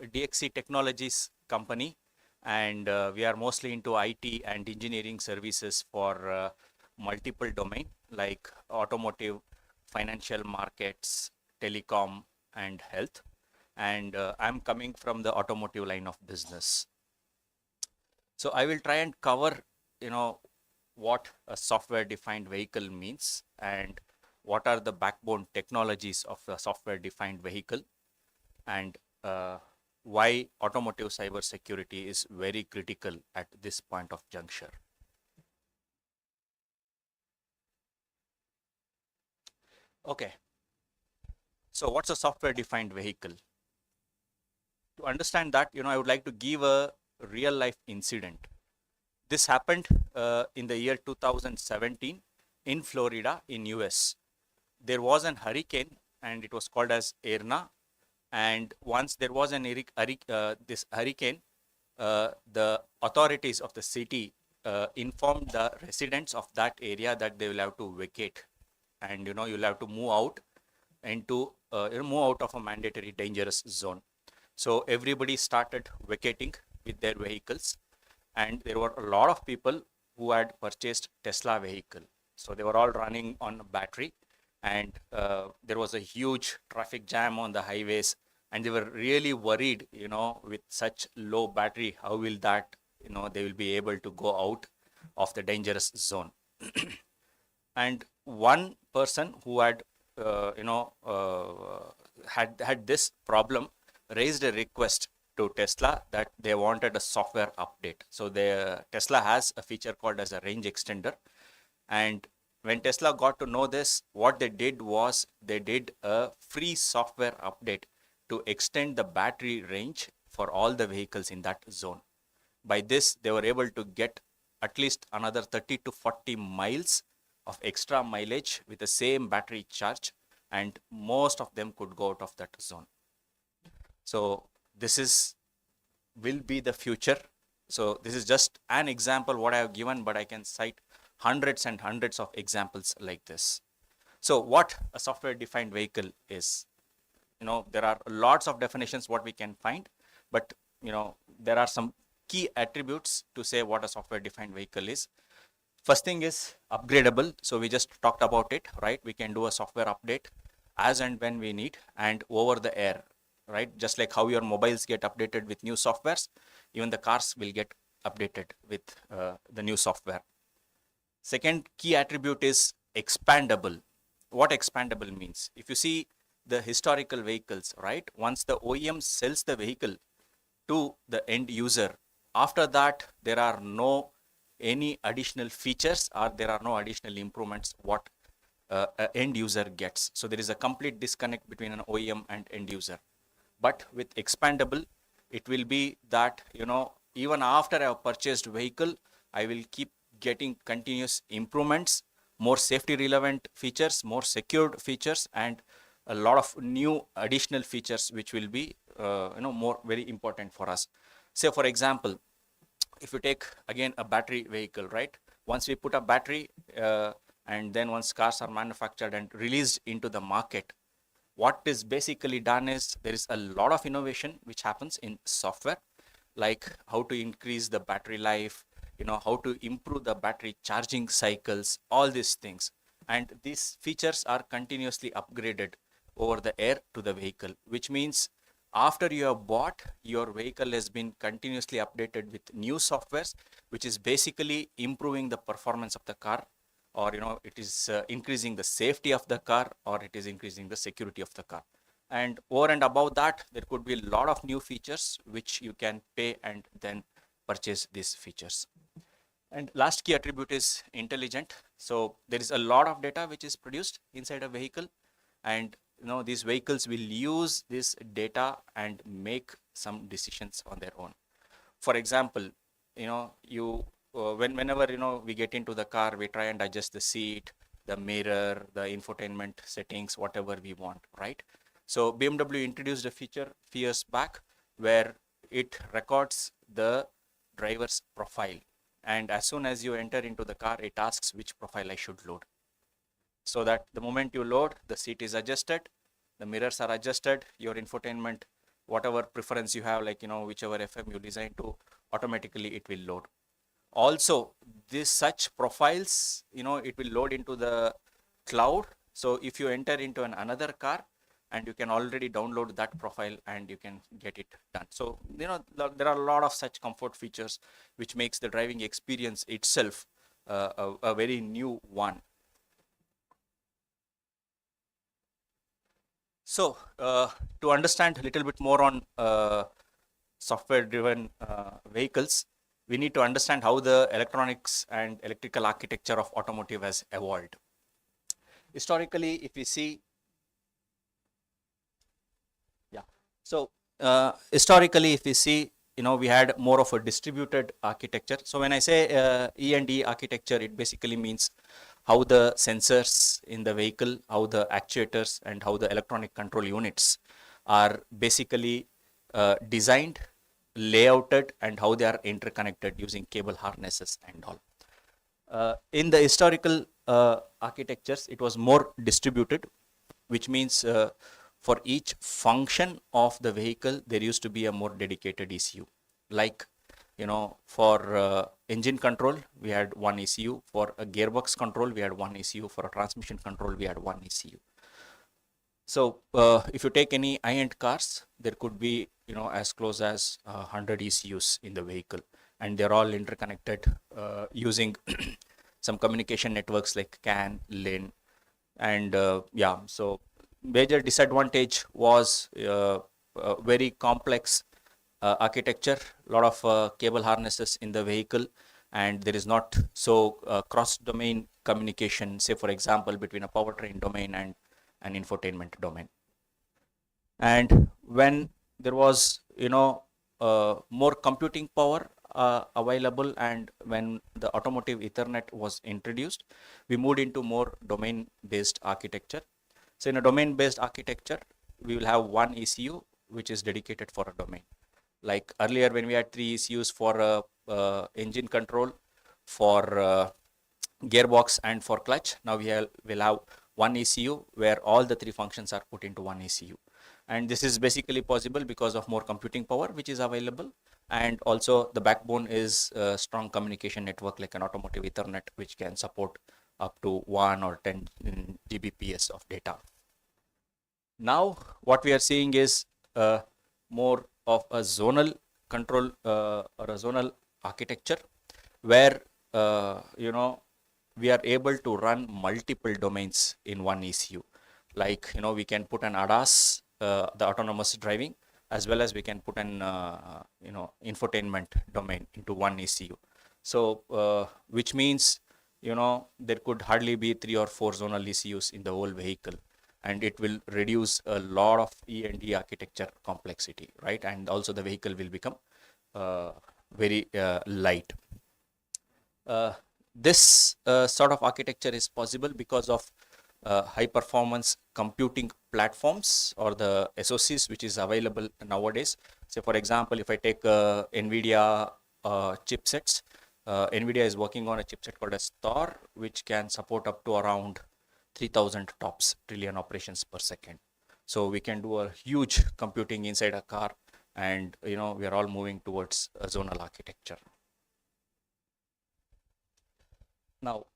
DXC Technologies company, and we are mostly into IT and engineering services for multiple domain like automotive, financial markets, telecom, and health. And I'm coming from the automotive line of business. So I will try and cover, what a software-defined vehicle means and what are the backbone technologies of a software-defined vehicle, and why automotive cybersecurity is very critical at this point of juncture. Okay. So what's a software-defined vehicle? To understand that, I would like to give a real-life incident. This happened in the year 2017 in Florida, in US. There was an hurricane, and it was called as Irma. And once there was an this hurricane, the authorities of the city informed the residents of that area that they will have to vacate, and you'll have to move out into move out of a mandatory dangerous zone. So everybody started vacating with their vehicles, and there were a lot of people who had purchased Tesla vehicle. So they were all running on a battery, and there was a huge traffic jam on the highways, and they were really worried, with such low battery, how will that, they will be able to go out of the dangerous zone. And one person who had, had this problem raised a request to Tesla that they wanted a software update. So Tesla has a feature called as a range extender. And when Tesla got to know this, what they did was they did a free software update to extend the battery range for all the vehicles in that zone. By this, they were able to get at least another 30 to 40 miles of extra mileage with the same battery charge, and most of them could go out of that zone. So this will be the future. So this is just an example what I have given, but I can cite hundreds and hundreds of examples like this. So what a software defined vehicle is, there are lots of definitions what we can find, but there are some key attributes to say what a software defined vehicle is. First thing is upgradable. So we just talked about it, right? We can do a software update as and when we need and over the air, right? Just like how your mobiles get updated with new softwares, even the cars will get updated with the new software. Second key attribute is expandable. What expandable means? If you see the historical vehicles, right? Once the OEM sells the vehicle to the end user, after that there are no any additional features or there are no additional improvements what a end user gets. So there is a complete disconnect between an OEM and end user. But with expandable, it will be that even after I have purchased vehicle, I will keep getting continuous improvements, more safety relevant features, more secured features, and a lot of new additional features which will be more very important for us. Say for example, if you take again a battery vehicle, right? Once we put a battery and then once cars are manufactured and released into the market, what is basically done is there is a lot of innovation which happens in software, like how to increase the battery life, how to improve the battery charging cycles, all these things. And these features are continuously upgraded over the air to the vehicle, which means after you have bought, your vehicle has been continuously updated with new softwares, which is basically improving the performance of the car, or it is increasing the safety of the car, or it is increasing the security of the car. And over and above that, there could be a lot of new features which you can pay and then purchase these features. And last key attribute is intelligent. So there is a lot of data which is produced inside a vehicle, and these vehicles will use this data and make some decisions on their own. For example, whenever we get into the car, we try and adjust the seat, the mirror, the infotainment settings, whatever we want, right? So BMW introduced a feature few years back where it records the driver's profile, and as soon as you enter into the car, it asks which profile I should load. So that the moment you load, the seat is adjusted, the mirrors are adjusted, your infotainment, whatever preference you have, like whichever FM you design to, automatically it will load. Also, this such profiles, it will load into the cloud. So if you enter into another car, and you can already download that profile and you can get it done. So there are a lot of such comfort features which makes the driving experience itself a very new one. So to understand a little bit more on software driven vehicles, we need to understand how the electronics and electrical architecture of automotive has evolved. Historically, if we see, so historically, if we see, we had more of a distributed architecture. So when I say E&E architecture, it basically means how the sensors in the vehicle, how the actuators, and how the electronic control units are basically designed, layouted, and how they are interconnected using cable harnesses and all. In the historical architectures, it was more distributed, which means for each function of the vehicle, there used to be a more dedicated ECU. Like, for engine control, we had one ECU. For a gearbox control, we had one ECU. For a transmission control, we had one ECU. So if you take any high-end cars, there could be, as close as 100 ECUs in the vehicle, and they're all interconnected using some communication networks like CAN, LIN, and so major disadvantage was very complex architecture, a lot of cable harnesses in the vehicle, and there is not so cross-domain communication, say for example, between a powertrain domain and an infotainment domain. And when there was, more computing power available, and when the automotive Ethernet was introduced, we moved into more domain-based architecture. So in a domain-based architecture, we will have one ECU which is dedicated for a domain. Like earlier, when we had 3 ECUs for engine control, for gearbox, and for clutch, now we'll have one ECU where all the 3 functions are put into one ECU. And this is basically possible because of more computing power which is available, and also the backbone is a strong communication network like an automotive Ethernet, which can support up to 1 or 10 Gbps of data. Now what we are seeing is more of a zonal control or a zonal architecture, where we are able to run multiple domains in one ECU. Like, we can put an ADAS, the autonomous driving, as well as we can put an infotainment domain into one ECU. So which means there could hardly be 3 or 4 zonal ECUs in the whole vehicle, and it will reduce a lot of E&E architecture complexity, right? And also the vehicle will become very light. This sort of architecture is possible because of high performance computing platforms, or the SoCs, which is available nowadays. So for example, if I take NVIDIA chipsets, NVIDIA is working on a chipset called as Thor, which can support up to around 3000 TOPS, trillion operations per second. So we can do a huge computing inside a car, and we are all moving towards a zonal architecture. Now,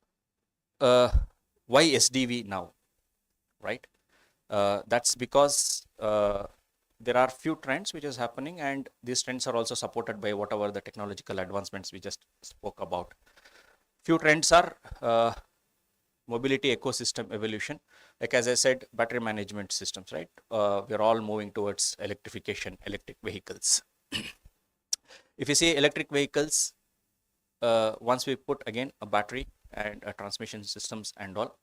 why SDV now, right? That's because there are few trends which is happening, and these trends are also supported by whatever the technological advancements we just spoke about. Few trends are mobility ecosystem evolution. Like as I said, battery management systems, right? We're all moving towards electrification, electric vehicles. If you see electric vehicles, once we put again a battery and a transmission systems and all,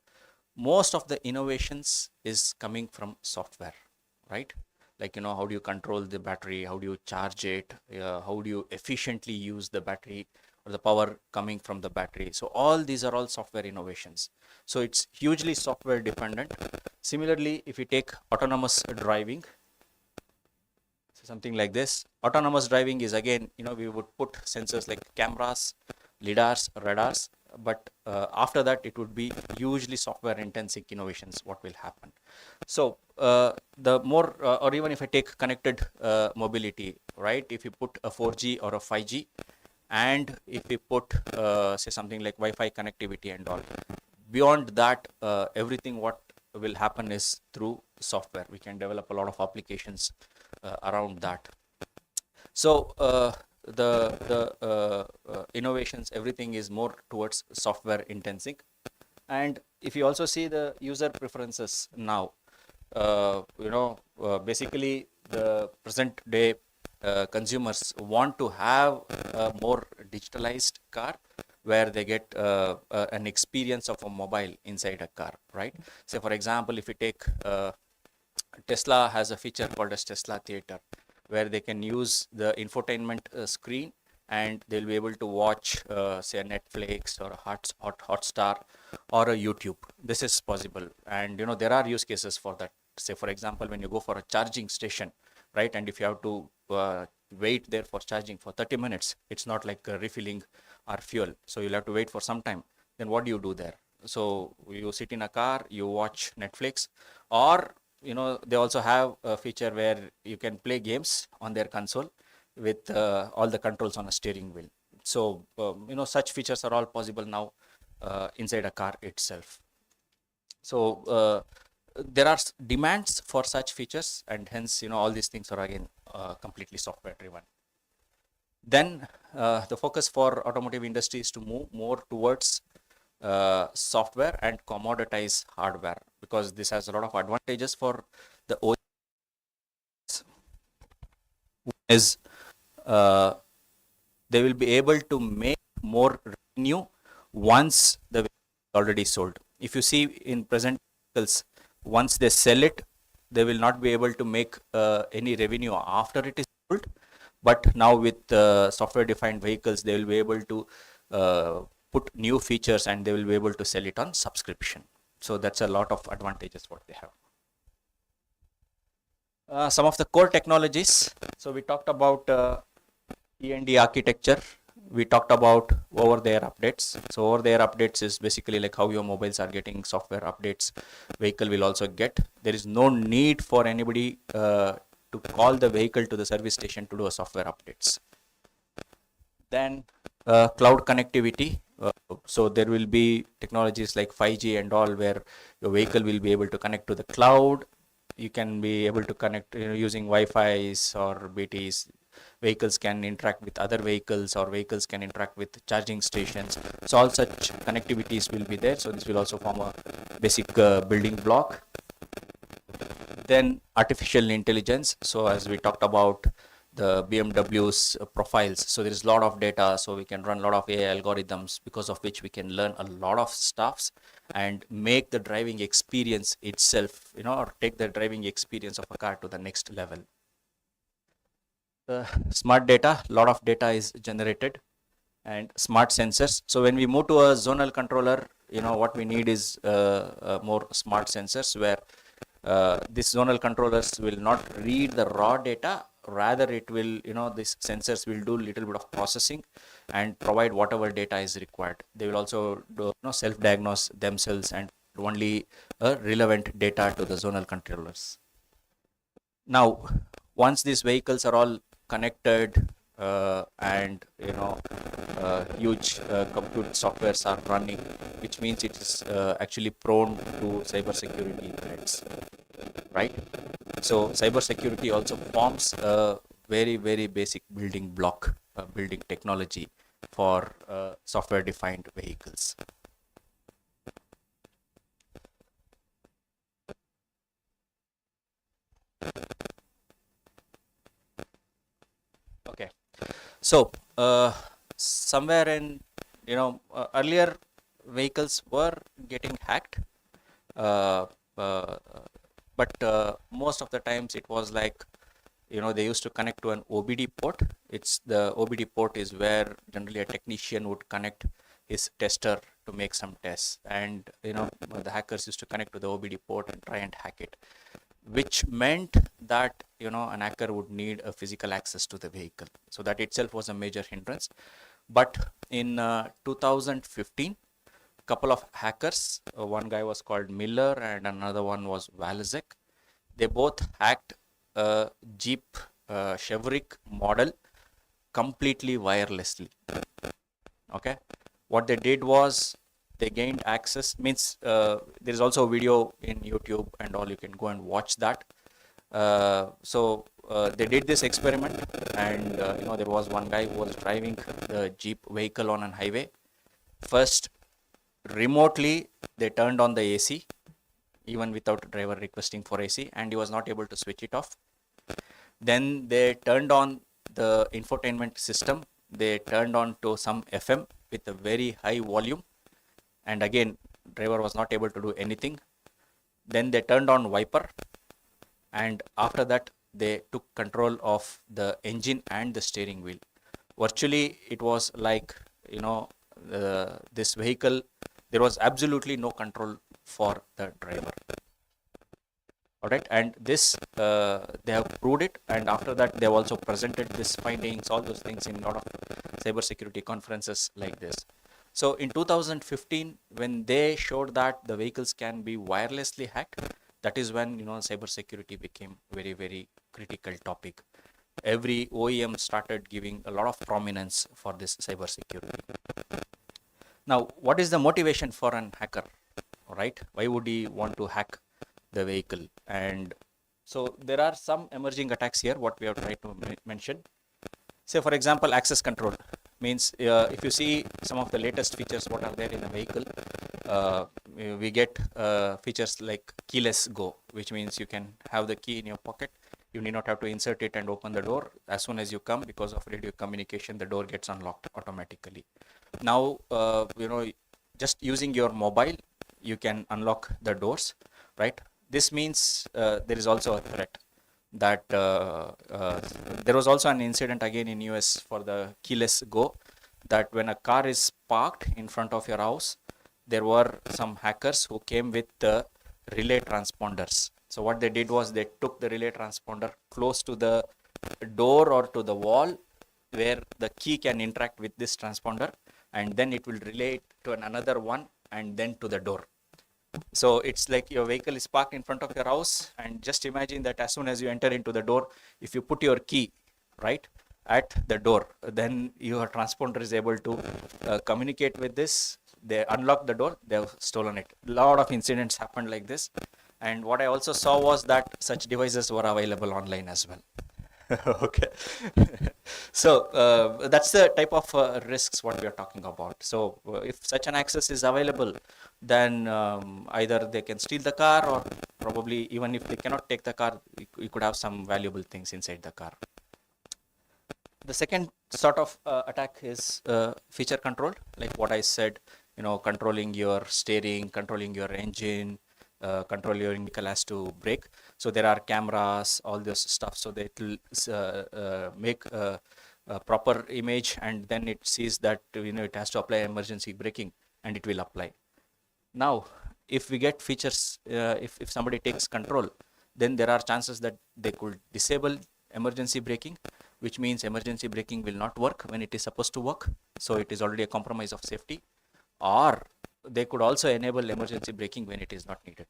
most of the innovations is coming from software, right? Like, how do you control the battery? How do you charge it? How do you efficiently use the battery or the power coming from the battery? So all these are all software innovations. So it's hugely software dependent. Similarly, if you take autonomous driving, so something like this, autonomous driving is again, we would put sensors like cameras, lidars, radars, but after that it would be hugely software intensive innovations what will happen. So the more or even if I take connected mobility, right? If you put a 4G or a 5G, and if we put say something like Wi-Fi connectivity and all, beyond that everything what will happen is through software. We can develop a lot of applications around that. So the innovations, everything is more towards software intensive. And if you also see the user preferences now, basically the present day consumers want to have a more digitalized car, where they get an experience of a mobile inside a car, right? So for example, if you take Tesla has a feature called as Tesla Theater, where they can use the infotainment screen, and they'll be able to watch say a Netflix or a Hotstar or a YouTube. This is possible, and there are use cases for that. Say for example, when you go for a charging station, right, and if you have to wait there for charging for 30 minutes, it's not like refilling our fuel, so you'll have to wait for some time. Then what do you do there? So you sit in a car, you watch Netflix, or they also have a feature where you can play games on their console with all the controls on a steering wheel. So such features are all possible now inside a car itself. So there are demands for such features, and hence all these things are again completely software driven. Then the focus for automotive industry is to move more towards software and commoditize hardware, because this has a lot of advantages for the OEMs. Is they will be able to make more revenue once the vehicle is already sold. If you see in present vehicles, once they sell it, they will not be able to make any revenue after it is sold. But now with software defined vehicles, they will be able to put new features, and they will be able to sell it on subscription. So that's a lot of advantages what they have. Some of the core technologies. So we talked about E&D architecture, we talked about over-the-air updates. So over-the-air updates is basically like how your mobiles are getting software updates. Vehicle will also get. There is no need for anybody to call the vehicle to the service station to do a software updates. Then cloud connectivity. So there will be technologies like 5G and all where your vehicle will be able to connect to the cloud. You can be able to connect using Wi-Fi's or BTs. Vehicles can interact with other vehicles or vehicles can interact with charging stations. So all such connectivities will be there. So this will also form a basic building block. Then artificial intelligence. So as we talked about the BMW's profiles, so there is a lot of data, so we can run a lot of AI algorithms because of which we can learn a lot of stuffs and make the driving experience itself, or take the driving experience of a car to the next level. Smart data, a lot of data is generated, and smart sensors. So when we move to a zonal controller, what we need is more smart sensors where these zonal controllers will not read the raw data, rather it will, these sensors will do little bit of processing and provide whatever data is required. They will also do self-diagnose themselves and only relevant data to the zonal controllers. Now, once these vehicles are all connected and huge compute softwares are running, which means it is actually prone to cyber security threats, right? So cyber security also forms a very, very basic building block, building technology for software defined vehicles. Okay, so somewhere in earlier vehicles were getting hacked, but most of the times it was like they used to connect to an OBD port. It's the OBD port is where generally a technician would connect his tester to make some tests, and the hackers used to connect to the OBD port and try and hack it, which meant that an hacker would need a physical access to the vehicle. So that itself was a major hindrance. But in 2015, couple of hackers, one guy was called Miller and another one was Walazek. They both hacked a Jeep Chevrolet model completely wirelessly. Okay, what they did was they gained access, means there is also a video in YouTube and all, you can go and watch that. So they did this experiment, and there was one guy who was driving the Jeep vehicle on a highway. First, remotely they turned on the AC even without driver requesting for AC, and he was not able to switch it off. Then they turned on the infotainment system. They turned on to some FM with a very high volume, and again driver was not able to do anything. Then they turned on wiper, and after that they took control of the engine and the steering wheel. Virtually it was like this vehicle, there was absolutely no control for the driver. Alright, and this they have proved it, and after that they have also presented this findings, all those things, in a lot of cyber security conferences like this. So in 2015, when they showed that the vehicles can be wirelessly hacked, that is when cyber security became very, very critical topic. Every OEM started giving a lot of prominence for this cyber security. Now, what is the motivation for an hacker, right? Why would he want to hack the vehicle? And so there are some emerging attacks here, what we have tried to mention. Say for example, access control means if you see some of the latest features what are there in a vehicle, we get features like keyless go, which means you can have the key in your pocket. You need not have to insert it and open the door. As soon as you come, because of radio communication, the door gets unlocked automatically. Now, just using your mobile, you can unlock the doors, right? This means there is also a threat that there was also an incident again in US for the keyless go, that when a car is parked in front of your house, there were some hackers who came with the relay transponders. So what they did was they took the relay transponder close to the door or to the wall, where the key can interact with this transponder, and then it will relay it to another one, and then to the door. So it's like your vehicle is parked in front of your house, and just imagine that as soon as you enter into the door, if you put your key right at the door, then your transponder is able to communicate with this. They unlock the door, they have stolen it. A lot of incidents happened like this, and what I also saw was that such devices were available online as well. Okay. So that's the type of risks what we are talking about. So if such an access is available, then either they can steal the car, or probably even if they cannot take the car, you could have some valuable things inside the car. The second sort of attack is feature control, like what I said, controlling your steering, controlling your engine, controlling your vehicle has to brake. So there are cameras, all this stuff, so that it will make a proper image, and then it sees that it has to apply emergency braking, and it will apply. Now, if we get features, if somebody takes control, then there are chances that they could disable emergency braking, which means emergency braking will not work when it is supposed to work. So it is already a compromise of safety. Or they could also enable emergency braking when it is not needed,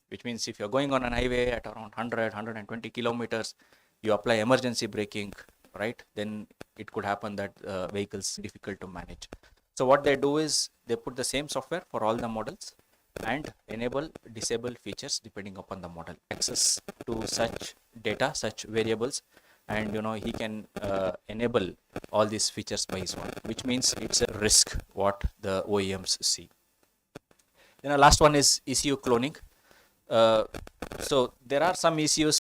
which means if you're going on an highway at around 120 kilometers, you apply emergency braking, right? Then it could happen that vehicles difficult to manage. So what they do is they put the same software for all the models and enable, disable features depending upon the model. Access to such data, such variables, and he can enable all these features by his own, which means it's a risk what the OEMs see. Last one is ECU cloning. So there are some ECUs